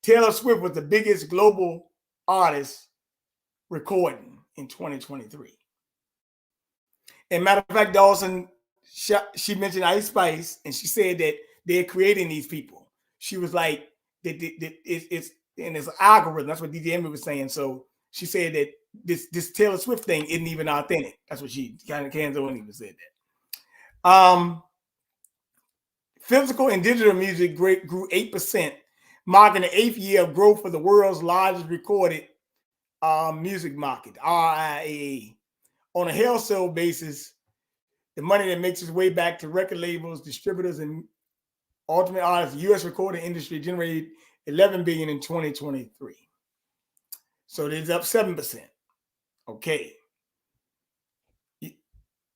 Taylor Swift was the biggest global artist recording in 2023. And matter of fact, Dawson, she mentioned Ice Spice, and she said that they're creating these people. She was like, it's an algorithm. That's what DJ Emmy was saying. So she said that this Taylor Swift thing isn't even authentic. That's what she kind of even said that. Physical and digital music grew 8%, marking the 8th year of growth for the world's largest recorded music market, RIAA. On a wholesale basis, the money that makes its way back to record labels, distributors, and ultimate artists, the U.S. recording industry generated $11 billion in 2023. So it's up 7%. Okay.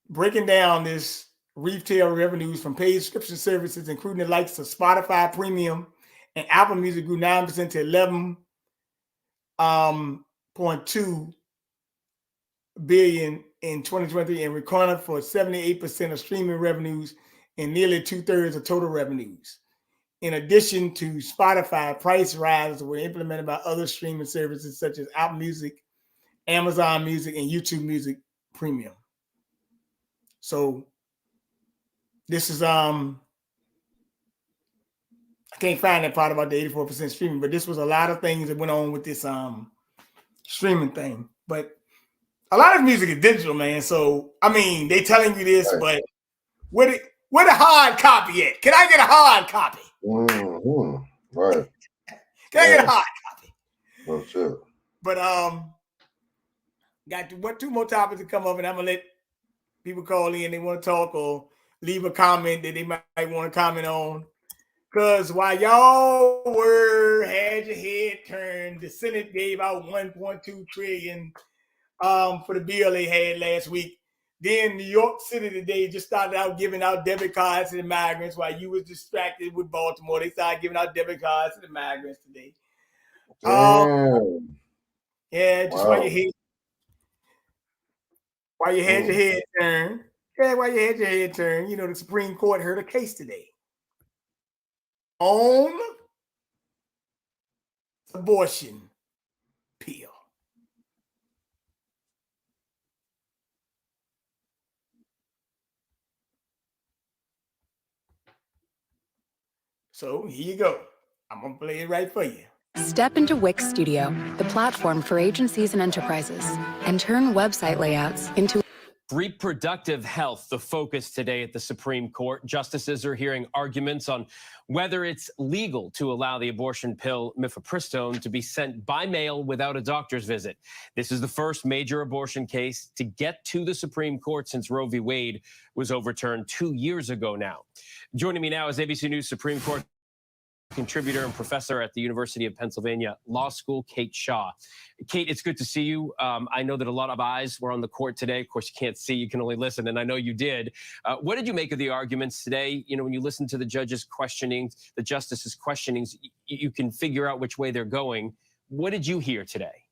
Breaking down this retail revenues from paid subscription services, including the likes of Spotify Premium and Apple Music, grew 9% to $11.2 billion in 2023 and recorded for 78% of streaming revenues and nearly 2/3 of total revenues. In addition to Spotify, price rises were implemented by other streaming services such as Apple Music, Amazon Music, and YouTube Music Premium. So this is I can't find that part about the 84% streaming, but this was a lot of things that went on with this streaming thing. But a lot of music is digital, man. So I mean, they telling you this, but where the hard copy at? Can I get a hard copy? Mm-hmm. Right. Can I get a hard copy? Oh, sure. But got two more topics to come up, and I'm gonna let people call in. They want to talk or leave a comment that they might want to comment on. Because while y'all had your head turned, the Senate gave out $1.2 trillion for the bill they had last week. Then New York City today just started out giving out debit cards to the migrants while you was distracted with Baltimore. They started giving out debit cards to the migrants today. Yeah, just while you had your head turned. Yeah, while you had your head turned, the Supreme Court heard a case today on abortion pill. So here you go. I'm going to play it right for you. Step into Wix Studio, the platform for agencies and enterprises, and turn website layouts into Reproductive health, the focus today at the Supreme Court. Justices are hearing arguments on whether it's legal to allow the abortion pill mifepristone to be sent by mail without a doctor's visit. This is the first major abortion case to get to the Supreme Court since Roe v. Wade was overturned 2 years ago now. Joining me now is ABC News Supreme Court contributor and professor at the University of Pennsylvania Law School, Kate Shaw. Kate, it's good to see you. I know that a lot of eyes were on the court today. Of course, you can't see, you can only listen, and I know you did. What did you make of the arguments today? You know, when you listen to the judges' questioning, the justices' questionings, you can figure out which way they're going. What did you hear today?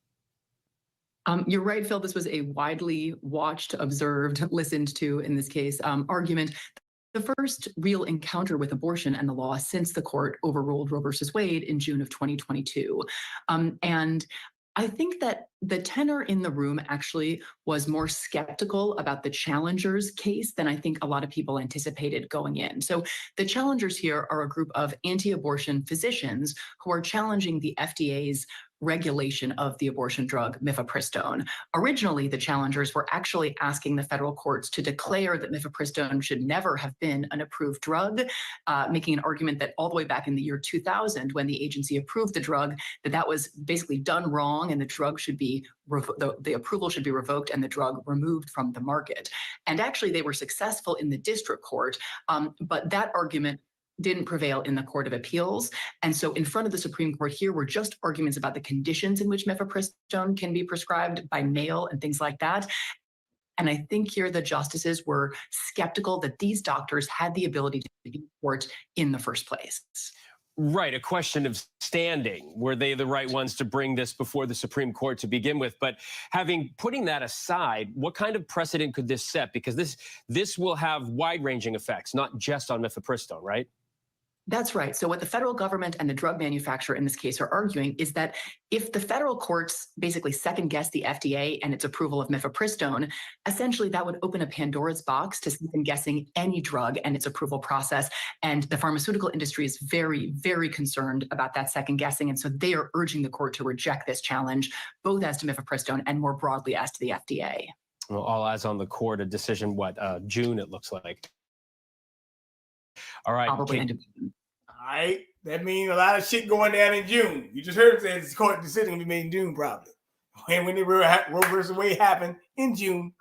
You're right, Phil. This was a widely watched, observed, listened to, in this case, argument. The first real encounter with abortion and the law since the court overruled Roe versus Wade in June of 2022. And I think that the tenor in the room actually was more skeptical about the challengers' case than I think a lot of people anticipated going in. So the challengers here are a group of anti-abortion physicians who are challenging the FDA's regulation of the abortion drug mifepristone. Originally, the challengers were actually asking the federal courts to declare that mifepristone should never have been an approved drug, making an argument that all the way back in the year 2000, when the agency approved the drug, that was basically done wrong and the drug should be, the approval should be revoked and the drug removed from the market. And actually, they were successful in the district court, but that argument didn't prevail in the Court of Appeals. And so in front of the Supreme Court here were just arguments about the conditions in which mifepristone can be prescribed by mail and things like that. And I think here the justices were skeptical that these doctors had the ability to be in court in the first place. Right, a question of standing. Were they the right ones to bring this before the Supreme Court to begin with? But putting that aside, what kind of precedent could this set? Because this will have wide-ranging effects, not just on mifepristone, right? That's right. So what the federal government and the drug manufacturer in this case are arguing is that if the federal courts basically second guess the FDA and its approval of mifepristone, essentially that would open a Pandora's box to second guessing any drug and its approval process. And the pharmaceutical industry is very, very concerned about that second guessing. And so they are urging the court to reject this challenge, both as to mifepristone and more broadly as to the FDA. Well, all eyes on the court, a decision, June it looks like. All right. All right. That means a lot of shit going down in June. You just heard that this court decision will be made in June, probably. And when the Roe versus Wade happened in June.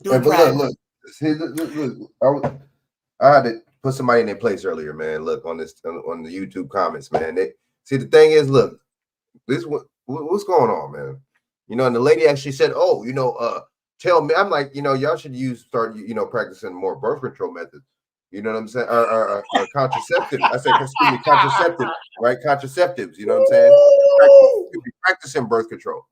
Look, I had to put somebody in their place earlier, man. Look on the YouTube comments, man. See, the thing is, look, what's going on, man? You know, and the lady actually said, "Oh, tell me." I'm like, y'all should start practicing more birth control methods. You know what I'm saying? Or contraceptive. I said, excuse me, contraceptive, right? Contraceptives. You know what I'm saying? Practicing birth control.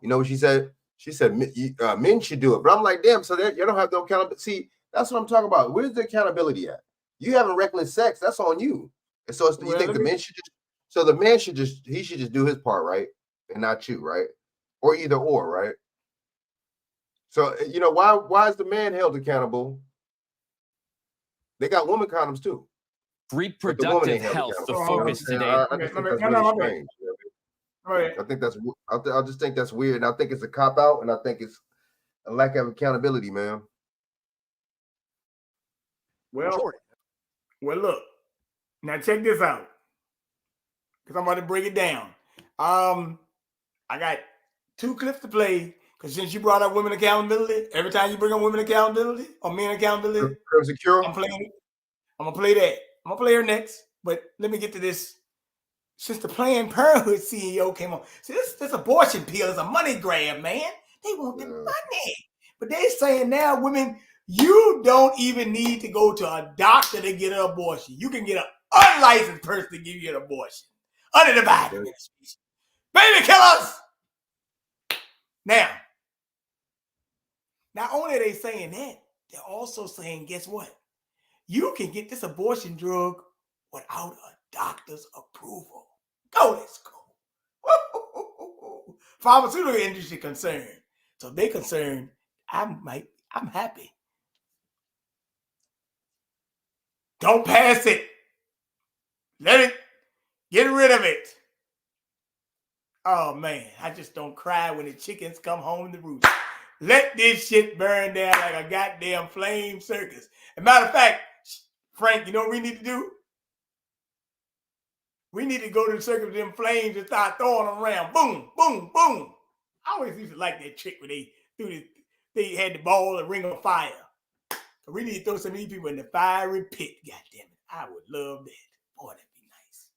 You know what she said? She said men should do it. But I'm like, damn. So you don't have no accountability. See, that's what I'm talking about. Where's the accountability at? You having reckless sex? That's on you. And so you think the men should just? So the man should just do his part, right? And not you, right? Or either or, right? So why is the man held accountable? They got woman condoms too. Reproductive health, the focus today. I just think that's weird, and I think it's a cop out, and I think it's a lack of accountability, man. Well, look. Now check this out, because I'm about to break it down. I got 2 clips to play. Because since you brought up women accountability, every time you bring up women accountability or men accountability, I'm going to play that. I'm going to play her next. But let me get to this. Since the Planned Parenthood CEO came on, see, this abortion pill is a money grab, man. They want the money. But they're saying now, women, you don't even need to go to a doctor to get an abortion. You can get an unlicensed person to give you an abortion under the Biden administration. Baby killers! Now, not only are they saying that, they're also saying, guess what? You can get this abortion drug without a doctor's approval. Go, let's go. Pharmaceutical industry concerned. So they concerned, I'm happy. Don't pass it. Let it, get rid of it. Oh man, I just don't cry when the chickens come home to roost. Let this shit burn down like a goddamn flame circus. As a matter of fact, Frank, you know what we need to do? We need to go to the circus of them flames and start throwing them around. Boom, boom, boom. I always used to like that trick where they had the ball and ring of fire. So we need to throw some of these people in the fiery pit. God damn it. I would love that. Boy, that'd be nice.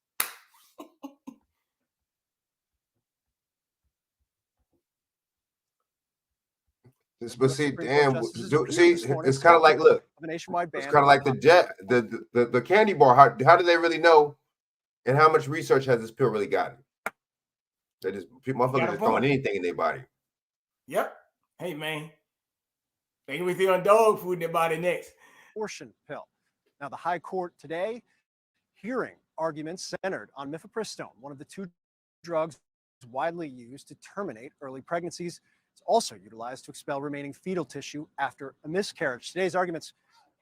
But see, damn, it's kind of like, look, it's kind of like the candy bar. How do they really know, and how much research has this pill really gotten? They just motherfuckers just throwing anything in their body. Yep. Hey man, they can be throwing dog food in their body next. Abortion pill. Now the High Court today hearing arguments centered on mifepristone, one of the two drugs widely used to terminate early pregnancies. It's also utilized to expel remaining fetal tissue after a miscarriage. Today's arguments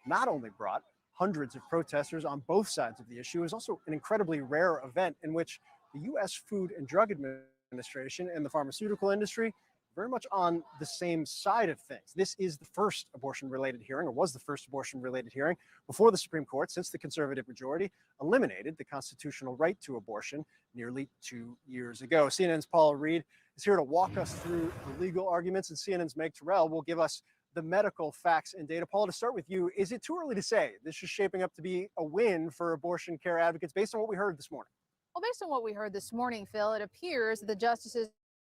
not only brought hundreds of protesters on both sides of the issue, it was also an incredibly rare event in which the U.S. Food and Drug Administration and the pharmaceutical industry very much on the same side of things. This is the first abortion-related hearing, or was the first abortion-related hearing before the Supreme Court since the conservative majority eliminated the constitutional right to abortion nearly 2 years ago. CNN's Paula Reed is here to walk us through the legal arguments, and CNN's Meg Terrell will give us the medical facts and data. Paula, to start with you, is it too early to say this is shaping up to be a win for abortion care advocates based on what we heard this morning? Well, based on what we heard this morning, Phil, it appears that the justices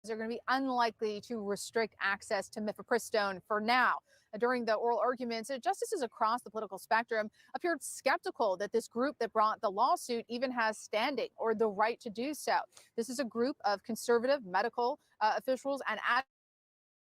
are going to be unlikely to restrict access to mifepristone for now. During the oral arguments, justices across the political spectrum appeared skeptical that this group that brought the lawsuit even has standing or the right to do so. This is a group of conservative medical officials and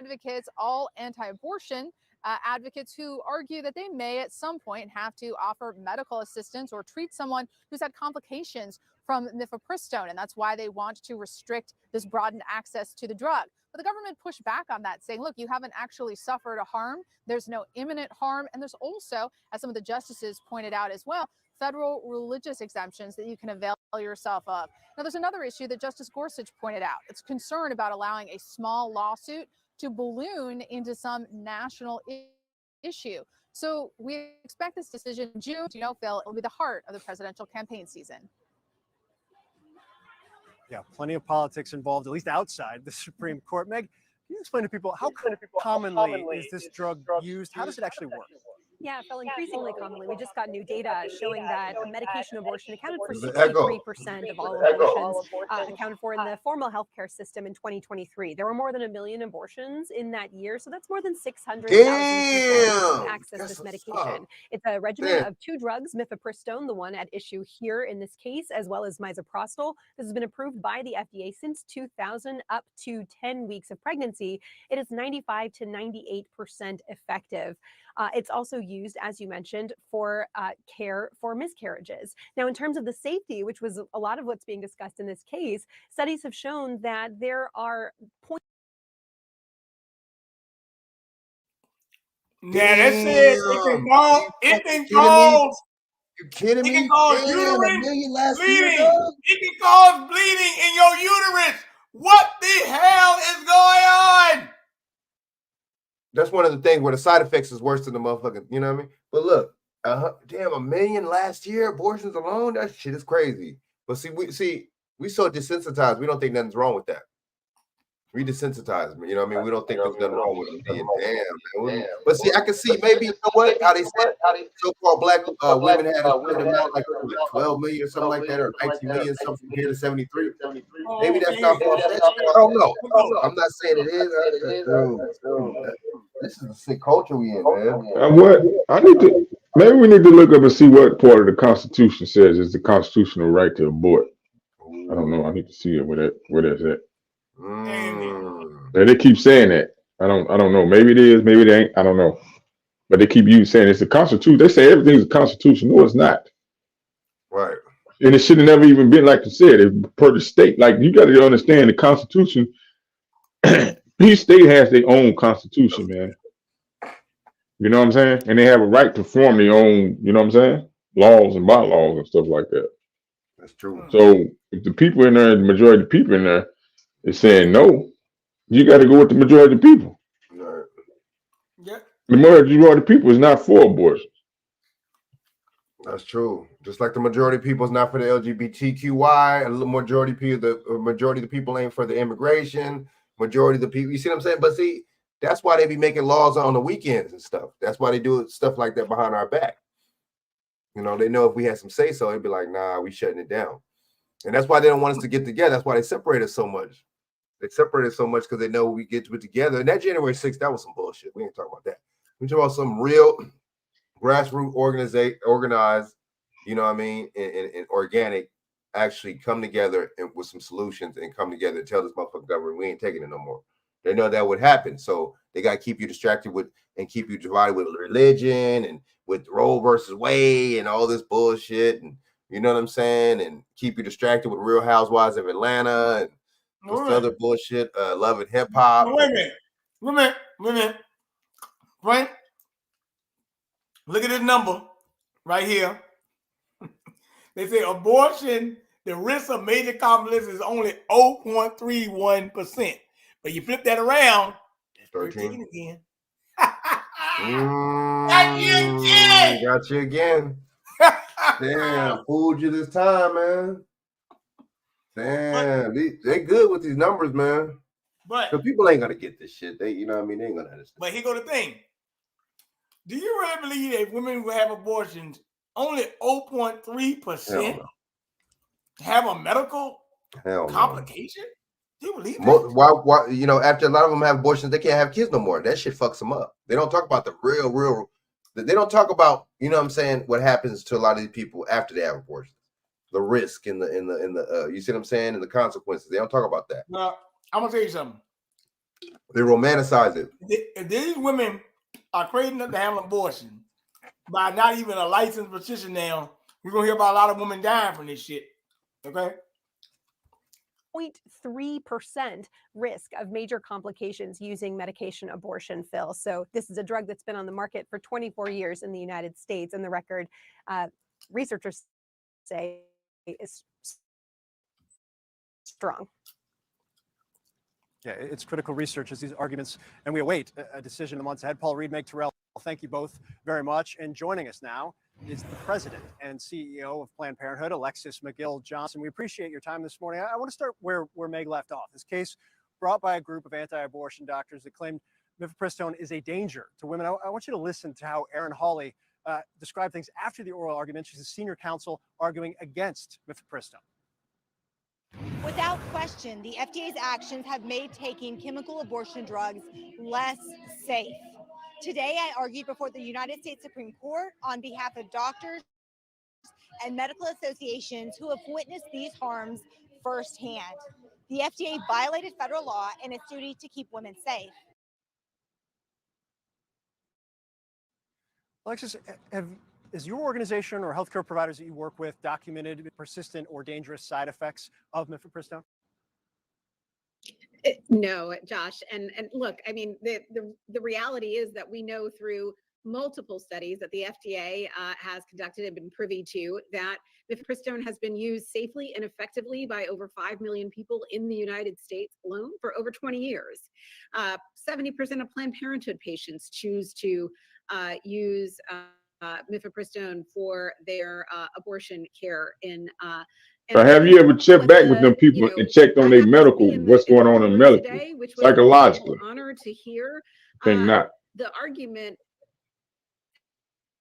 advocates, all anti-abortion advocates, who argue that they may at some point have to offer medical assistance or treat someone who's had complications from mifepristone, and that's why they want to restrict this broadened access to the drug. But the government pushed back on that, saying, look, you haven't actually suffered a harm. There's no imminent harm. And there's also, as some of the justices pointed out as well, federal religious exemptions that you can avail yourself of. Now, there's another issue that Justice Gorsuch pointed out. It's concern about allowing a small lawsuit to balloon into some national issue. So we expect this decision in June. You know, Phil, it will be the heart of the presidential campaign season. Yeah, plenty of politics involved, at least outside the Supreme Court. Meg, can you explain to people how commonly is this drug used? How does it actually work? Yeah, Phil, increasingly commonly. We just got new data showing that medication abortion accounted for 63% of all abortions accounted for in the formal healthcare system in 2023. There were more than 1 million abortions in that year, so that's more than 600,000 people access this medication. It's a regimen of 2 drugs, mifepristone, the one at issue here in this case, as well as misoprostol. This has been approved by the FDA since 2000, up to 10 weeks of pregnancy. It is 95 to 98% effective. It's also used, as you mentioned, for care for miscarriages. Now, in terms of the safety, which was a lot of what's being discussed in this case, studies have shown that there are points. Yeah, that's it. It can cause. You kidding me? It can cause uterus bleeding. It can cause bleeding in your uterus. What the hell is going on? That's one of the things where the side effects is worse than the motherfucking, you know what I mean? But look, damn, 1 million last year, abortions alone, that shit is crazy. But we so desensitized, we don't think nothing's wrong with that. We desensitized, you know what I mean? We don't think there's nothing wrong with it. Damn, man. But see, I can see maybe, you know what, how they said so-called black women had like 12 million or something like that, or 19 million, something here to 73. Maybe that's not far-fetched. I don't know. I'm not saying it is. This is a sick culture we in, man. Maybe we need to look up and see what part of the Constitution says is the constitutional right to abort. I don't know. I need to see it where that's at. And they keep saying that. I don't know. Maybe it is, maybe it ain't. I don't know. But they keep saying it's the Constitution. They say everything's a Constitution. No, it's not. Right. And it should have never even been like you said. It, per the state, like you got to understand the Constitution. Each state has their own Constitution, man. You know what I'm saying? And they have a right to form their own, you know what I'm saying? Laws and bylaws and stuff like that. That's true. So if the people in there, the majority of the people in there is saying no, you got to go with the majority of the people. Right. Yeah. The majority of people is not for abortion. That's true. Just like the majority of people is not for the LGBTQI, and the majority of the people ain't for the immigration. Majority of the people, you see what I'm saying? But see, that's why they be making laws on the weekends and stuff. That's why they do stuff like that behind our back. You know, they know if we had some say so, they'd be like, nah, we shutting it down. And that's why they don't want us to get together. That's why they separate us so much. They separate us so much because they know we get to it together. And that January 6th, that was some bullshit. We ain't talking about that. We talk about some real grassroots organized, you know what I mean, and organic, actually come together and with some solutions and come together and tell this motherfucking government we ain't taking it no more. They know that would happen. So they got to keep you distracted with and keep you divided with religion and with Roe versus Wade and all this bullshit. And you know what I'm saying? And keep you distracted with Real Housewives of Atlanta and what's the other bullshit, Love and Hip Hop. Wait a minute. Frank, look at this number right here. They say abortion, the risk of major complications is only 0.31%. But you flip that around, it's 13 again. Got you again. Damn, fooled you this time, man. Damn, they good with these numbers, man. But because people ain't gonna get this shit. They, you know what I mean? They ain't gonna understand. But here go the thing. Do you really believe that women who have abortions, only 0.3% have a medical complication? Do you believe that? Why, you know, after a lot of them have abortions, they can't have kids no more. That shit fucks them up. They don't talk about the real. They don't talk about, you know what I'm saying, what happens to a lot of these people after they have abortions. The risk and the you see what I'm saying, and the consequences. They don't talk about that. Well, I'm gonna tell you something. They romanticize it. If these women are crazy enough to have an abortion by not even a licensed physician now, we're gonna hear about a lot of women dying from this shit. Okay. 0.3% risk of major complications using medication abortion, Phil. So this is a drug that's been on the market for 24 years in the United States, and the record researchers say is strong. Yeah, it's critical research as these arguments, and we await a decision in the months ahead. Paul Reed, Meg Terrell, thank you both very much. And joining us now is the president and CEO of Planned Parenthood, Alexis McGill-Johnson. We appreciate your time this morning. I want to start where Meg left off. This case brought by a group of anti-abortion doctors that claimed mifepristone is a danger to women. I want you to listen to how Erin Hawley described things after the oral argument. She's a senior counsel arguing against mifepristone. Without question, the FDA's actions have made taking chemical abortion drugs less safe. Today, I argued before the United States Supreme Court on behalf of doctors and medical associations who have witnessed these harms firsthand. The FDA violated federal law and its duty to keep women safe. Alexis, is your organization or healthcare providers that you work with documented persistent or dangerous side effects of mifepristone? No, Josh. And look, I mean, the reality is that we know through multiple studies that the FDA has conducted and been privy to that mifepristone has been used safely and effectively by over 5 million people in the United States alone for over 20 years. 70% of Planned Parenthood patients choose to use mifepristone for their abortion care in Now, have you ever checked back with them people and checked on their medical, what's going on in medical, today, which was psychologically? an honor to hear Think not. the argument,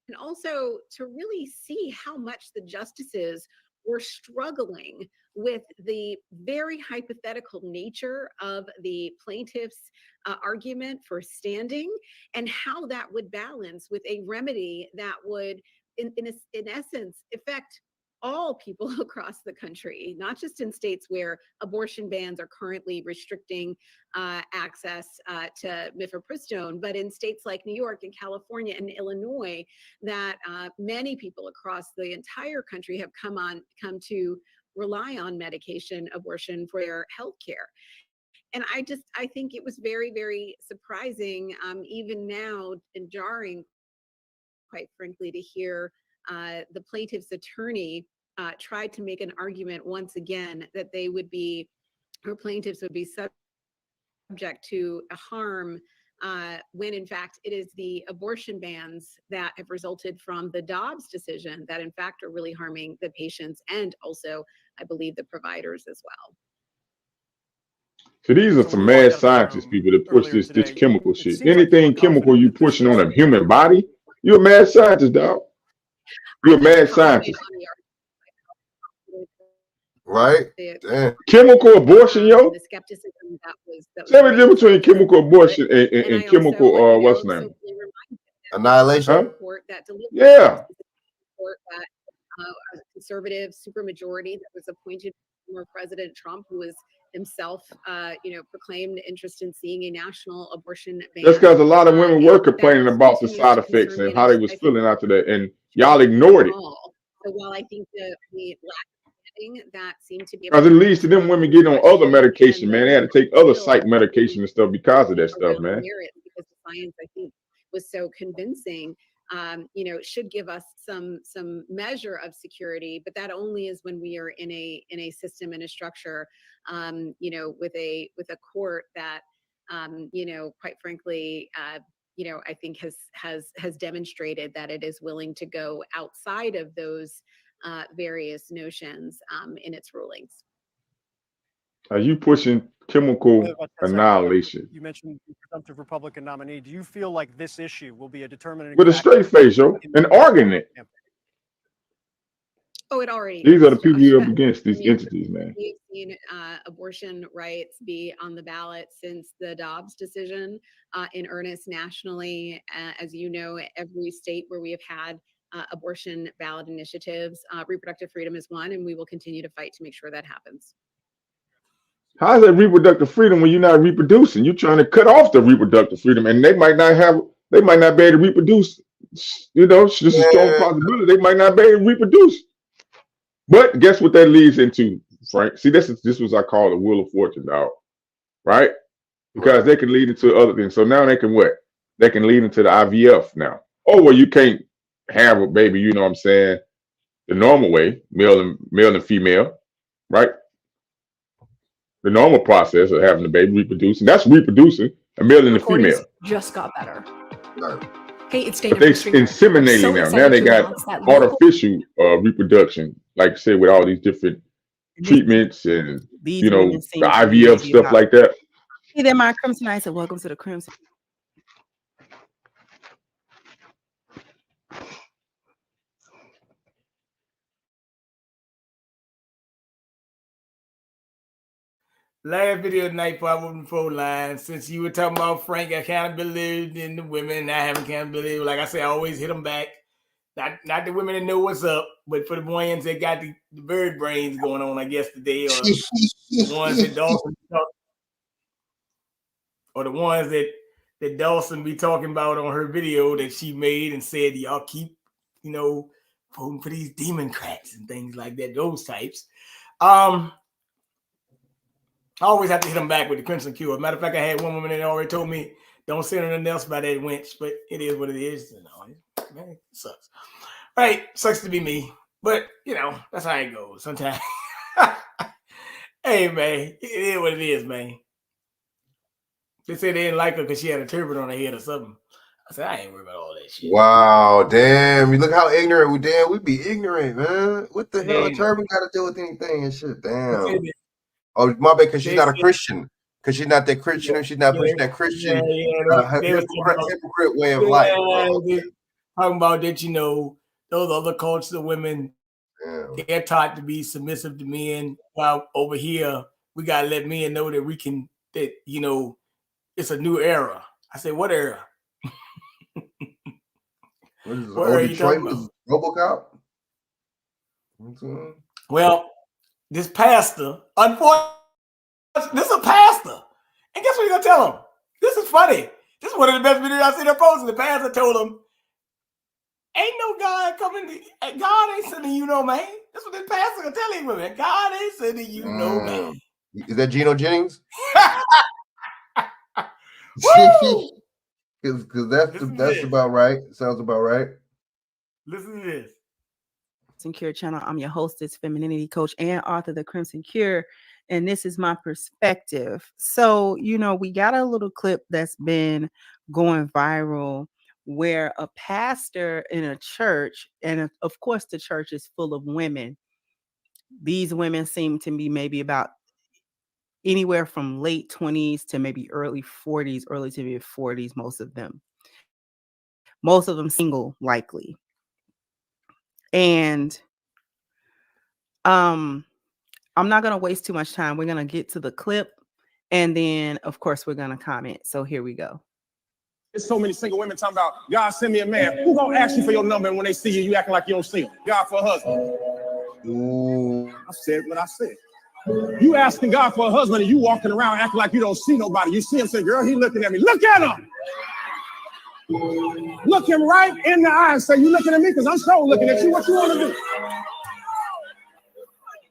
and also to really see how much the justices were struggling with the very hypothetical nature of the plaintiff's argument for standing and how that would balance with a remedy that would, in essence, affect all people across the country, not just in states where abortion bans are currently restricting access to mifepristone, but in states like New York and California and Illinois, that many people across the entire country have come to rely on medication abortion for their health care. And I think it was very, very surprising, even now, and jarring, quite frankly, to hear the plaintiff's attorney tried to make an argument once again that plaintiffs would be subject to a harm when in fact it is the abortion bans that have resulted from the Dobbs decision that in fact are really harming the patients and also, I believe, the providers as well. So these are some mad scientist people that push this chemical shit. Anything chemical you pushing on a human body, you're a mad scientist, dog. You're a mad scientist. Right? Damn. Chemical abortion, yo. The skepticism that was Tell me the difference between chemical abortion and chemical what's the name? Annihilation. Yeah. That a conservative supermajority that was appointed by former President Trump, who was himself, proclaimed interest in seeing a national abortion ban. That's because a lot of women were complaining about the side effects and how they was feeling after that, and y'all ignored it. So while I think the lack of planning that seemed to be, Because it leads to them women getting on other medication, man. They had to take other psych medication and stuff because of that stuff, man. Because the science, I think, was so convincing. Should give us some measure of security, but that only is when we are in a system and a structure, with a court that, quite frankly, I think has demonstrated that it is willing to go outside of those various notions in its rulings. Are you pushing chemical annihilation? You mentioned the presumptive Republican nominee. Do you feel like this issue will be a determining with a straight face, yo, and arguing it? Oh, it already. These are the people you're up against, these entities, man. We've seen abortion rights be on the ballot since the Dobbs decision in earnest nationally. As you know, every state where we have had abortion ballot initiatives, reproductive freedom is one, and we will continue to fight to make sure that happens. How is that reproductive freedom when you're not reproducing? You're trying to cut off the reproductive freedom, and they might not be able to reproduce. It's just a strong possibility they might not be able to reproduce. But guess what that leads into, Frank? See, this was I call the wheel of fortune, dog. Right? Because they can lead into other things. So now they can what? They can lead into the IVF now. Oh, well, you can't have a baby, you know what I'm saying, the normal way, male and female, right? The normal process of having a baby, reproducing. That's reproducing, a male and a female. Just got better. Right. Hey, it's But they inseminating now. Now they got artificial reproduction, like I said, with all these different treatments and the IVF stuff like that. Hey there, my Crimson. I said, welcome to the Crimson. Last video tonight, probably before line, since you were talking about Frank accountability and the women not having accountability, like I say, I always hit them back. Not the women that know what's up, but for the ones that got the bird brains going on, I guess today, or the ones that Dawson, or the ones that Dawson be talking about on her video that she made and said, y'all keep, voting for these Democrats and things like that, those types. I always have to hit them back with the Crimson Cure. Matter of fact, I had one woman that already told me, don't say anything else about that wench, but it is what it is. Man, it sucks. All right, sucks to be me, but that's how it goes sometimes. Hey, man, it is what it is, man. They said they didn't like her because she had a turban on her head or something. I said, I ain't worried about all that shit. Wow, damn. You look how ignorant we be ignorant, man. What the hell a turban got to do with anything and shit? Damn. Oh, my bad, because she's not a Christian. Because she's not that Christian, and she's not pushing that Christian hypocrite way of life. Talking about that, those other cultures of women, they're taught to be submissive to men. While over here, we gotta let men know that it's a new era. I said, what era? What are you talking about? RoboCop? Well, this pastor, unfortunately, this is a pastor. And guess what you're going to tell him? This is funny. This is one of the best videos I've seen her posting. The pastor told him, ain't no God coming. God ain't sending you no man. That's what this pastor going to tell him, man. God ain't sending you no man. Is that Geno Jennings? Because that's about right. Sounds about right. Listen to this. Cure channel. I'm your hostess, femininity coach, and author of The Crimson Cure. And this is my perspective. So, we got a little clip that's been going viral where a pastor in a church, and of course the church is full of women. These women seem to be maybe about anywhere from late 20s to maybe early 40s, early to mid 40s, most of them. Most of them single, likely. And I'm not going to waste too much time. We're going to get to the clip, and then, of course, we're going to comment. So here we go. There's so many single women talking about, God, send me a man. Who gonna ask you for your number, and when they see you, you acting like you don't see them? God for a husband. I said what I said. You asking God for a husband, and you walking around acting like you don't see nobody. You see him, say, girl, he looking at me. Look at him. Look him right in the eye and say, you looking at me? Because I'm so looking at you. What you want to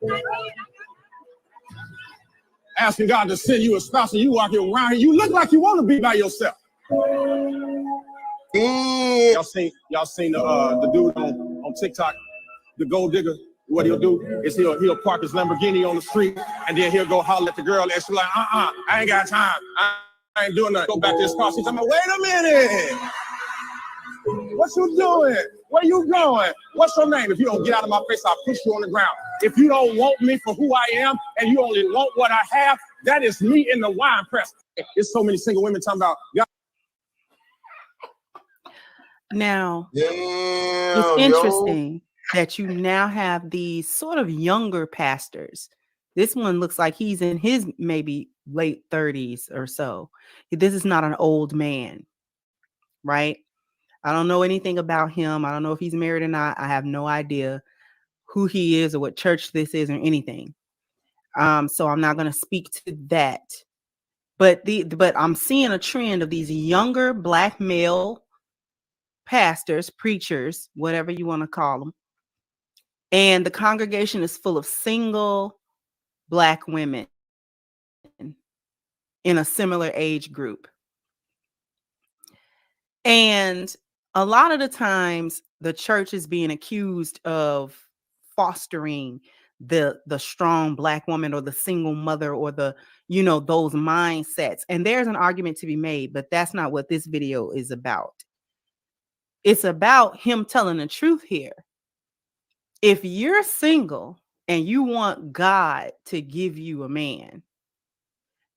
do? Asking God to send you a spouse, and you walking around here, you look like you want to be by yourself. Y'all seen the dude on TikTok, the gold digger? What he'll do is he'll park his Lamborghini on the street, and then he'll go holler at the girl, and she's like, I ain't got time. I ain't doing nothing. Go back to his car. She's talking about, wait a minute. What you doing? Where you going? What's your name? If you don't get out of my face, I'll push you on the ground. If you don't want me for who I am, and you only want what I have, that is me in the wine press. There's so many single women talking about, God. Now, it's interesting that you now have these sort of younger pastors. This one looks like he's in his maybe late 30s or so. This is not an old man, right? I don't know anything about him. I don't know if he's married or not. I have no idea who he is or what church this is or anything. So I'm not going to speak to that. But I'm seeing a trend of these younger Black male pastors, preachers, whatever you want to call them. And the congregation is full of single Black women in a similar age group. And a lot of the times the church is being accused of fostering the strong Black woman or the single mother or the, those mindsets. And there's an argument to be made, but that's not what this video is about. It's about him telling the truth here. If you're single and you want God to give you a man,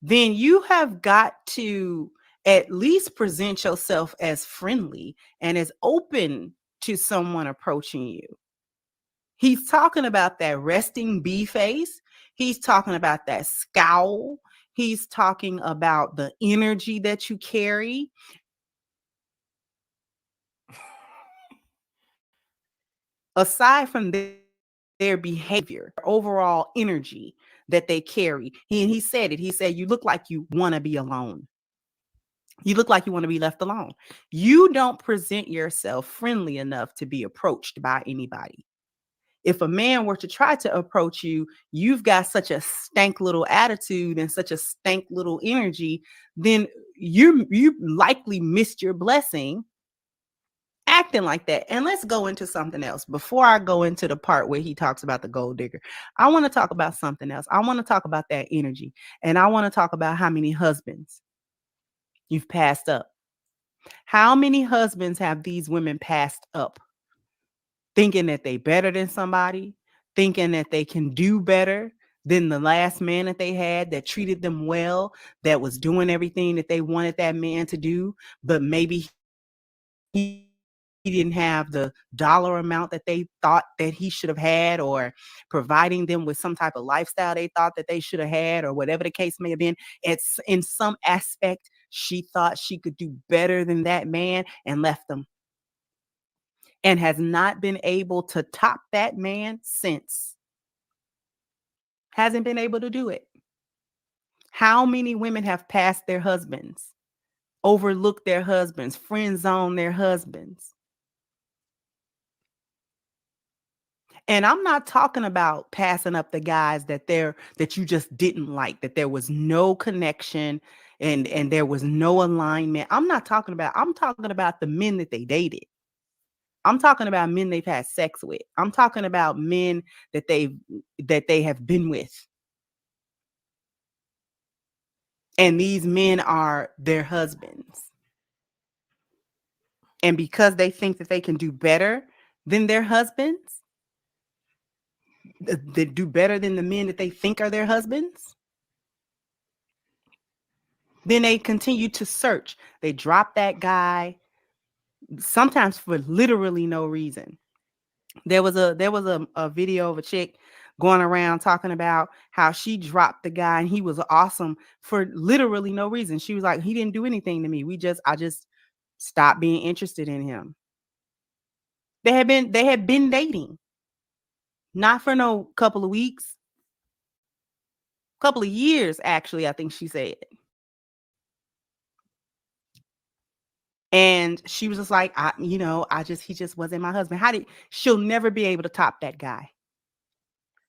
then you have got to at least present yourself as friendly and as open to someone approaching you. He's talking about that resting bee face. He's talking about that scowl. He's talking about the energy that you carry. Aside from their behavior, overall energy that they carry. He said it. He said, you look like you want to be alone. You look like you want to be left alone. You don't present yourself friendly enough to be approached by anybody. If a man were to try to approach you, you've got such a stank little attitude and such a stank little energy, then you likely missed your blessing acting like that. And let's go into something else. Before I go into the part where he talks about the gold digger, I want to talk about something else. I want to talk about that energy. And I want to talk about how many husbands you've passed up. How many husbands have these women passed up? Thinking that they better than somebody, thinking that they can do better than the last man that they had that treated them well, that was doing everything that they wanted that man to do, but maybe he didn't have the dollar amount that they thought that he should have had, or providing them with some type of lifestyle they thought that they should have had, or whatever the case may have been. It's in some aspect, she thought she could do better than that man and left them, and has not been able to top that man since. Hasn't been able to do it. How many women have passed their husbands, overlooked their husbands, friend zoned their husbands? And I'm not talking about passing up the guys that you just didn't like, that there was no connection and there was no alignment. I'm talking about the men that they dated. I'm talking about men they've had sex with. I'm talking about men that they have been with. And these men are their husbands. And because they think that they can do better than their husbands, they do better than the men that they think are their husbands, then they continue to search. They drop that guy, sometimes for literally no reason. There was a video of a chick going around talking about how she dropped the guy and he was awesome for literally no reason. She was like, he didn't do anything to me. I just stopped being interested in him. They had been dating. Not for no couple of weeks. Couple of years, actually, I think she said. And she was just like, he just wasn't my husband. She'll never be able to top that guy.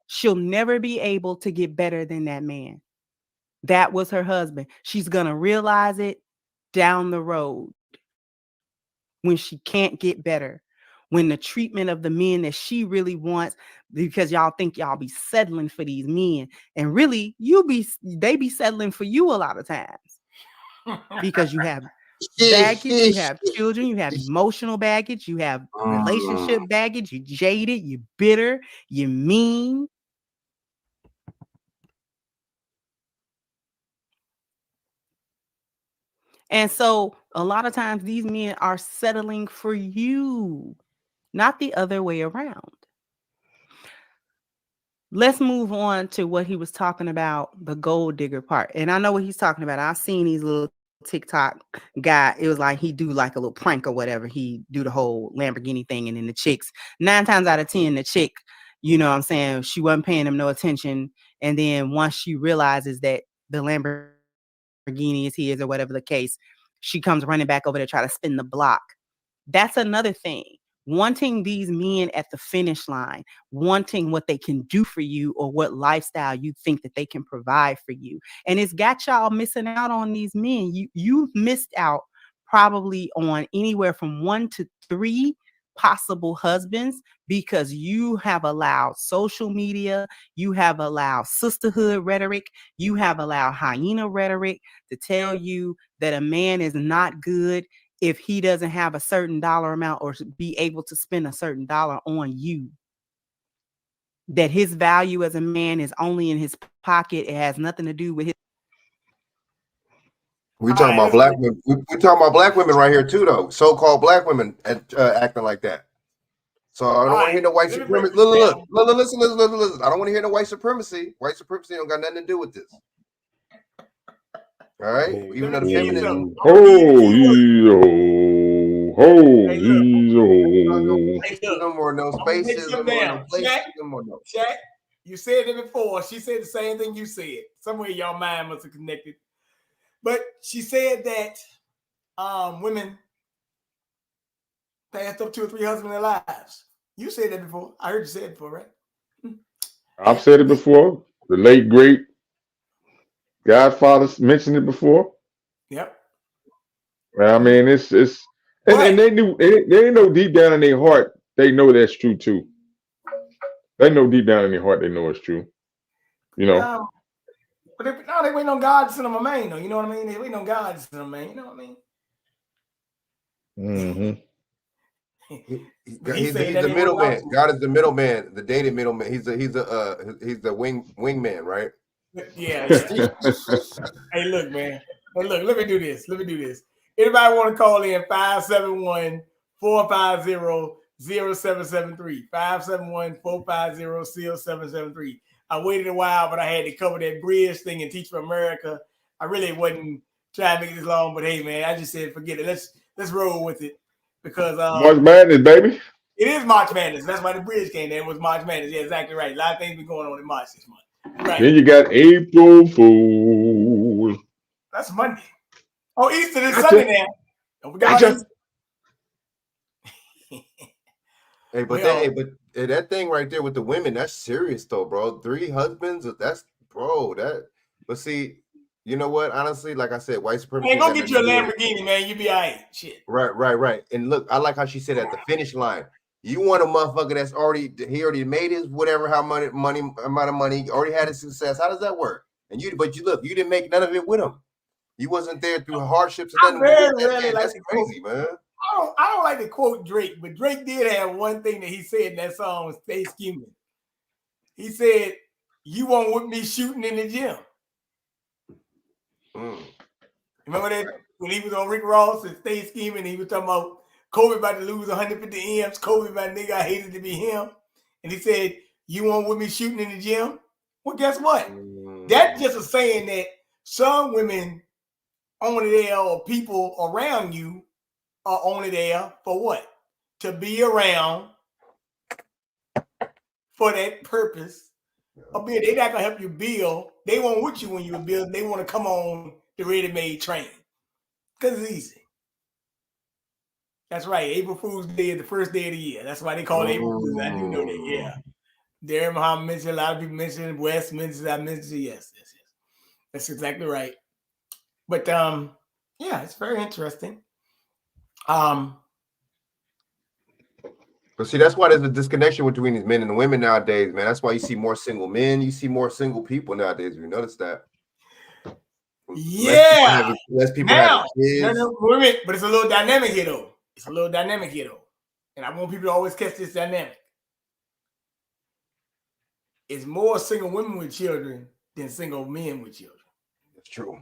She'll never be able to get better than that man. That was her husband. She's going to realize it down the road when she can't get better, when the treatment of the men that she really wants, because y'all think y'all be settling for these men, and really they be settling for you a lot of times because you have baggage, you have children, you have emotional baggage, you have relationship baggage, you jaded, you bitter, you mean. And so a lot of times these men are settling for you, not the other way around. Let's move on to what he was talking about, the gold digger part. And I know what he's talking about. I've seen these little TikTok guy. It was like he do like a little prank or whatever. He do the whole Lamborghini thing, and then the chicks, 9 times out of 10, the chick, you know what I'm saying, she wasn't paying him no attention. And then once she realizes that the Lamborghini is his or whatever the case, she comes running back over to try to spin the block. That's another thing. Wanting these men at the finish line, wanting what they can do for you or what lifestyle you think that they can provide for you. And it's got y'all missing out on these men. You've missed out probably on anywhere from 1 to 3 possible husbands because you have allowed social media, you have allowed sisterhood rhetoric, you have allowed hyena rhetoric to tell you that a man is not good if he doesn't have a certain dollar amount or be able to spend a certain dollar on you. That his value as a man is only in his pocket. It has nothing to do with his. We're talking about black women. We're talking about black women right here too, though. So-called black women acting like that. So I don't want to hear no white supremacy. Look, listen. I don't want to hear no white supremacy. White supremacy don't got nothing to do with this. All right, even though the feminism. Chak, you said it before. She said the same thing you said. Somewhere y'all mind must have connected. But she said that women passed up 2 or 3 husbands in their lives. You said that before. I heard you say it before, right? I've said it before. The late great Godfather mentioned it before. Yep. I mean, it's and they know deep down in their heart they know that's true too. They know deep down in their heart they know it's true. You know. But they waiting on God to send them a man, though. You know what I mean? They waiting on God to send them a man. You know what I mean? Mm-hmm. He's the middleman. God is the middleman, the dated middleman. He's the wingman, right? Yeah. Hey, look, man. Hey, look. Let me do this. Anybody want to call in 571-450-0773? 571-450-0773. I waited a while, but I had to cover that bridge thing and Teach for America. I really wasn't trying to make it this long, but hey, man, I just said forget it. Let's roll with it because March Madness, baby. It is March Madness. That's why the bridge came there. It was March Madness. Yeah, exactly right. A lot of things been going on in March this month. Right. Then you got April Fool. That's Monday. Oh, Easter is Sunday now. Don't forget about Easter. Hey, that thing right there with the women, that's serious though, bro. 3 husbands, but see, You know what? Honestly, like I said, white supremacy. Man, go get you a Lamborghini, man. You be all right. Shit. Right. And look, I like how she said at the finish line. You want a motherfucker that's already made his whatever amount of money, already had his success. How does that work? And you didn't make none of it with him. You wasn't there through hardships and nothing. That's crazy, man. I don't like to quote Drake, but Drake did have one thing that he said in that song, Stay Scheming. He said, "You won't with me shooting in the gym." Remember that when he was on Rick Ross and Stay Scheming, he was talking about Kobe about to lose 150 M's. Kobe, my nigga, I hated to be him. And he said, "You won't with me shooting in the gym?" Well, guess what? That's just a saying that some women only there or people around you are only there for what? To be around for that purpose. They're not gonna help you build. They won't with you when you build. They want to come on the ready-made train because it's easy. That's right. April Fool's Day is the first day of the year. That's why they call it April Fool's. I do know that. Yeah. Darren Muhammad mentioned, a lot of people mentioned, West mentioned, I mentioned, yes. That's exactly right. But yeah, it's very interesting. But see, that's why there's a disconnection between these men and the women nowadays, man. That's why you see more single men, you see more single people nowadays. You notice that? Yeah. Less people having kids. No, but it's a little dynamic here, though. And I want people to always catch this dynamic. It's more single women with children than single men with children. That's true.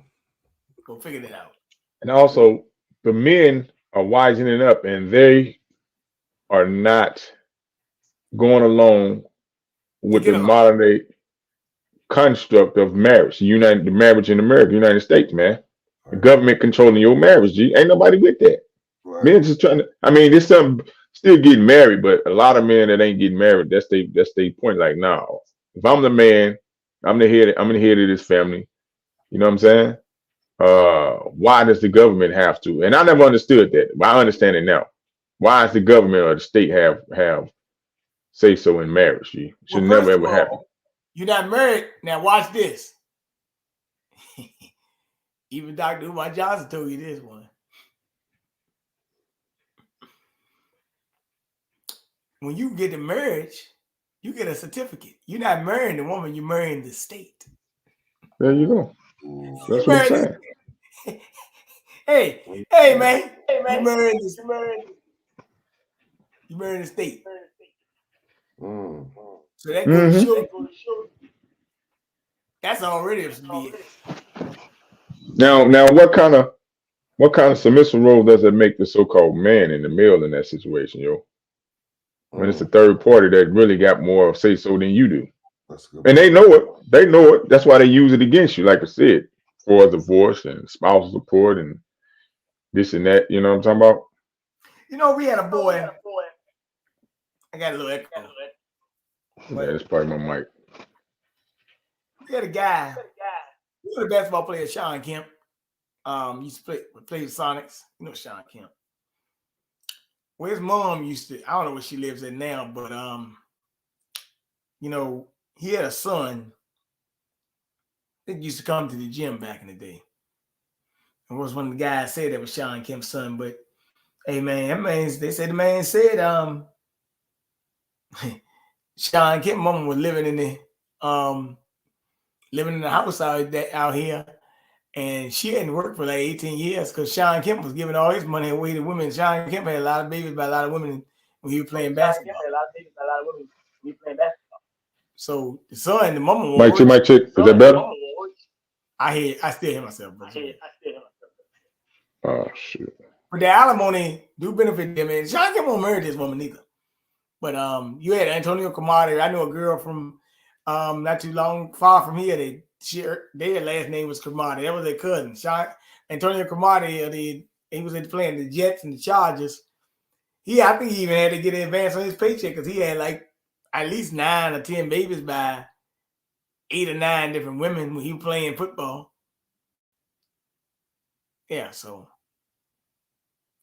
Go figure that out. And also, the men are wisening up, and they are not going along with the modern day construct of marriage. The marriage in America, United States, man. The government controlling your marriage. G. Ain't nobody with that. Right. Men just trying to. I mean, there's some still getting married, but a lot of men that ain't getting married. That's they point. Like, no, if I'm the man, I'm the head of this family. You know what I'm saying? Why does the government have to? And I never understood that. But I understand it now. Why does the government or the state have say so in marriage? G? Should never ever happen. You're not married. Now watch this. Even Dr. Umar Johnson told you this one. When you get a marriage, you get a certificate. You're not marrying the woman, you're marrying the state. There you go. That's what I'm saying. Hey, man. You marrying the state. So that goes to show that's already a BS. Now, what kind of submissive role does it make the so-called man in the male in that situation, yo? When it's a third party that really got more say so than you do, and they know it. That's why they use it against you, like I said, for divorce and spousal support and this and that. You know what I'm talking about? You know, we had a boy. I got a little echo. Yeah, that's probably my mic. We had a guy. He was a basketball player, Sean Kemp. Used to play with Sonics. You know Sean Kemp. Well, his mom used to, I don't know where she lives at now, but you know, he had a son that used to come to the gym back in the day. It was one of the guys said that was Sean Kemp's son, but hey man, they said the man said Sean Kemp's mom was living in the house out here. And she hadn't worked for like 18 years because Sean Kemp was giving all his money away to women. Sean Kemp had a lot of babies by a lot of women when he was playing basketball. So the son, the mama. Mic check. Is that better? I still hear myself. Oh shit. But the alimony do benefit them. And Sean Kemp won't marry this woman either. But you had Antonio Camari. I know a girl from not too far from here. Their last name was Cromartie. That was their cousin. Antonio Cromartie, he was playing the Jets and the Chargers. I think he even had to get an advance on his paycheck because he had like at least 9 or 10 babies by 8 or 9 different women when he was playing football. Yeah, so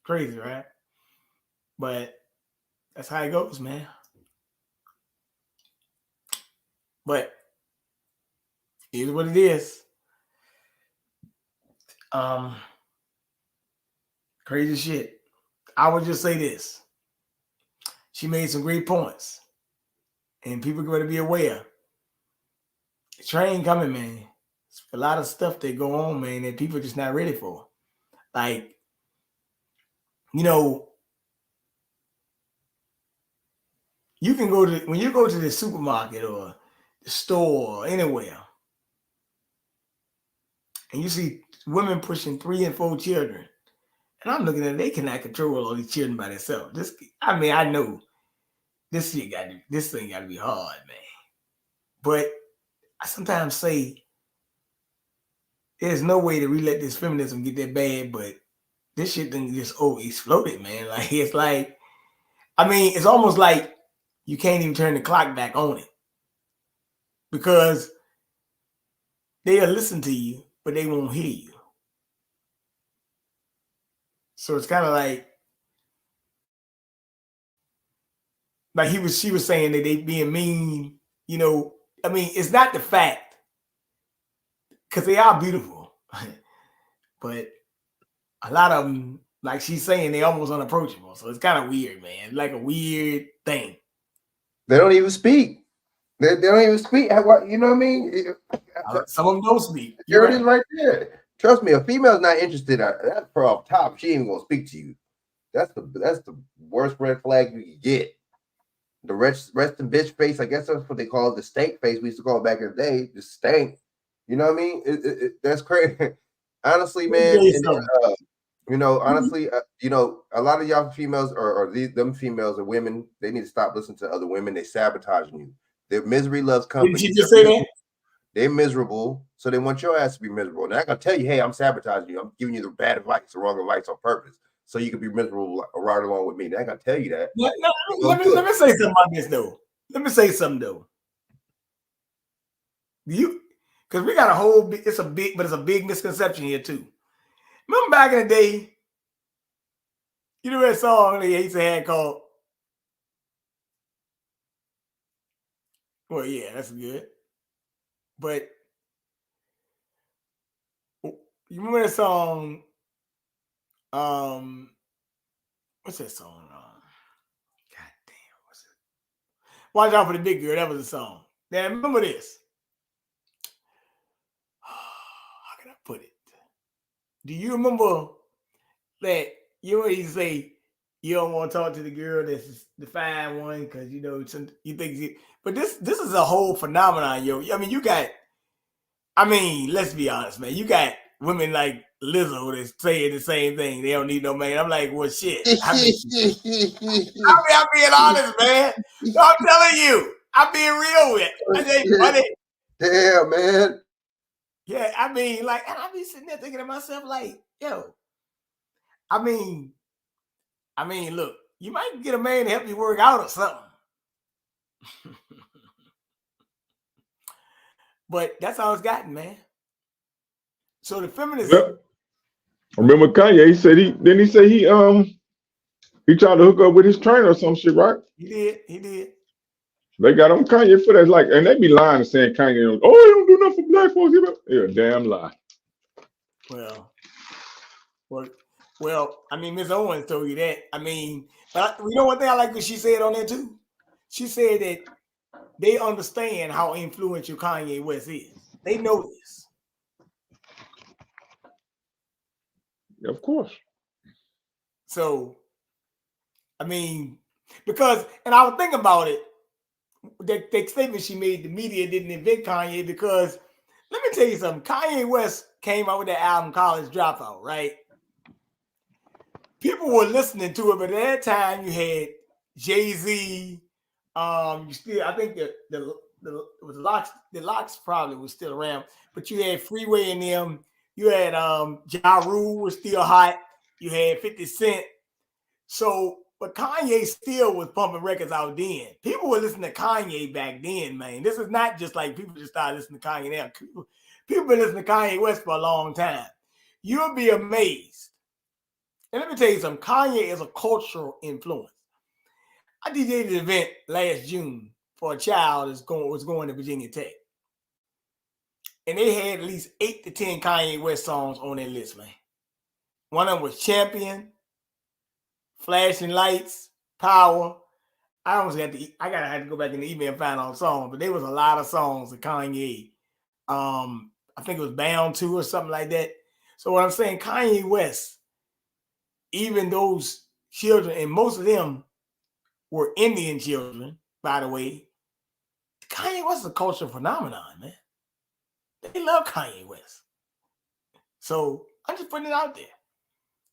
crazy, right? But that's how it goes, man. But here's what it is. Crazy shit. I would just say this. She made some great points. And people got to be aware. The train coming, man. It's a lot of stuff that go on, man, that people are just not ready for. Like, you know, you can go to, when you go to the supermarket or the store or anywhere, and you see women pushing 3 and 4 children, and I'm looking at it, they cannot control all these children by themselves. I know this thing got to be hard, man. But I sometimes say there's no way to let this feminism get that bad, but this shit done just exploded, man. Like, it's like, it's almost like you can't even turn the clock back on it because they'll listen to you, but they won't hear you. So it's kind of like she was saying that they being mean, you know. It's not the fact, because they are beautiful, but a lot of them, like she's saying, they almost unapproachable. So it's kind of weird, man. Like a weird thing. They don't even speak. They don't even speak. You know what I mean? Some of them don't speak. There it is right there. Trust me, a female's not interested. That's for off top. She ain't gonna speak to you. That's the worst red flag you can get. The resting bitch face. I guess that's what they call it. The stank face. We used to call it back in the day. The stank. You know what I mean? That's crazy. Honestly, man. Honestly, a lot of y'all females or them females or women, they need to stop listening to other women. They sabotaging you. Their misery loves company. Did you just say that? They're miserable, so they want your ass to be miserable. And I can tell you, hey, I'm sabotaging you. I'm giving you the bad advice, the wrong advice on purpose, so you can be miserable right along with me. I can tell you that. Let me say something about this though. Let me say something though. Because we got it's a big misconception here too. Remember back in the day, you know that song they used to have called, well, yeah, that's good. But you remember that song? What's that song? God damn, what's it? Watch Out for the Big Girl. That was the song. Now remember this. How can I put it? Do you remember that you always say you don't want to talk to the girl that's the fine one because you think but this is a whole phenomenon, yo. You got, let's be honest, man. You got women like Lizzo that's saying the same thing. They don't need no man. I'm like, well, shit. I'm being honest, man. I'm telling you, I'm being real with it. I ain't funny. Damn, man. Yeah, and I be sitting there thinking to myself, like, yo, look, you might get a man to help you work out or something. But that's all it's gotten, man. So the feminists. Yep. Remember Kanye? He said he tried to hook up with his trainer or some shit, right? He did. They got on Kanye for that, and they be lying and saying Kanye, he don't do nothing for black folks. Yeah, damn lie. Well, Ms. Owens told you that. But you know one thing I like what she said on there too? She said that they understand how influential Kanye West is. They know this. Of course. So, because, and I was thinking about it, that statement she made, the media didn't invent Kanye, because let me tell you something. Kanye West came out with that album College Dropout, right? People were listening to it, but at that time you had Jay-Z. I think the Locks probably was still around, but you had Freeway and them. You had Ja Rule was still hot. You had 50 Cent. So, but Kanye still was pumping records out then. People were listening to Kanye back then, man. This is not just like people just started listening to Kanye now. People been listening to Kanye West for a long time. You'll be amazed. And let me tell you something. Kanye is a cultural influence. I DJ'd an event last June for a child that was going to Virginia Tech. and they had at least 8 to 10 Kanye West songs on their list, man. One of them was Champion, Flashing Lights, Power. I almost had to. I have to go back in the email and find all the songs, but there was a lot of songs of Kanye. I think it was Bound 2 or something like that. So what I'm saying, Kanye West, even those children, and most of them were Indian children, by the way. Kanye West is a cultural phenomenon, man. They love Kanye West. So I'm just putting it out there.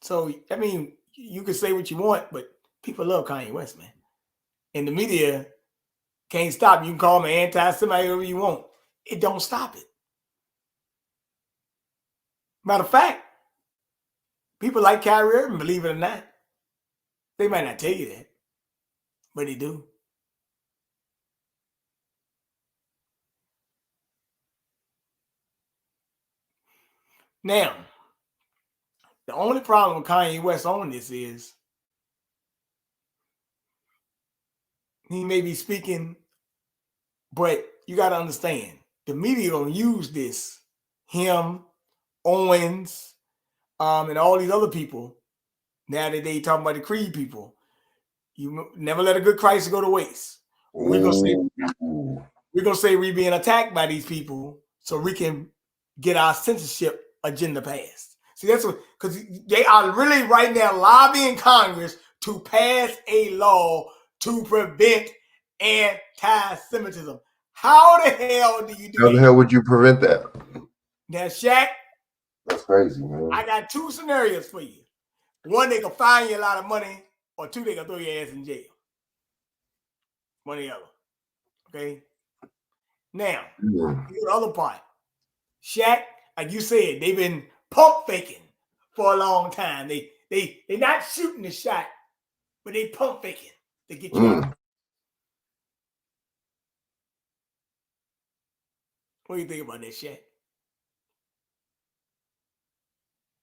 So, I mean, you can say what you want, but people love Kanye West, man. And the media can't stop. You can call me anti-Semite, whatever you want. It don't stop it. Matter of fact, people like Kyrie Irving, believe it or not. They might not tell you that, but they do. Now, the only problem with Kanye West on this is he may be speaking, but you got to understand, the media gonna use this, him, Owens, and all these other people. Now that they talking about the Creed people, you never let a good crisis go to waste. We're gonna say we're being attacked by these people so we can get our censorship agenda passed. See, that's what, because they are really right now lobbying Congress to pass a law to prevent anti-Semitism. How the hell do you do that? How the hell would you prevent that? Now, Shaq, that's crazy, man. I got 2 scenarios for you. One, they can fine you a lot of money, or 2, they can throw your ass in jail. One or the other. Okay? Now, the other part. Shaq, like you said, they've been pump faking for a long time. They're not shooting the shot, but they pump faking to get you out. What do you think about that, Shaq?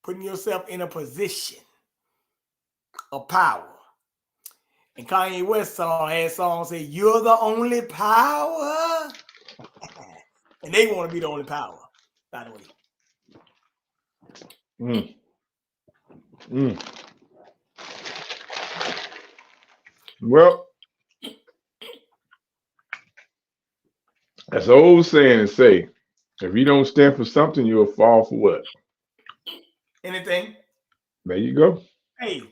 Putting yourself in a position of power. And Kanye West had songs say, "You're the only power." And they want to be the only power, by the way. Well, that's an old saying to say, if you don't stand for something, you'll fall for what? Anything. There you go. Hey,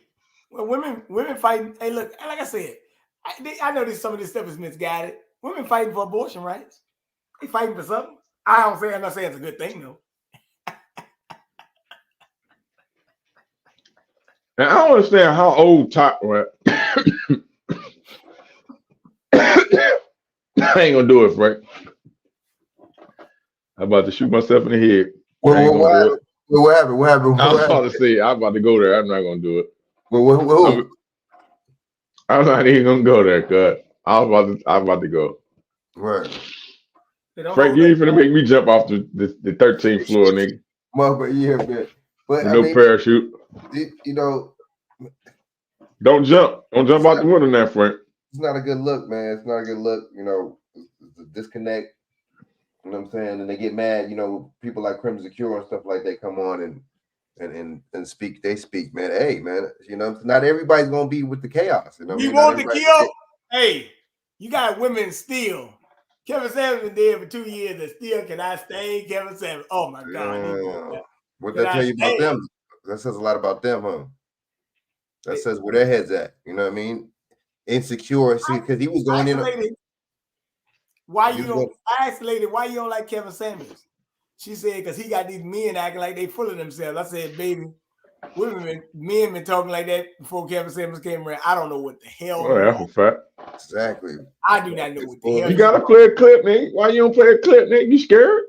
well, women fighting. Hey, look, like I said, I know some of this stuff is misguided. Women fighting for abortion rights. They fighting for something. I'm not saying it's a good thing, though. And I don't understand how old Chak Frank. I ain't gonna do it, Frank. I'm about to shoot myself in the head. What happened? I was about to say I'm about to go there. I'm not gonna do it. I'm not even gonna go there, cuz I'm about to go. Right. Frank, you ain't finna make me jump off the 13th floor, nigga. Yeah, man. But no parachute. You know, don't jump out the window now, Frank. It's not a good look, man. It's not a good look. You know, the disconnect. You know what I'm saying? And they get mad. You know, people like Crimson Cure and stuff like that come on and speak. They speak, man. Hey, man. You know, not everybody's gonna be with the chaos. You know, you want to kill? Hey, you got women still. Kevin Samuels been dead for 2 years and still cannot stay. Kevin Samuels. Oh my God. What that tell you about them? That says a lot about them, huh? That says where their heads at. You know what I mean? Insecure. See, because he was going in. Why you don't? I asked the lady, why you don't like Kevin Samuels? She said, because he got these men acting like they full of themselves. I said, baby, men been talking like that before Kevin Samuels came around. I don't know what the hell. Oh, that's a fact. Exactly. I do not know what the hell. You gotta play a clip, nigga. Why you don't play a clip, nigga? You scared?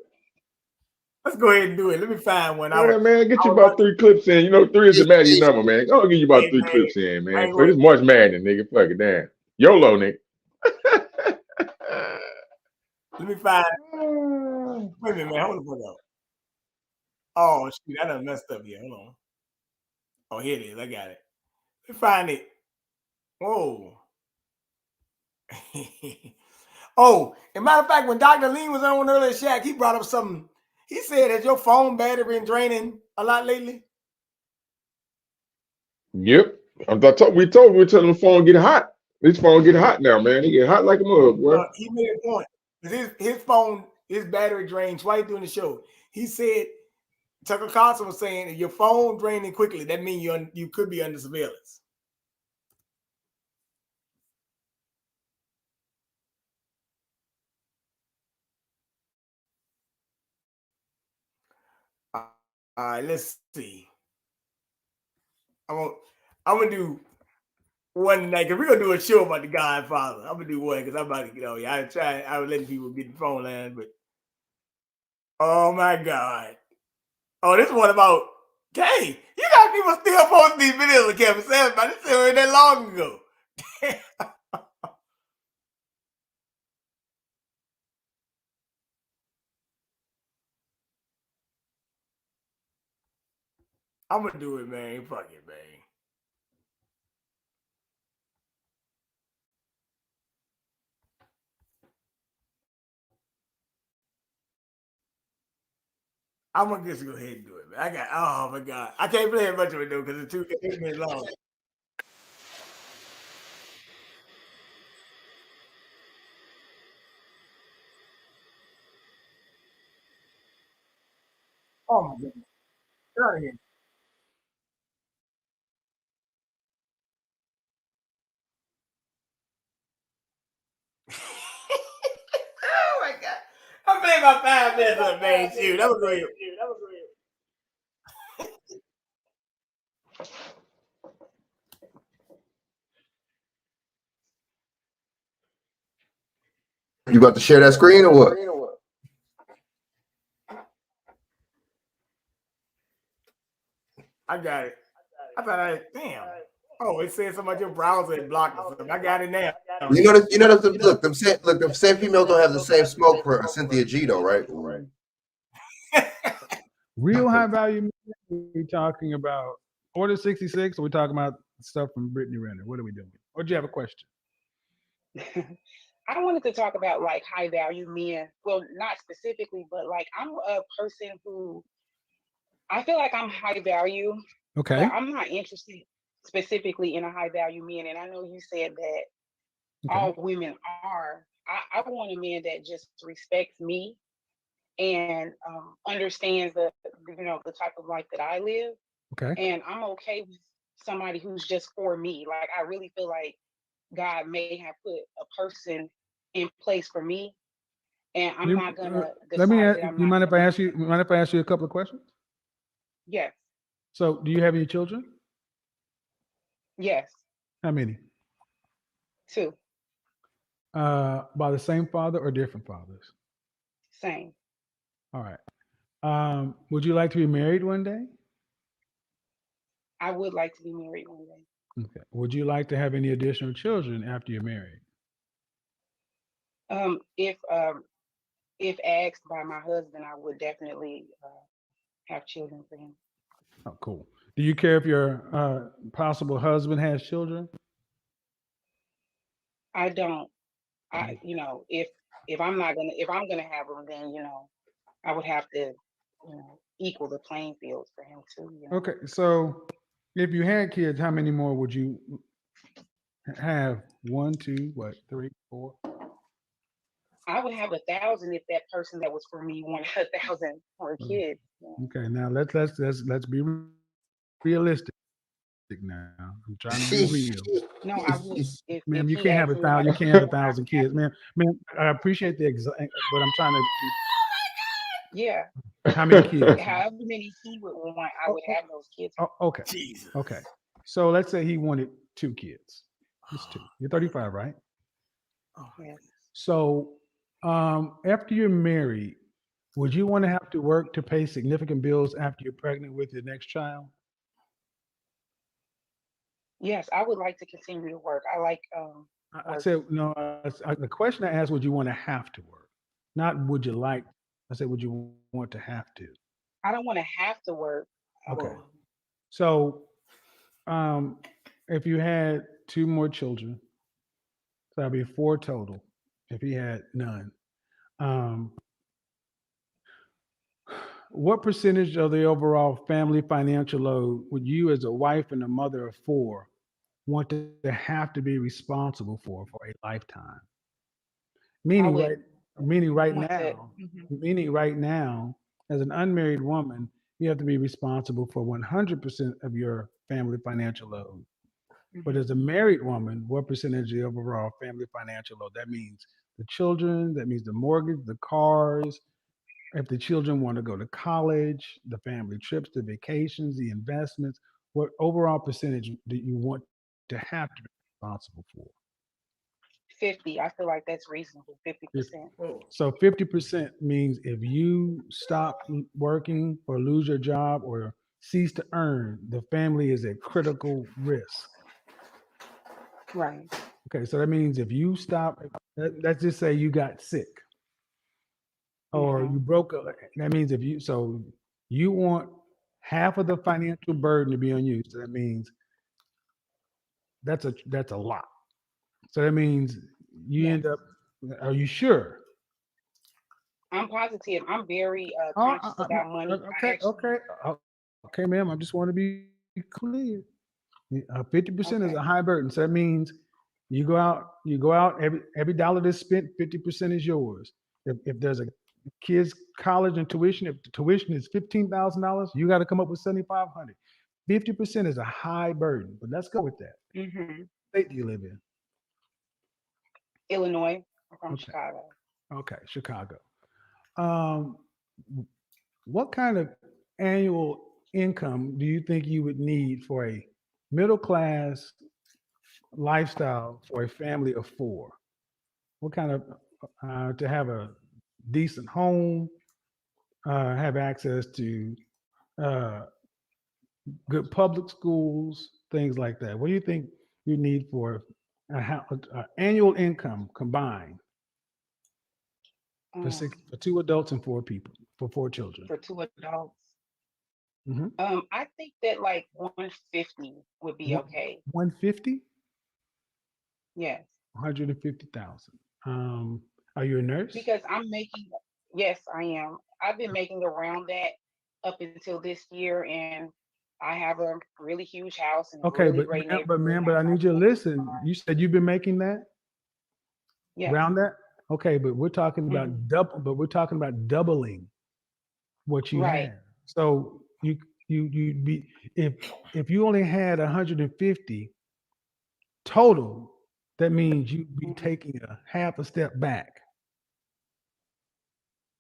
Let's go ahead and do it. Let me find one. Yeah, man, get you about 3 clips in. You know, 3 is the magic number, man. I'll give you about 3 clips in, man. Play this March Madness, nigga. Fuck it, damn. YOLO, nigga. Let me find. Wait a minute, man. Hold the fuck up. Oh, shoot. I done messed up here. Hold on. Oh, here it is. I got it. Let me find it. Whoa. Oh, as a matter of fact, when Dr. Lean was on earlier, Shaq, he brought up something. He said, has your phone battery been draining a lot lately? Yep. We were telling the phone get hot. This phone get hot now, man. It get hot like a mug, boy. He made a point. His phone, his battery drained twice during the show. He said, Tucker Carlson was saying, if your phone draining quickly, that means you could be under surveillance. All right, let's see. I'm gonna do one tonight because we're gonna do a show about the Godfather. I'm gonna do one because I'm about to get on. I was letting people get the phone line, but oh my God. Oh, this one about dang, you got people still posting these videos of Kevin Samuels, but this ain't that long ago. I'm gonna do it, man. Fuck it, man. I'm gonna just go ahead and do it, man. Oh my God, I can't play much of it though because it's 2 minutes long. Oh my goodness, get out of here. Oh my God, I'm playing my 5 minutes up, man. Shoot, that was great. You about to share that screen or what? I got it. I thought damn. Oh, it said something about your browser had blocked or something. I got it now. You know, look, them same females don't have the same smoke for Cynthia G though, right? Right. Real high value. We're talking about Order 66, or we're talking about stuff from Brittany Renner. What are we doing? Or do you have a question? I wanted to talk about like high value men. Well, not specifically, but like I'm a person who I feel like I'm high value. Okay. But I'm not interested specifically in a high value man. And I know you said that all women are. I want a man that just respects me and understands the type of life that I live. Okay. And I'm okay with somebody who's just for me. Like I really feel like God may have put a person in place for me, and I'm not gonna Let me. decide that I'm You not mind if I gonna- ask you? Mind if I ask you a couple of questions? Yes, So, do you have any children? yes, How many? 2, By the same father or different fathers? same. All right. Would you like to be married one day? I would like to be married one day. Okay. Would you like to have any additional children after you're married? If asked by my husband, I would definitely have children for him. Oh, cool. Do you care if your possible husband has children? I don't. If I'm gonna have them, then I would have to equal the playing field for him too. Okay. So, if you had kids, how many more would you have? 1, 2, what? 3, 4? I would have 1,000 if that person that was for me wanted 1,000 for a kid. Okay. Now let's be realistic. Now I'm trying to be real. No, I would. Ma'am, if you he can't have asked 1,000. You me, can't have 1,000 kids, ma'am. I appreciate the but I'm trying to. Yeah. How many kids? However many he would want, I would have those kids. Oh, okay. Jesus. Okay. So let's say he wanted 2 kids. Just 2. You're 35, right? Yes. So after you're married, would you want to have to work to pay significant bills after you're pregnant with your next child? Yes, I would like to continue to work. I like. I said no. The question I asked: would you want to have to work? Not would you like? I said, would you want to have to? I don't want to have to work. Okay. So, if you had 2 more children, so that'd be 4 total. If he had none, What percentage of the overall family financial load would you, as a wife and a mother of 4, want to have to be responsible for a lifetime? Meaning right now, as an unmarried woman, you have to be responsible for 100% of your family financial load. But as a married woman, what percentage of the overall family financial load? That means the children, that means the mortgage, the cars, if the children want to go to college, the family trips, the vacations, the investments, what overall percentage do you want to have to be responsible for? 50. I feel like that's reasonable. 50%. So 50% means if you stop working or lose your job or cease to earn, the family is at critical risk. Right. Okay, so that means if you stop, let's just say you got sick or you broke up, that means you want half of the financial burden to be on you. So that means that's a lot. So that means you end up, are you sure? I'm positive. I'm very conscious about money. Okay, ma'am. I just want to be clear. 50% is a high burden. So that means you go out, every dollar that's spent, 50% is yours. If there's a kid's college and tuition, if the tuition is $15,000, you got to come up with $7,500. 50% is a high burden, but let's go with that. Mm-hmm. What state do you live in? Illinois. I'm from Chicago. Okay, Chicago. What kind of annual income do you think you would need for a middle class lifestyle for a family of 4? What kind of to have a decent home, have access to good public schools, things like that? What do you think you need for annual income combined for 2 adults and 4 people, for 4 children? For 2 adults. Mm-hmm. I think that like 150 would be okay. 150? Yes. 150,000. Are you a nurse? Because yes, I am. I've been making around that up until this year, and I have a really huge house and Okay, really great neighborhood. but I need you to listen. You said you've been making that? Yes. Around that? Okay, but we're talking about doubling what you have. So you'd be, if you only had 150 total, that means you'd be taking a half a step back.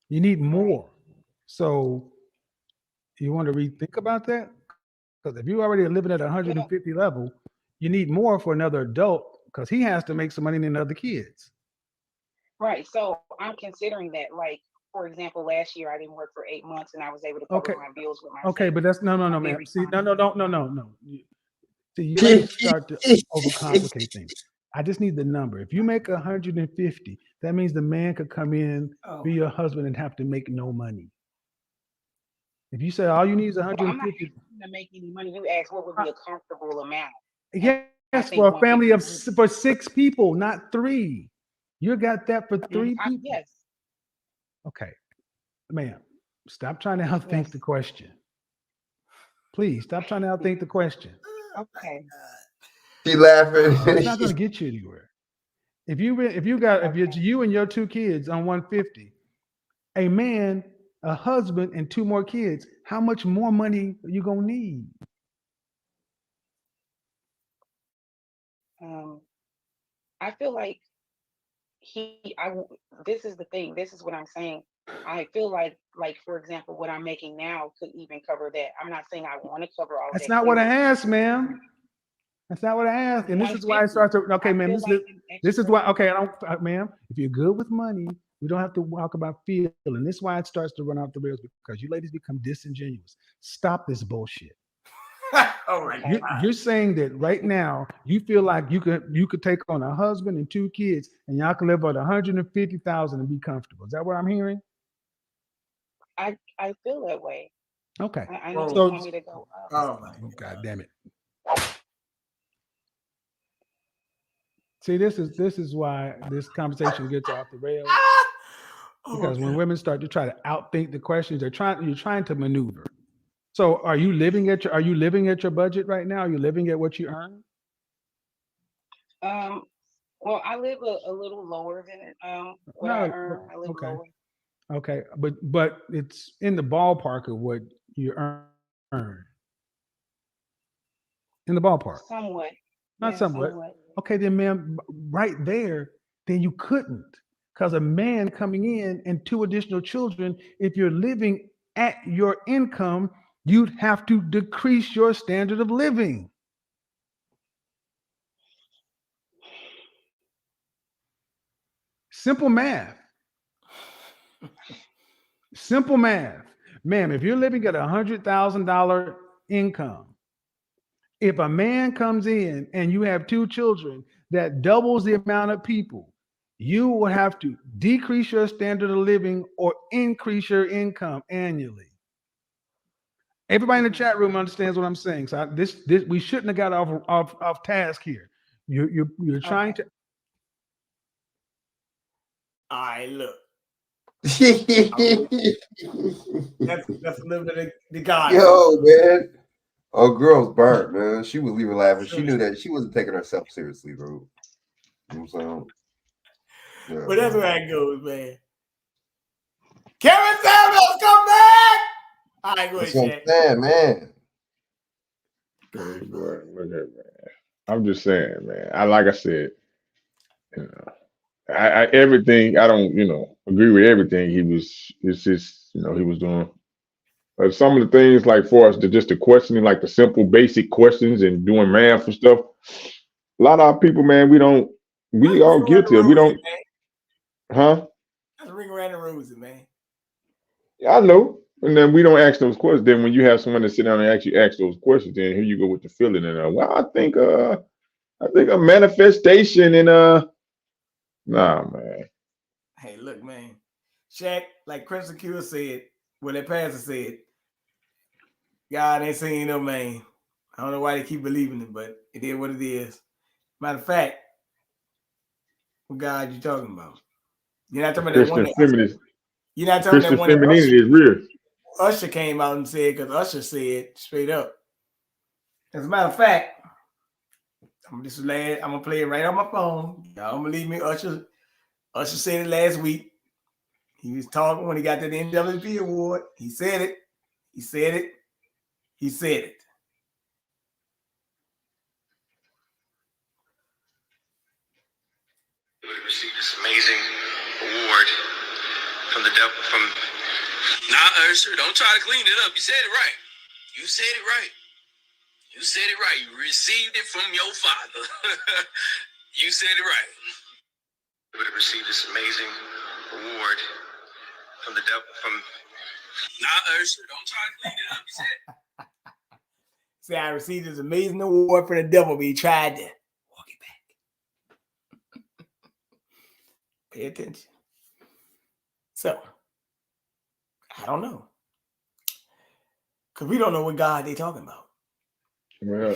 You need more. So you want to rethink about that? Because if you already are living at 150 level, you need more for another adult because he has to make some money than other kids. Right. So I'm considering that, like, for example, last year I didn't work for 8 months and I was able to cover my bills with my Okay, but that's no, ma'am. See, no. See, you start to overcomplicate things. I just need the number. If you make 150, that means the man could come in, be your husband, and have to make no money. If you say all you need is 150, I'm not asking to make any money. You asked what would be a comfortable amount. Yes, for a family of 6 people, not 3. You got that for 3 people. Yes. Okay, ma'am, stop trying to outthink the question. Please stop trying to outthink the question. Okay. She laughing. It's not going to get you anywhere. If it's you and your 2 kids on 150, a man, a husband, and 2 more kids, how much more money are you going to need? I feel like this is the thing. This is what I'm saying. I feel like for example, what I'm making now could even cover that. I'm not saying I want to cover all of that. That's not what I asked, ma'am. That's not what I asked. And this is why I start to, okay, ma'am, this is why, okay, ma'am, if you're good with money, we don't have to talk about feeling. This is why it starts to run off the rails, because you ladies become disingenuous. Stop this bullshit. All right. You're saying that right now you feel like you could take on a husband and 2 kids and y'all can live on 150,000 and be comfortable. Is that what I'm hearing? I feel that way. Okay. I know you want me to go up. Oh, God damn it. See, this is why this conversation gets off the rails. Because when women start to try to outthink the questions, you're trying to maneuver. So are you living at your budget right now? Are you living at what you earn? Well, I live a little lower than what I earn. I live lower. Okay, but it's in the ballpark of what you earn. In the ballpark. Somewhat. Not somewhat. Okay, then ma'am, right there, then you couldn't. Because a man coming in and 2 additional children, if you're living at your income, you'd have to decrease your standard of living. Simple math. Simple math. Ma'am, if you're living at $100,000 income, if a man comes in and you have 2 children, that doubles the amount of people. You will have to decrease your standard of living or increase your income annually. Everybody in the chat room understands what I'm saying. So this we shouldn't have got off task here. You're trying to. All right, look. That's a little bit of the guy. Yo, man. Oh, girl's burnt, man. She was leaving laughing. She knew that she wasn't taking herself seriously, bro. You know what I'm saying? Yeah, but that's where it goes, man. Kevin Samuels, come back! All right, go ahead, Chad. Man. I'm just saying, man. Like I said, you know, I everything. I don't, agree with everything he was. It's just, he was doing. But some of the things, like for us, just the questioning, like the simple, basic questions and doing math and stuff. A lot of our people, man, we all guilty of. We don't, huh? That's ring around the rosy, man. Yeah, I know. And then we don't ask those questions. Then when you have someone to sit down and actually ask those questions, then here you go with the feeling and well, I think a manifestation and nah, man. Hey, look, man. Shaq, like Crimson Q said, what that pastor said, God ain't saying no, man. I don't know why they keep believing it, but it is what it is. Matter of fact, what God you talking about? You're not talking about that one. You're not talking about that one. Christian femininity is real. Usher came out and said, because Usher said straight up. As a matter of fact, I'm gonna play it right on my phone. Y'all don't believe me? Usher said it last week. He was talking when he got to the NWP award. He said it. He said it. He said it. He would have received this amazing award from the devil. Nah, Usher, don't try to clean it up. You said it right. You said it right. You said it right. You received it from your father. You said it right. He would have received this amazing award from the devil. Nah, Usher, don't try to clean it up. You said it. Say, I received this amazing award for the devil, but he tried to walk it back. Pay attention. So, I don't know. Because we don't know what God they talking about. Well,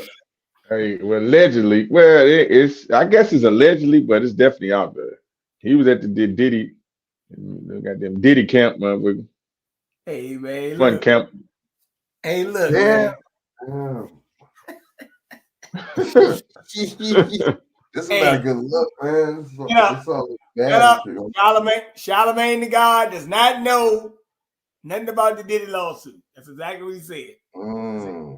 allegedly. Well, it's I guess it's allegedly, but it's definitely out there. He was at the Diddy, goddamn Diddy camp, motherfucker. Hey, man. Fun camp. Hey, look, man. This is not a good look, man. It's all bad. Charlamagne the God does not know nothing about the Diddy lawsuit. That's exactly what he said. I'm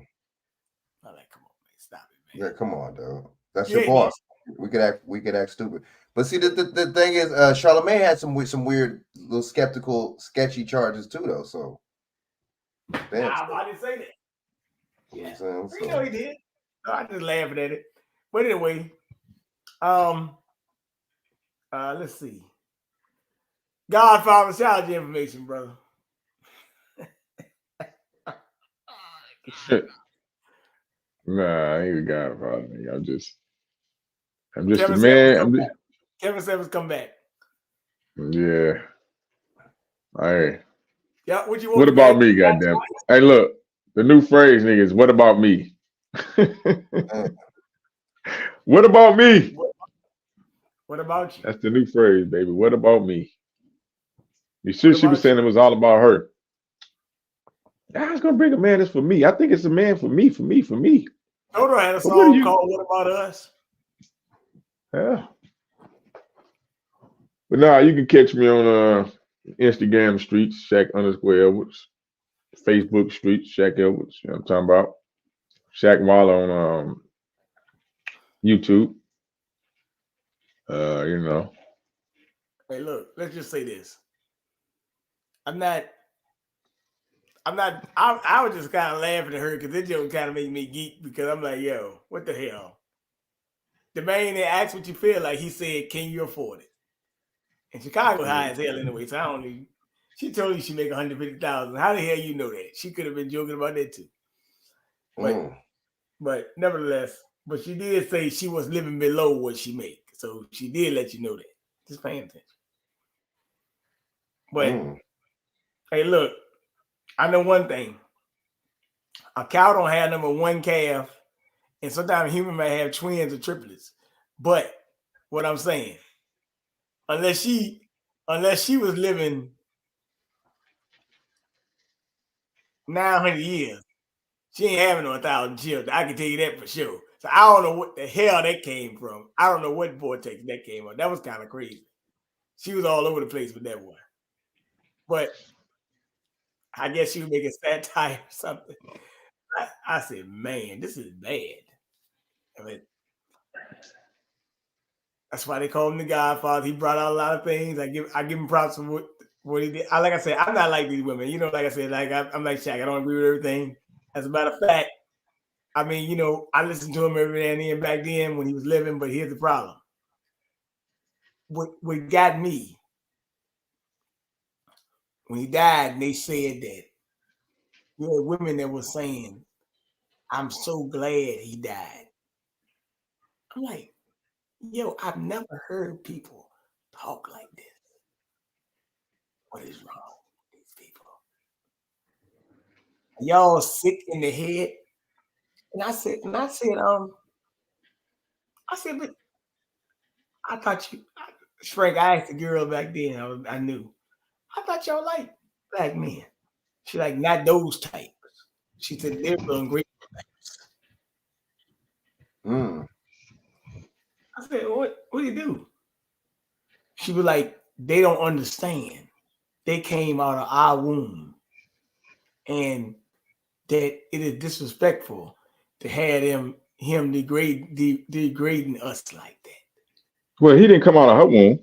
like, come on, man, stop it, man. Yeah, come on, though. That's your boss. We could act stupid. But see, the thing is, Charlamagne had some weird, little sketchy charges too, though. So, I didn't say that. Yeah, you know he did. No, I just laughing at it. But anyway, let's see. Godfather, shout out your information, brother. Nah, I ain't a Godfather. I'm just Kevin a man. Kevin Samuels come back. Yeah. All right. Yeah, what you want? What about me, goddamn? Hey, look, the new phrase, niggas. What about me? What about me? What about you? That's the new phrase, baby. What about me? You see, she was saying it was all about her. I was gonna bring a man that's for me. I think it's a man for me. Toto had a song called "What About Us." Yeah. But nah, you can catch me on Instagram streets, Shaq_Edwards, Facebook streets, Shaq Edwards. You know what I'm talking about? Shaq Waller on YouTube. You know. Hey, look, let's just say this. I was just kind of laughing at her because it just kind of made me geek because I'm like, yo, what the hell? The man that asked what you feel like, he said, can you afford it? And Chicago high as hell anyway, so I don't need. She told you she make $150,000. How the hell you know that? She could have been joking about that too. But nevertheless, but she did say she was living below what she make. So she did let you know that. Just paying attention. But hey, look, I know one thing. A cow don't have number one calf, and sometimes a human may have twins or triplets. But what I'm saying, unless she was living 900 years, she ain't having no 1,000 children. I can tell you that for sure. So I don't know what the hell that came from. I don't know what vortex that came from. That was kind of crazy. She was all over the place with that one. But I guess she was making satire or something. I said, man, this is bad. I mean, that's why they call him the Godfather. He brought out a lot of things. I give him props for what he did. Like I said, I'm not like these women. You know, like I said, like I'm like Shaq. I don't agree with everything. As a matter of fact, I mean, you know, I listened to him every now and then back then when he was living. But here's the problem. What got me when he died, and they said that you had women that were saying, "I'm so glad he died." I'm like, yo, I've never heard people talk like this. What is wrong with these people? Y'all sick in the head. And I said, but I thought you, Frank, I asked the girl back then, I knew. I thought y'all like black men. She like, not those types. She said, they're great types. I said, what do you do? She was like, they don't understand. They came out of our womb. And that it is disrespectful to have him degrading us like that. Well, he didn't come out of her womb.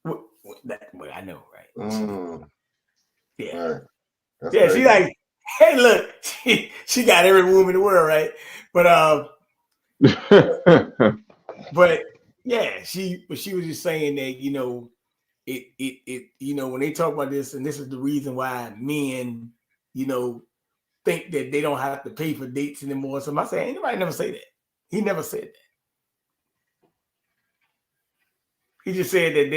Well, I know, right? Yeah. That's yeah, she like, hey, look, she got every womb in the world, right? But but yeah, she was just saying that, you know, it you know, when they talk about this, and this is the reason why men, you know, think that they don't have to pay for dates anymore. So I say, ain't nobody never say that. He never said that. He just said that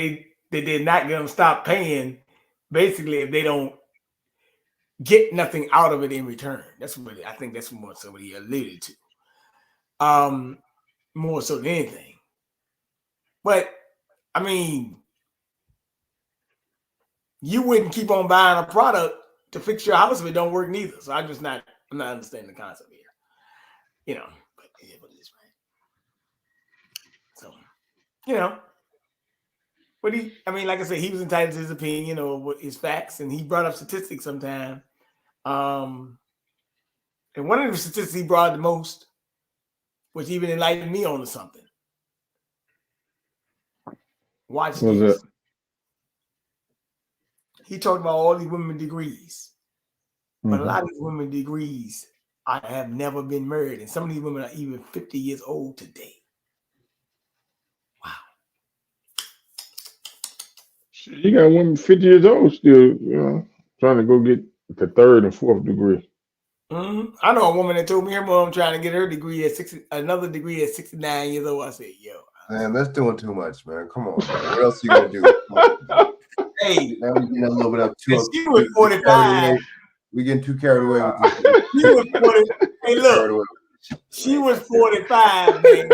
they're not going to stop paying, basically, if they don't get nothing out of it in return. That's what I think. That's more so what he alluded to. More so than anything. But I mean, you wouldn't keep on buying a product to fix your house if it don't work neither. So I'm not understanding the concept here. You know, but yeah, what it is, right? So, you know. But I mean, like I said, he was entitled to his opinion, you know, his facts, and he brought up statistics sometime. And one of the statistics he brought the most, which even enlightened me on to something. Watch this. He talked about all these women degrees, but a lot of these women degrees have never been married, and some of these women are even 50 years old today. You got women 50 years old still, you know, trying to go get the third and fourth degree. I know a woman that told me her mom trying to get her degree at another degree at 69 years old. I said, yo. Man, that's doing too much, man. Come on, man. What else are you going to do? Hey. Now we're getting a little bit up too. She was 45. We're getting too carried away with this. She was 40. Hey, look. She was 45, man.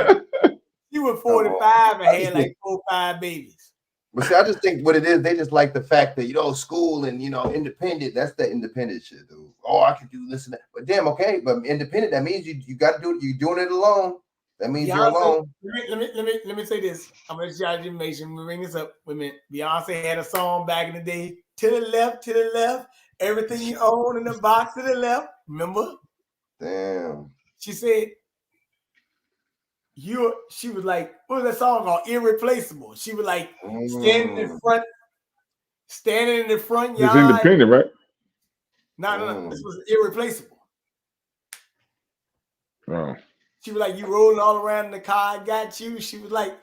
She was 45 and had like 4 or 5 babies. But see, I just think what it is, they just like the fact that, school and, independent, that's that independent shit, dude. Oh, I can do this and that. But damn, okay, but independent, that means you got to do it. You're doing it alone. That means you're alone. Let me say this. I'm going to try to bring this up. Wait a minute. Beyonce had a song back in the day, to the left, everything you own in the box to the left. Remember? Damn. She said, she was like, what was that song called? Irreplaceable. She was like standing in the front yard. It's independent, right? No. This was irreplaceable. Oh. She was like, you rolling all around in the car, I got you. She was like,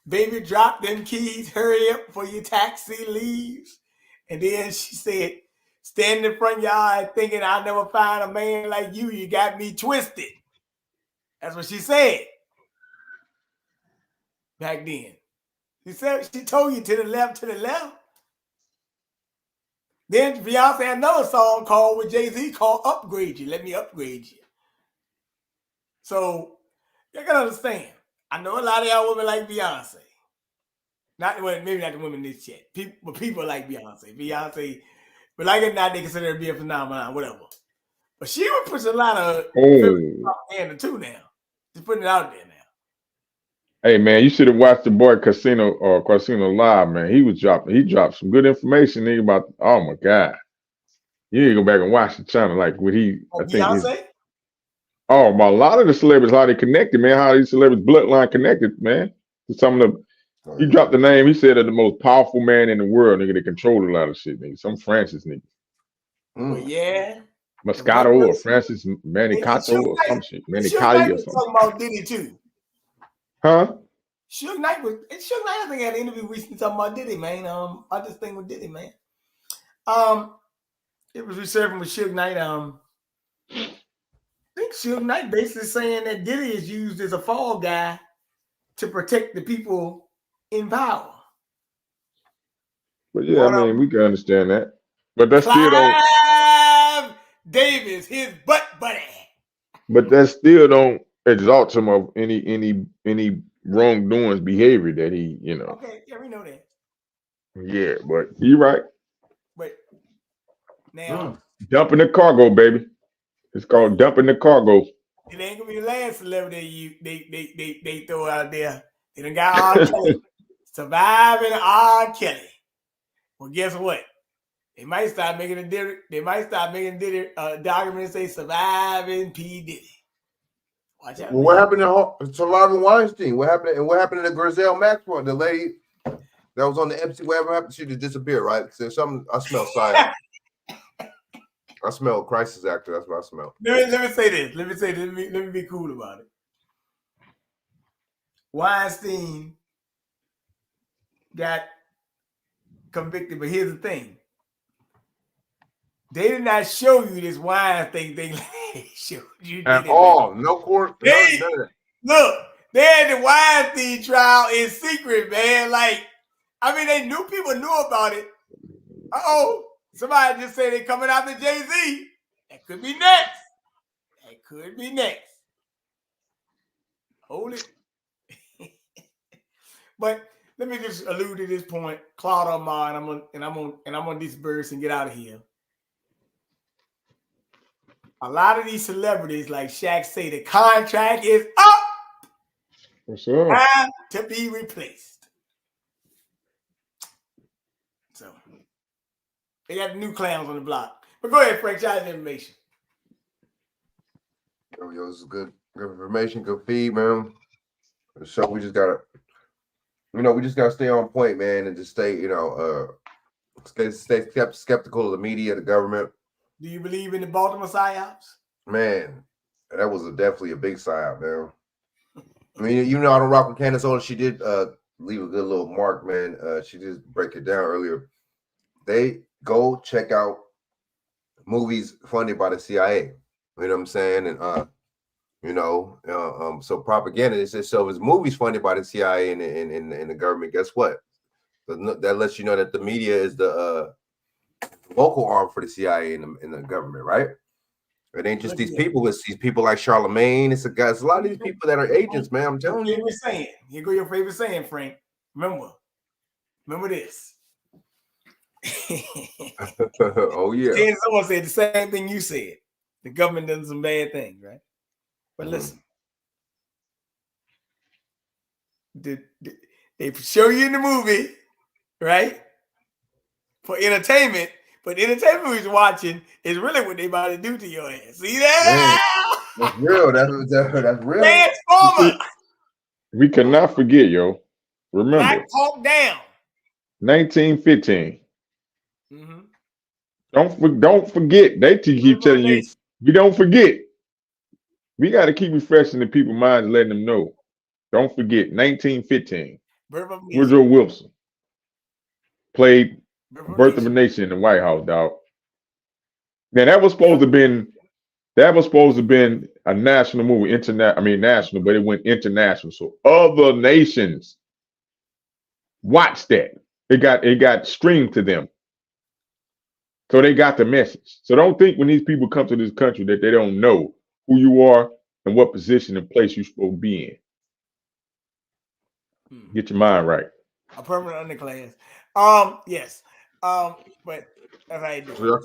baby, drop them keys, hurry up before your taxi leaves. And then she said, stand in the front yard thinking I'll never find a man like you. You got me twisted. That's what she said. Back then. She told you to the left. Then Beyonce had another song called with Jay-Z called Upgrade You. Let me upgrade you. So you gotta understand. I know a lot of y'all women like Beyonce. Maybe not the women this yet. People like Beyonce, but like it or not, they consider her to be a phenomenon, whatever. But she would push a lot of propaganda too now. Just putting it out there now. Hey man, you should have watched the boy Casino Live, man. He dropped some good information about, oh my God. You need to go back and watch the channel. Like what Beyonce? About a lot of the celebrities, how they connected, man, how these celebrities bloodline connected, man. To some of the he dropped the name, he said of the most powerful man in the world, nigga, that controlled a lot of shit, nigga. Some Francis nigga. Well, yeah. Moscato or Francis Manicato or some shit. Manicotti or something. Talking about Diddy too. Huh? Suge Knight, I think, had an interview recently talking about Diddy, man. I just think with Diddy, man. It was resurfacing with Suge Knight. I think Suge Knight basically saying that Diddy is used as a fall guy to protect the people in power. But yeah, I mean, we can understand that. But that still don't. Davis, his butt buddy. But that still don't exalt him of any wrongdoings behavior that he, Okay, yeah, we know that. Yeah, but you're right. But now dumping the cargo, baby. It's called dumping the cargo. It ain't gonna be the last celebrity they throw out there. They done got R. Kelly. Surviving R. Kelly. Well, guess what? They might start making a document and say surviving P. Diddy. Watch out. Well, what happened to Surviving Weinstein? What happened to Griselle Maxwell, the lady that was on the Epstein? Whatever happened? She just disappeared, right? So I smell science. I smell crisis actor. That's what I smell. Let me say this. Let me be cool about it. Weinstein got convicted, but here's the thing. They did not show you this Weinstein thing. They showed you at all. No court. Look, they had the Weinstein trial in secret, man. Like, I mean, people knew about it. Somebody just said they coming after Jay-Z. That could be next. Hold it. But let me just allude to this point. Claude Armand, I'm gonna disperse and get out of here. A lot of these celebrities, like Shaq say, the contract is up. Time to be replaced. So they got new clowns on the block. But go ahead, Frank, share the information. Yo, this is good information, good feed, man. So we just gotta stay on point, man, and just stay skeptical of the media, the government. Do you believe in the Baltimore psyops? Man, that was definitely a big psyop, man. I mean, I don't rock with Candace Owens. She did leave a good little mark, man. She did break it down earlier. They go check out movies funded by the CIA. You know what I'm saying? And so propaganda is just so if it's movies funded by the CIA and the government, guess what? That lets you know that the media is the local arm for the CIA and the government, right? It ain't just these people. It's these people like Charlemagne. It's a lot of these people that are agents, man. I'm telling you. Here go your favorite saying, Frank. Remember, Remember this. Oh yeah. Someone said the same thing you said. The government does some bad things, right? But listen, they show you in the movie, right? For entertainment, but the entertainment he's watching is really what they about to do to your ass. See that? Man, that's real. That's real. Transformer. We cannot forget, yo. Remember, Black Hawk Down. 1915. Don't forget. They keep telling you we don't forget. We got to keep refreshing the people's minds, and letting them know. Don't forget 1915. Woodrow Wilson played Birth of a Nation in the White House, dog. Now that was supposed to have been a national movie, national, but it went international. So other nations watched that. It got streamed to them. So they got the message. So don't think when these people come to this country that they don't know who you are and what position and place you're supposed to be in. Get your mind right. A permanent underclass. Yes. But that's how you do it.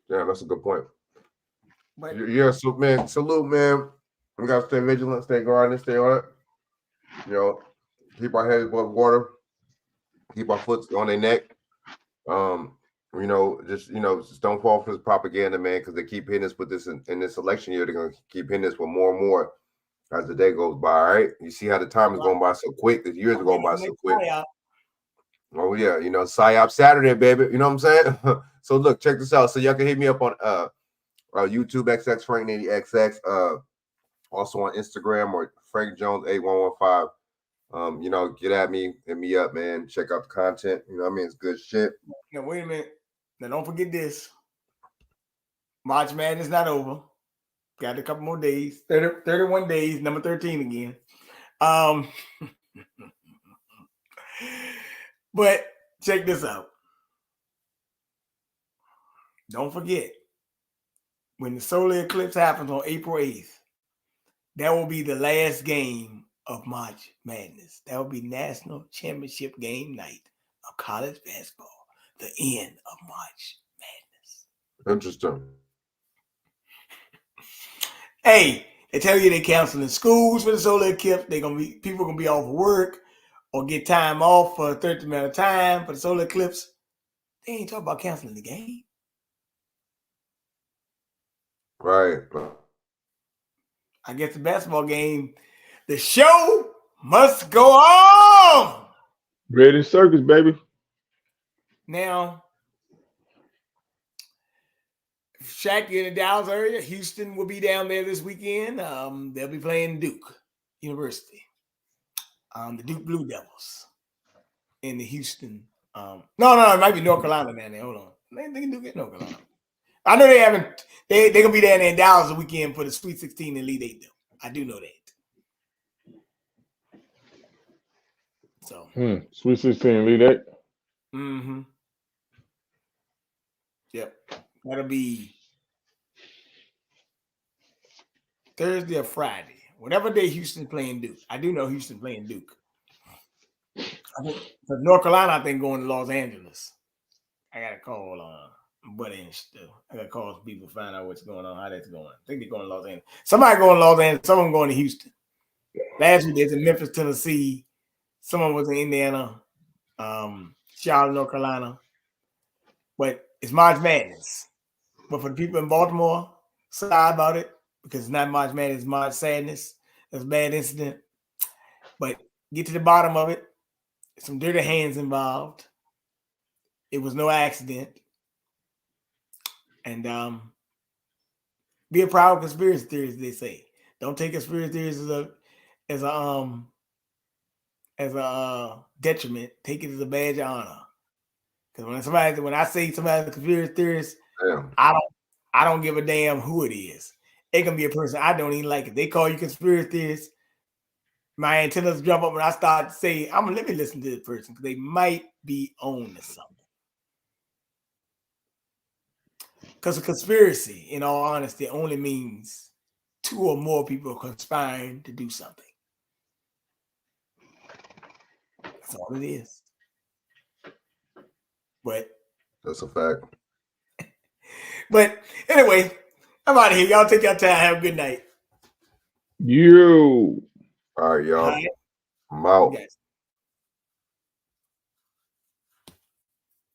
Yeah, that's a good point. Yeah, so man, salute, man. We gotta stay vigilant, stay guarded, stay on it. You know, keep our heads above water, keep our foot on their neck. Just don't fall for this propaganda, man, because they keep hitting us with this in this election year. They're gonna keep hitting us with more and more as the day goes by. All right, you see how the time is going by so quick. The years are going by so quick. Oh yeah, PSYOP Saturday, baby. You know what I'm saying? So look, check this out. So y'all can hit me up on YouTube XX Frank Nitty XX. Also on Instagram or Frank Jones 8115. Get at me, hit me up, man. Check out the content. It's good shit. Now wait a minute. Now don't forget this. March Madness not over. Got a couple more days. 31 days, number 13 again. But check this out. Don't forget, when the solar eclipse happens on April 8th, that will be the last game of March Madness. That will be National Championship game night of college basketball. The end of March Madness. Interesting. Hey, they tell you they're canceling schools for the solar eclipse. People gonna be off work or get time off for a 30-minute time for the solar eclipse. They ain't talking about canceling the game. Right. I guess the basketball game, the show must go on. Ready circus, baby. Now, Shaq in the Dallas area, Houston will be down there this weekend. They'll be playing Duke University. The Duke Blue Devils in the Houston. No, it might be North Carolina down there. Hold on. They can do get North Carolina. I know they're gonna be down there in Dallas the weekend for the Sweet 16 and Elite 8 though. I do know that. So Sweet 16 Elite 8. Mm-hmm. Yep. That'll be Thursday or Friday. Whatever day Houston playing Duke. I do know Houston playing Duke. I think North Carolina, I think, going to Los Angeles. I got to call I got to call some people to find out what's going on, how that's going. I think they're going to Los Angeles. Somebody going to Los Angeles. Someone going to Houston. Last week, there's in Memphis, Tennessee. Someone was in Indiana. Charlotte, North Carolina. But it's March Madness. But for the people in Baltimore, sorry about it, because it's not March Madness, it's March Sadness. That's a bad incident. But get to the bottom of it. Some dirty hands involved. It was no accident. And be a proud conspiracy theorist, they say. Don't take conspiracy theories as a detriment. Take it as a badge of honor. Because when I say somebody's a conspiracy theorist, I don't give a damn who it is. It can be a person I don't even like. If they call you conspiracy theorist, my antennas jump up when I start to say, let me listen to this person because they might be on to something. Because a conspiracy, in all honesty, only means two or more people conspiring to do something. That's all it is. But that's a fact. But anyway, I'm out of here. Y'all take your time. Have a good night. You. All right, y'all. All right. I'm out. Yes.